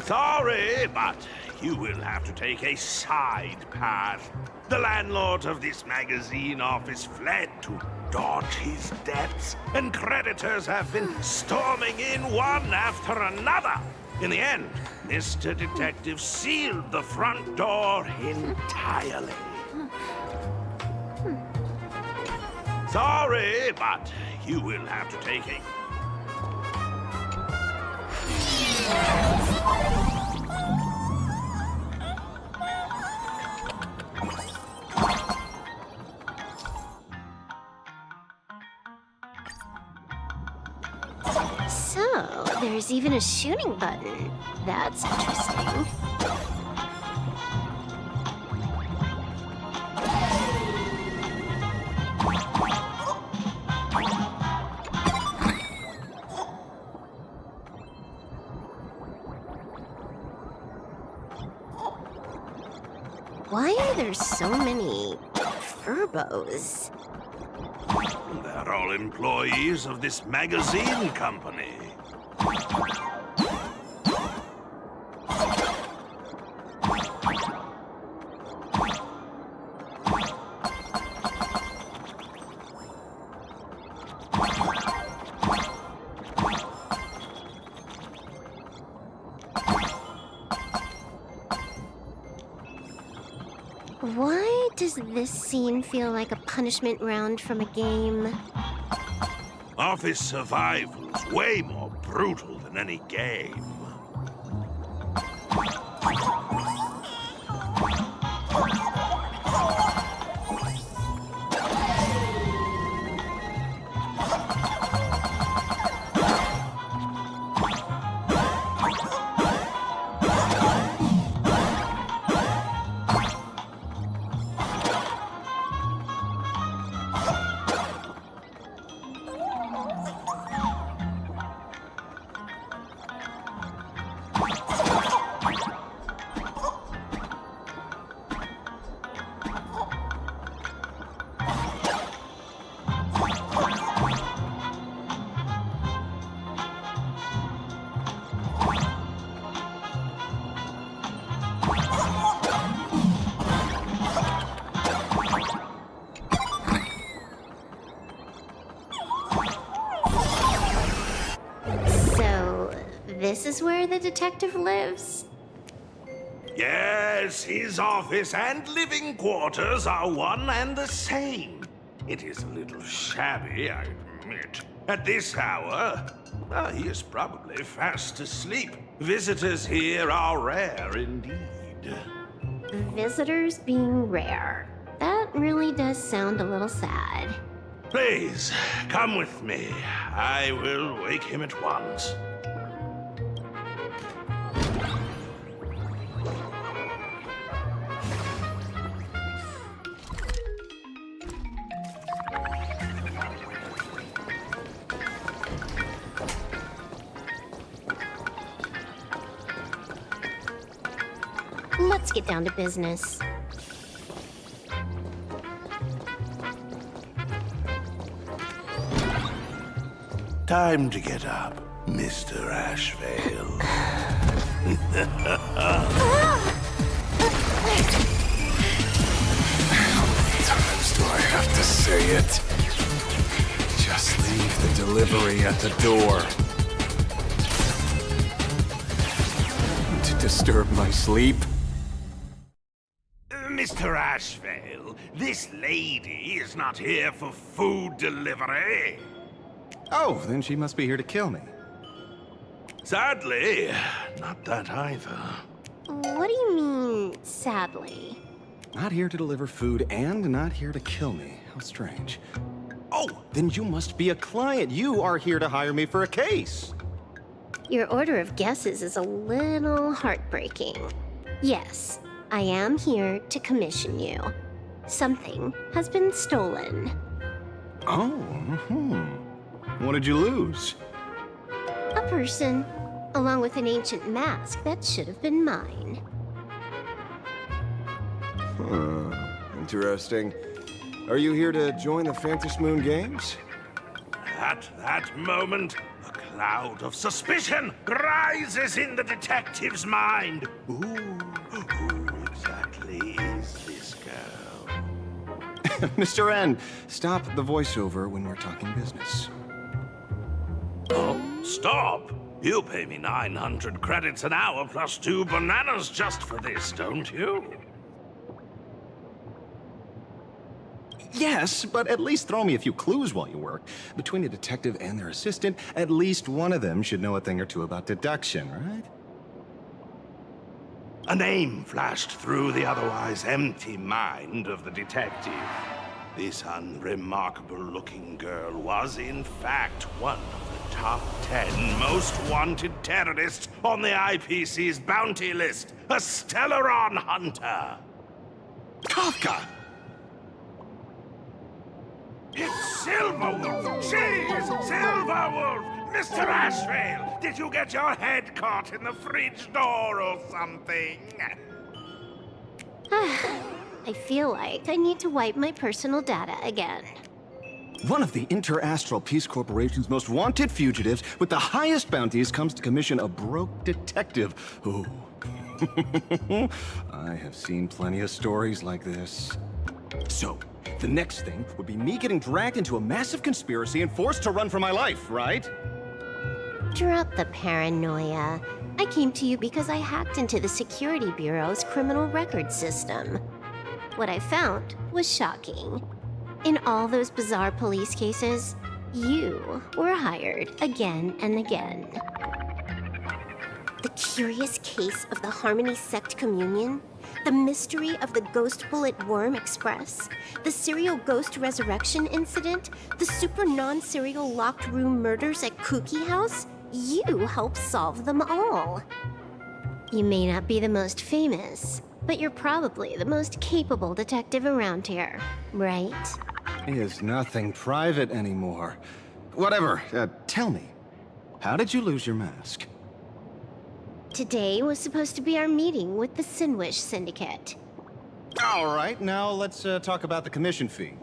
Sorry, but you will have to take a side path. The landlord of this magazine office fled to dodge his debts, and creditors have been storming in one after another. In the end, Mr. Detective sealed the front door entirely. Sorry, but you will have to take a... So, there's even a shooting button. That's interesting. Why are there so many Furbos? They're all employees of this magazine company. Why does this scene feel like a punishment round from a game? Office survival's way more brutal than any game. This is where the detective lives? Yes, his office and living quarters are one and the same. It is a little shabby, I admit. At this hour, he is probably fast asleep. Visitors here are rare indeed. Visitors being rare. That really does sound a little sad. Please, come with me. I will wake him at once. Let's get down to business. Time to get up, Mr. Ashvale. How many times do I have to say it? Just leave the delivery at the door. To disturb my sleep? Mr. Ashvale, this lady is not here for food delivery. Oh, then she must be here to kill me. Sadly, not that either. What do you mean, sadly? Not here to deliver food and not here to kill me. How strange. Oh, then you must be a client. You are here to hire me for a case. Your order of guesses is a little heartbreaking. Yes, I am here to commission you. Something has been stolen. Oh, What did you lose? A person, along with an ancient mask that should have been mine. Interesting. Are you here to join the Phantom Moon Games? At that moment, a cloud of suspicion rises in the detective's mind. Who exactly is this girl? Mr. N, stop the voiceover when we're talking business. Oh, stop! You pay me 900 credits an hour plus 2 bananas just for this, don't you? Yes, but at least throw me a few clues while you work. Between a detective and their assistant, at least one of them should know a thing or two about deduction, right? A name flashed through the otherwise empty mind of the detective. This unremarkable-looking girl was, in fact, one of the top 10 most wanted terrorists on the IPC's bounty list, a Stellaron hunter. Kafka! It's Silverwolf! She's Silverwolf! Mr. Ashvale, did you get your head caught in the fridge door or something? I feel like I need to wipe my personal data again. One of the Interastral Peace Corporation's most wanted fugitives with the highest bounties comes to commission a broke detective. Ooh. I have seen plenty of stories like this. So, the next thing would be me getting dragged into a massive conspiracy and forced to run for my life, right? Drop the paranoia. I came to you because I hacked into the Security Bureau's criminal record system. What I found was shocking. In all those bizarre police cases, you were hired again and again. The curious case of the Harmony Sect Communion, the mystery of the Ghost Bullet Worm Express, the serial ghost resurrection incident, the super non-serial locked room murders at Kooky House, you helped solve them all. You may not be the most famous, but you're probably the most capable detective around here, right? He is nothing private anymore. Whatever, tell me, how did you lose your mask? Today was supposed to be our meeting with the Sinwish Syndicate. All right, now let's talk about the commission fee.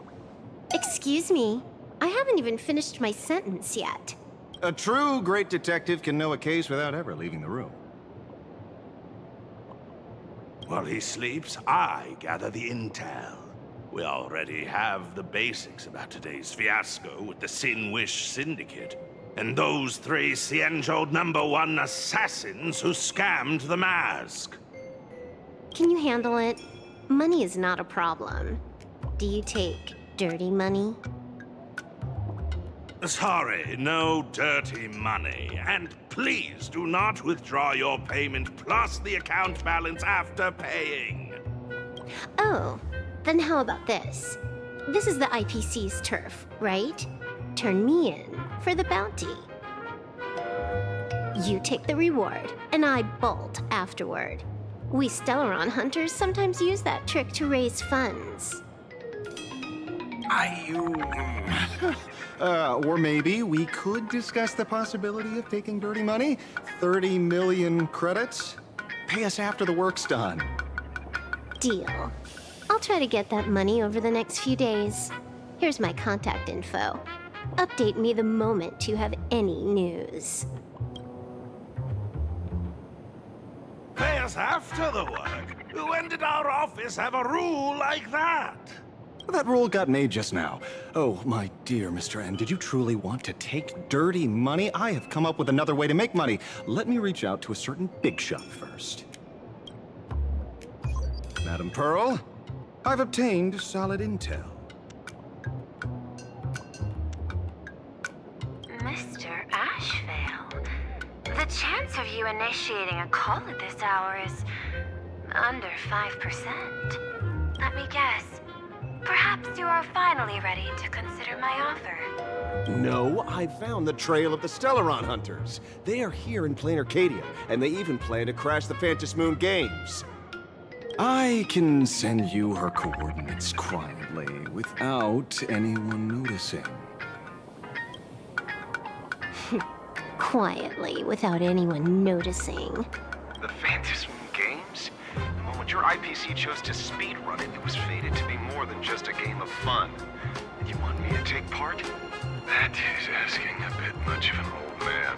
Excuse me, I haven't even finished my sentence yet. A true great detective can know a case without ever leaving the room. While he sleeps, I gather the intel. We already have the basics about today's fiasco with the Sinwish Syndicate, and those 3 Cienjo #1 assassins who scammed the mask. Can you handle it? Money is not a problem. Do you take dirty money? Sorry, no dirty money. And please do not withdraw your payment plus the account balance after paying. Oh, then how about this? This is the IPC's turf, right? Turn me in for the bounty. You take the reward, and I bolt afterward. We Stellaron hunters sometimes use that trick to raise funds. Or maybe we could discuss the possibility of taking dirty money? 30 million credits? Pay us after the work's done. Deal. I'll try to get that money over the next few days. Here's my contact info. Update me the moment you have any news. Pay us after the work? When did our office have a rule like that? That rule got made just now. Oh, my dear Mr. N, did you truly want to take dirty money? I have come up with another way to make money. Let me reach out to a certain big shot first. Madam Pearl, I've obtained solid intel. Mr. Ashvale, the chance of you initiating a call at this hour is under 5%. Let me guess. Perhaps you are finally ready to consider my offer. No, I found the trail of the Stellaron Hunters. They are here in plain Arcadia, and they even plan to crash the Phantom Moon Games. I can send you her coordinates quietly, without anyone noticing. Quietly, without anyone noticing. The Phantom Moon Games? The moment your IPC chose to speedrun it, it was fated to be more than just a game of fun. And you want me to take part? That is asking a bit much of an old man.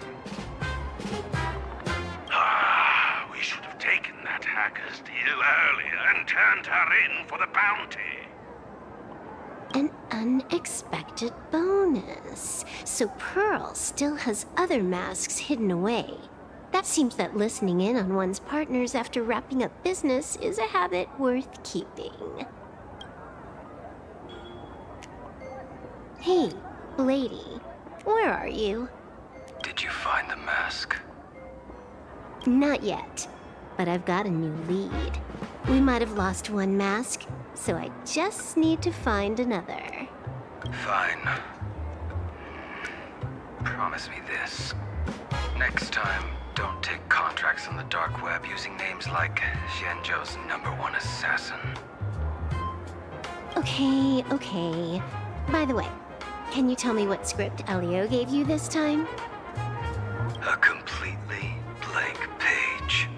Ah, we should have taken that hacker's deal earlier and turned her in for the bounty. An unexpected bonus. So Pearl still has other masks hidden away. That seems that listening in on one's partners after wrapping up business is a habit worth keeping. Hey, Blady, where are you? Did you find the mask? Not yet, but I've got a new lead. We might have lost one mask, so I just need to find another. Fine. Promise me this. Next time, don't take contracts on the dark web using names like Xianzhou's #1 assassin. Okay. By the way, can you tell me what script Elio gave you this time? A completely blank page.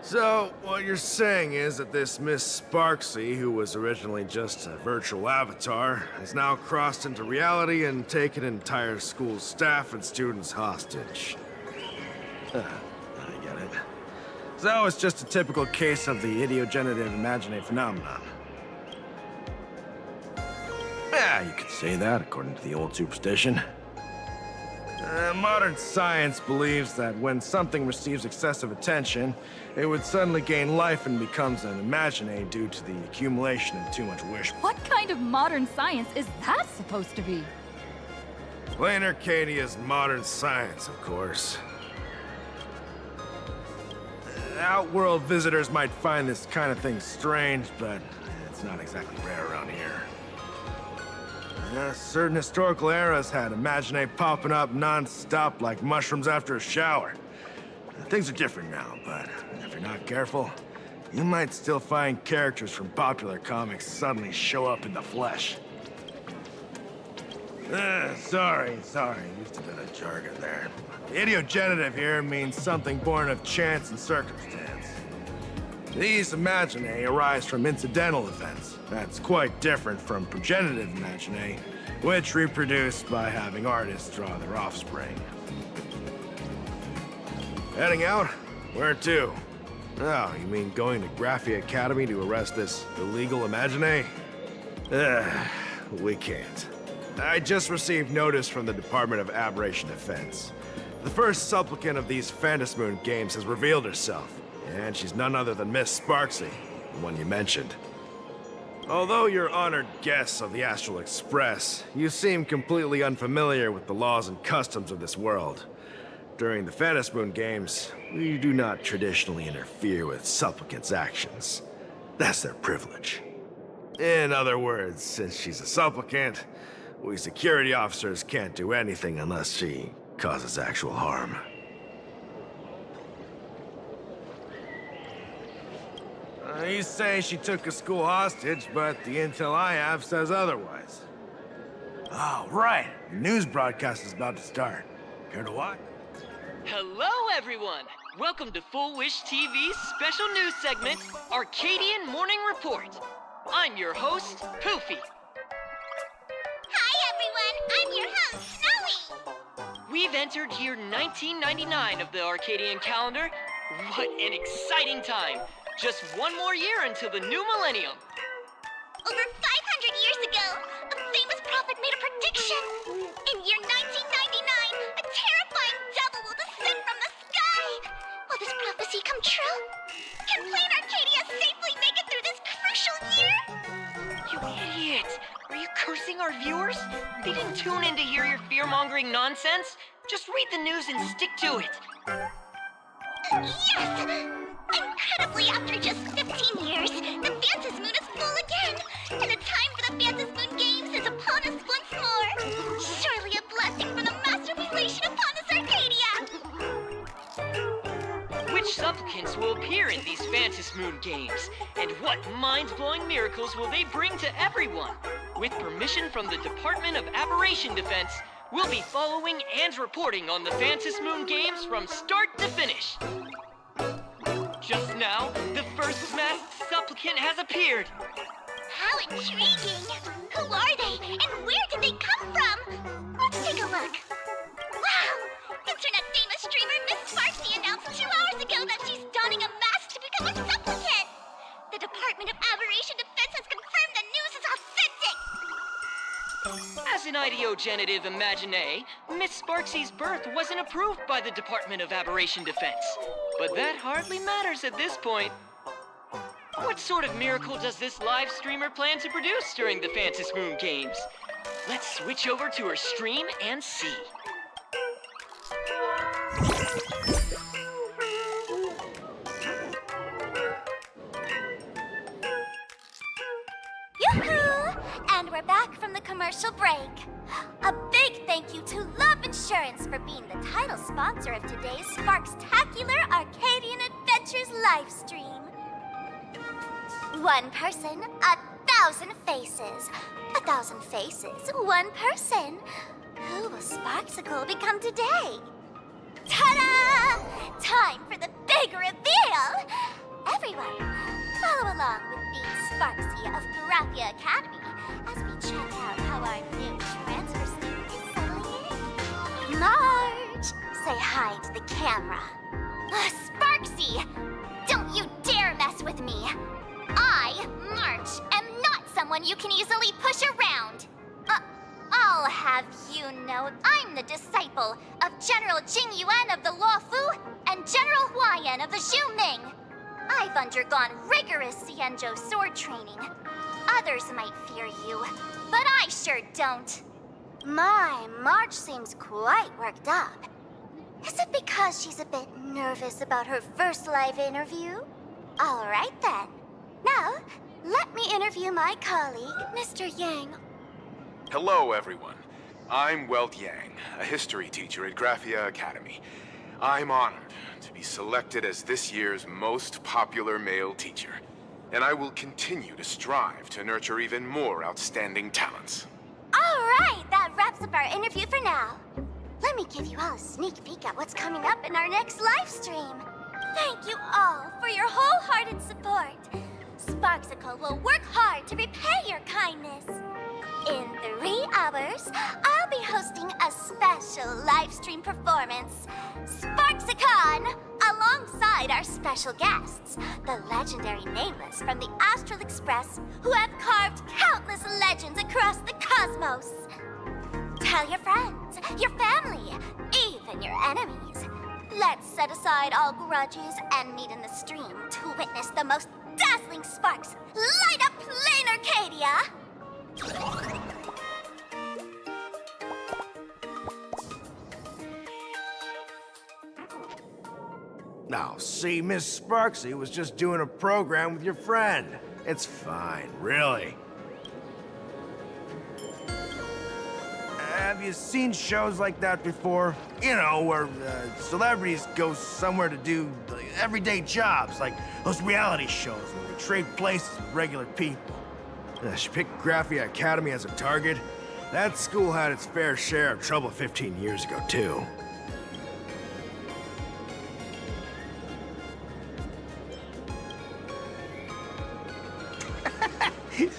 So, what you're saying is that this Miss Sparksy, who was originally just a virtual avatar, has now crossed into reality and taken entire school staff and students hostage. I get it. So it's just a typical case of the idiogenerative imaginary phenomenon. Yeah, you could say that according to the old superstition. Modern science believes that when something receives excessive attention, it would suddenly gain life and becomes an imaginary due to the accumulation of too much wish. What kind of modern science is that supposed to be? Plain Arcadia's modern science, of course. Outworld visitors might find this kind of thing strange, but it's not exactly rare around here. Certain historical eras had imaginary popping up non-stop like mushrooms after a shower. Things are different now, but if you're not careful, you might still find characters from popular comics suddenly show up in the flesh. Sorry, used a bit of jargon there. Idiogenerative here means something born of chance and circumstance. These imaginae arise from incidental events. That's quite different from progenitive imaginae, which reproduce by having artists draw their offspring. Heading out? Where to? Oh, you mean going to Graphia Academy to arrest this illegal imaginae? We can't. I just received notice from the Department of Aberration Defense. The first supplicant of these Phantom Moon Games has revealed herself, and she's none other than Miss Sparksy, the one you mentioned. Although you're honored guests of the Astral Express, you seem completely unfamiliar with the laws and customs of this world. During the Phantom Moon Games, we do not traditionally interfere with supplicants' actions. That's their privilege. In other words, since she's a supplicant, we security officers can't do anything unless she causes actual harm. You say she took a school hostage, but the intel I have says otherwise. Oh, right. Your news broadcast is about to start. Care to watch? Hello, everyone! Welcome to Full Wish TV's special news segment, Arcadian Morning Report. I'm your host, Poofy. Hi, everyone! I'm your host, Snowy! We've entered year 1999 of the Arcadian calendar. What an exciting time! Just one more year until the new millennium. Over 500 years ago, a famous prophet made a prediction. In year 1999, a terrifying devil will descend from the sky. Will this prophecy come true? Can Plain Arcadia safely make it through this crucial year? You idiot! Are you cursing our viewers? They didn't tune in to hear your fear-mongering nonsense. Just read the news and stick to it. Yes! Incredibly, after just 15 years, the Phantasmoon is full again! And the time for the Phantasmoon Games is upon us once more! Surely a blessing from the Master Relation upon us, Arcadia! Which supplicants will appear in these Phantasmoon Games? And what mind-blowing miracles will they bring to everyone? With permission from the Department of Aberration Defense, we'll be following and reporting on the Phantasmoon Games from start to finish. Just now, the first masked supplicant has appeared. How intriguing! Who are they, and where did they come from? Let's take a look. Wow! Internet famous streamer Miss Sparksy announced 2 hours ago that she's donning a mask to become a supplicant! The Department of Aberration Defense has confirmed the news is authentic! As an ideogenitive imagine, Miss Sparksy's birth wasn't approved by the Department of Aberration Defense. But that hardly matters at this point. What sort of miracle does this live streamer plan to produce during the Phantasmoon Games? Let's switch over to her stream and see. Yoo-hoo! And we're back from the commercial break. A big thank you to Love Insurance for being the title sponsor of today's Sparkstacular Arcadian Adventures live stream. One person, 1,000 faces. 1,000 faces, one person. Who will Sparksicle become today? Ta-da! Time for the big reveal! Everyone, follow along with me, Sparksy of Graphia Academy, as we check out how our new transfer student is settling in. Marge, say hi to the camera. Sparksy, don't you dare mess with me. I, March, am not someone you can easily push around. I'll have you know I'm the disciple of General Jing Yuan of the Luofu and General Huayan of the Zhu Ming. I've undergone rigorous Xianzhou sword training. Others might fear you, but I sure don't. My, March seems quite worked up. Is it because she's a bit nervous about her first live interview? All right then. Now, let me interview my colleague, Mr. Yang. Hello, everyone. I'm Welt Yang, a history teacher at Graphia Academy. I'm honored to be selected as this year's most popular male teacher, and I will continue to strive to nurture even more outstanding talents. All right, that wraps up our interview for now. Let me give you all a sneak peek at what's coming up in our next live stream. Thank you all for your wholehearted support. Sparksicle will work hard to repay your kindness. In 3 hours, I'll be hosting a special live stream performance, Sparksicon, alongside our special guests, the legendary Nameless from the Astral Express, who have carved countless legends across the cosmos. Tell your friends, your family, even your enemies. Let's set aside all grudges and meet in the stream to witness the most dazzling sparks light up Plain Arcadia! Now, see, Miss Sparksy was just doing a program with your friend. It's fine, really. Have you seen shows like that before? You know, where celebrities go somewhere to do everyday jobs, like those reality shows where they trade places with regular people. She picked Graphia Academy as a target. That school had its fair share of trouble 15 years ago, too.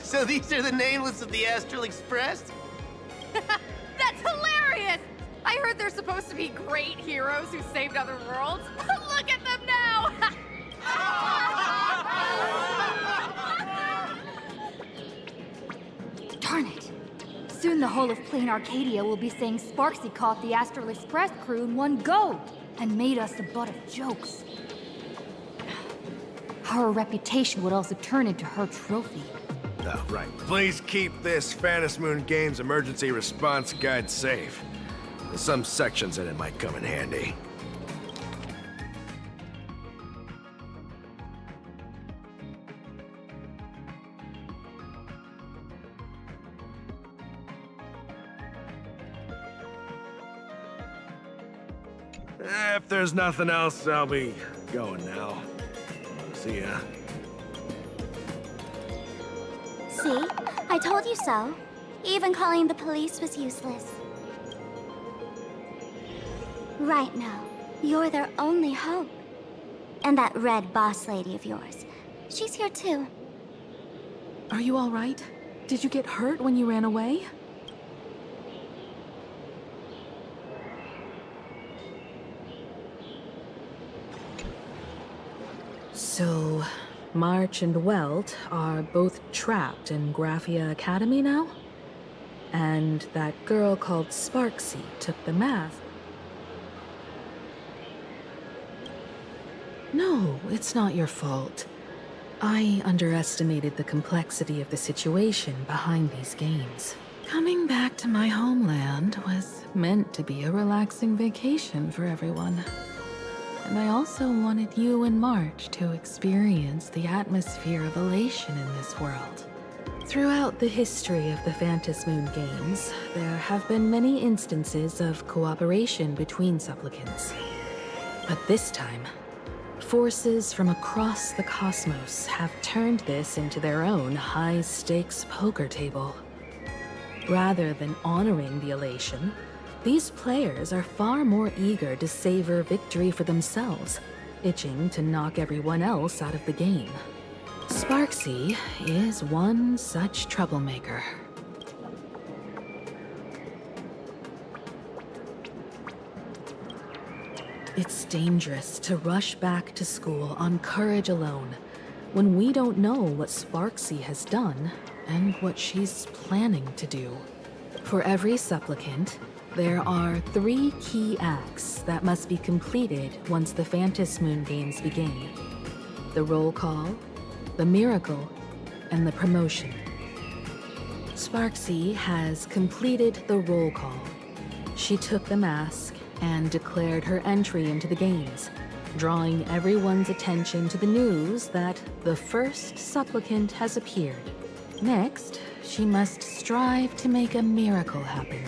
So these are the Nameless of the Astral Express? That's hilarious! I heard they're supposed to be great heroes who saved other worlds. Look at them now! Darn it! Soon the whole of Plain Arcadia will be saying Sparksy caught the Astral Express crew in one go and made us the butt of jokes. Our reputation would also turn into her trophy. Oh, right. Please keep this Phantasmoon Games emergency response guide safe. Some sections in it might come in handy. If there's nothing else, I'll be going now. See ya. See? I told you so. Even calling the police was useless. Right now, you're their only hope. And that red boss lady of yours, she's here too. Are you all right? Did you get hurt when you ran away? So, March and Welt are both trapped in Graphia Academy now? And that girl called Sparksy took the math. No, it's not your fault. I underestimated the complexity of the situation behind these games. Coming back to my homeland was meant to be a relaxing vacation for everyone. And I also wanted you and March to experience the atmosphere of elation in this world. Throughout the history of the Phantasmoon games, there have been many instances of cooperation between supplicants. But this time, forces from across the cosmos have turned this into their own high-stakes poker table. Rather than honoring the elation, these players are far more eager to savor victory for themselves, itching to knock everyone else out of the game. Sparksy is one such troublemaker. It's dangerous to rush back to school on courage alone, when we don't know what Sparksy has done and what she's planning to do. For every supplicant, there are 3 key acts that must be completed once the Phantasmoon games begin. The roll call, the miracle, and the promotion. Sparksy has completed the roll call. She took the mask and declared her entry into the games, drawing everyone's attention to the news that the first supplicant has appeared. Next, she must strive to make a miracle happen.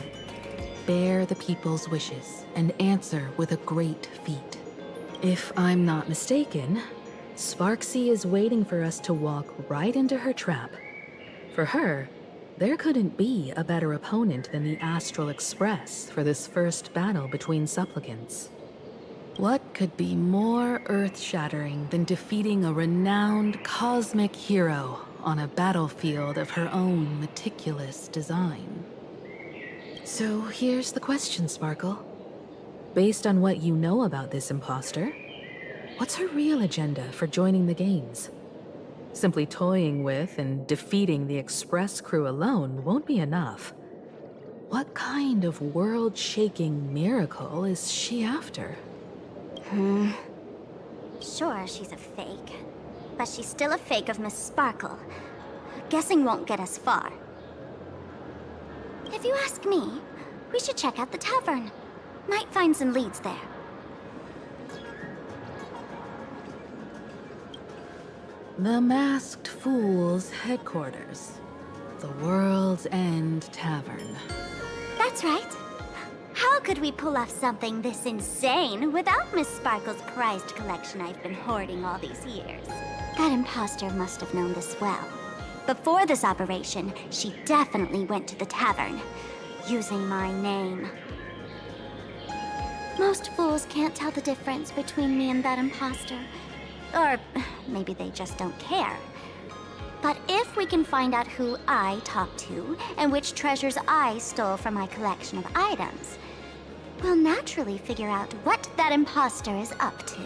Bear the people's wishes and answer with a great feat. If I'm not mistaken, Sparksy is waiting for us to walk right into her trap. For her, there couldn't be a better opponent than the Astral Express for this first battle between supplicants. What could be more earth-shattering than defeating a renowned cosmic hero on a battlefield of her own meticulous design? So here's the question, Sparkle. Based on what you know about this imposter, what's her real agenda for joining the games? Simply toying with and defeating the Express crew alone won't be enough. What kind of world-shaking miracle is she after? Sure, she's a fake. But she's still a fake of Miss Sparkle. Guessing won't get us far. If you ask me, we should check out the tavern. Might find some leads there. The Masked Fool's headquarters. The World's End Tavern. That's right. How could we pull off something this insane without Miss Sparkle's prized collection I've been hoarding all these years? That imposter must have known this well. Before this operation, she definitely went to the tavern, using my name. Most fools can't tell the difference between me and that imposter. Or maybe they just don't care. But if we can find out who I talked to and which treasures I stole from my collection of items, we'll naturally figure out what that imposter is up to.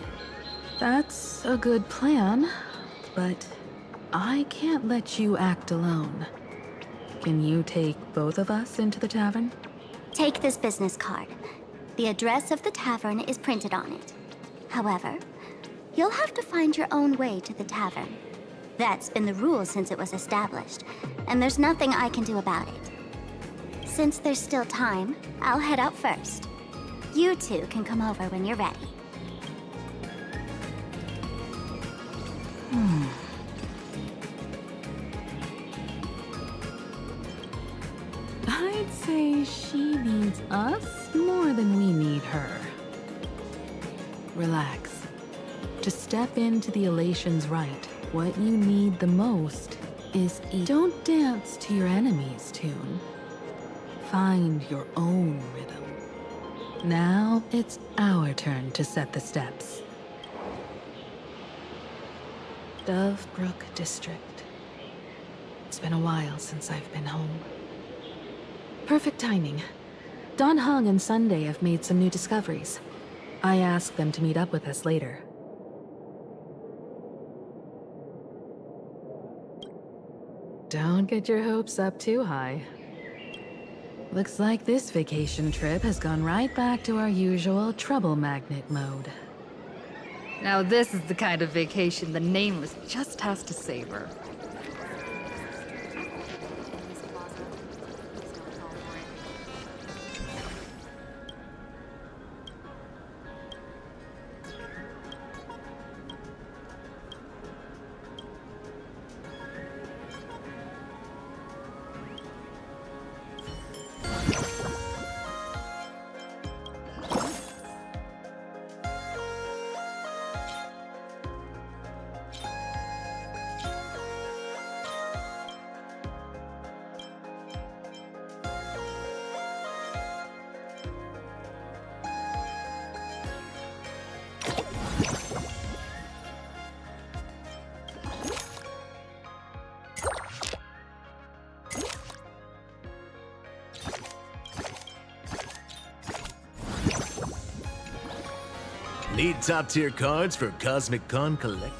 That's a good plan, but I can't let you act alone. Can you take both of us into the tavern? Take this business card. The address of the tavern is printed on it. However, you'll have to find your own way to the tavern. That's been the rule since it was established, and there's nothing I can do about it. Since there's still time, I'll head out first. You two can come over when you're ready. I'd say she needs us more than we need her. Relax. To step into the elation's right, what you need the most is don't dance to your enemy's tune. Find your own rhythm. Now it's our turn to set the steps. Dovebrook District. It's been a while since I've been home. Perfect timing. Don Hung and Sunday have made some new discoveries. I asked them to meet up with us later. Don't get your hopes up too high. Looks like this vacation trip has gone right back to our usual trouble magnet mode. Now this is the kind of vacation the Nameless just has to savor. Need top-tier cards for Cosmic Con Collect?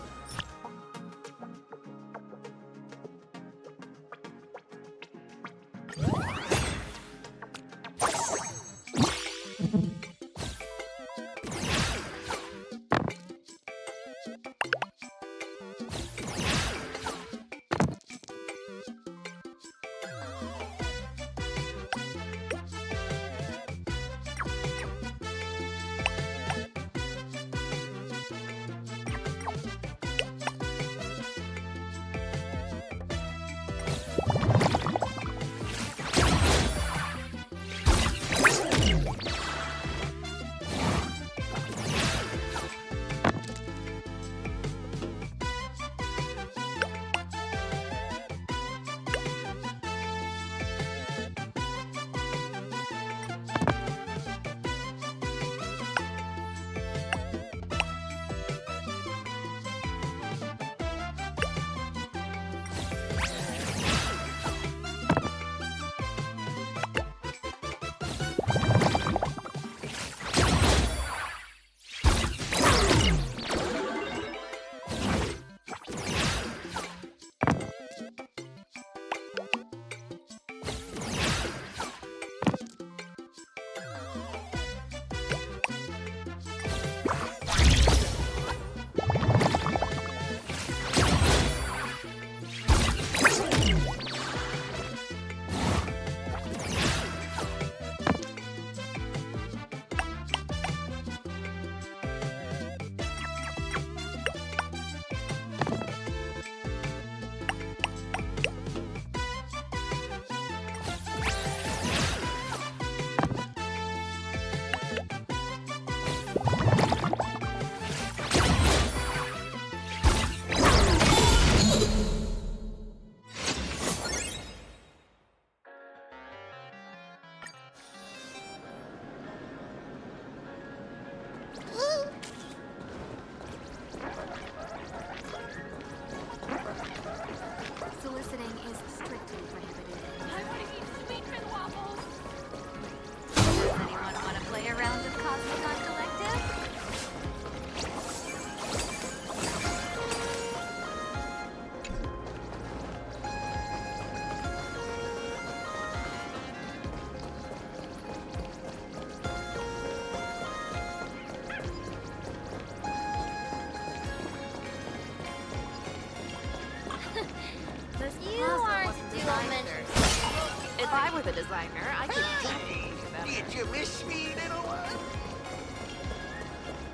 designer. I can definitely do better. Did you miss me, little one?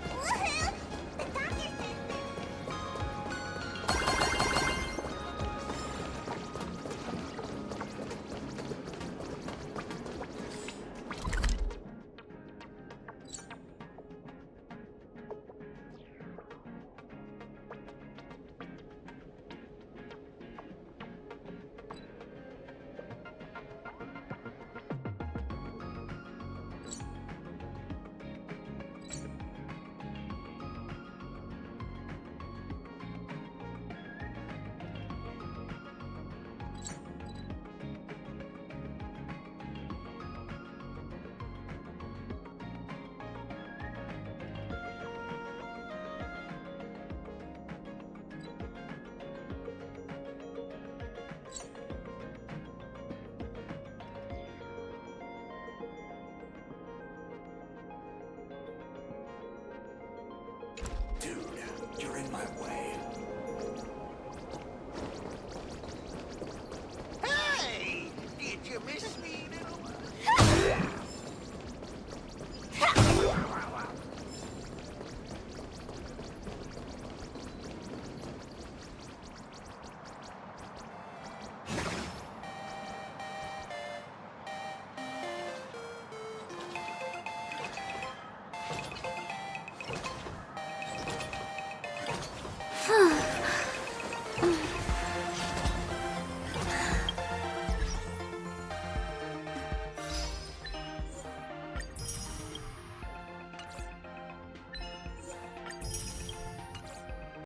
Woohoo! The doctor says Dude, you're in my way.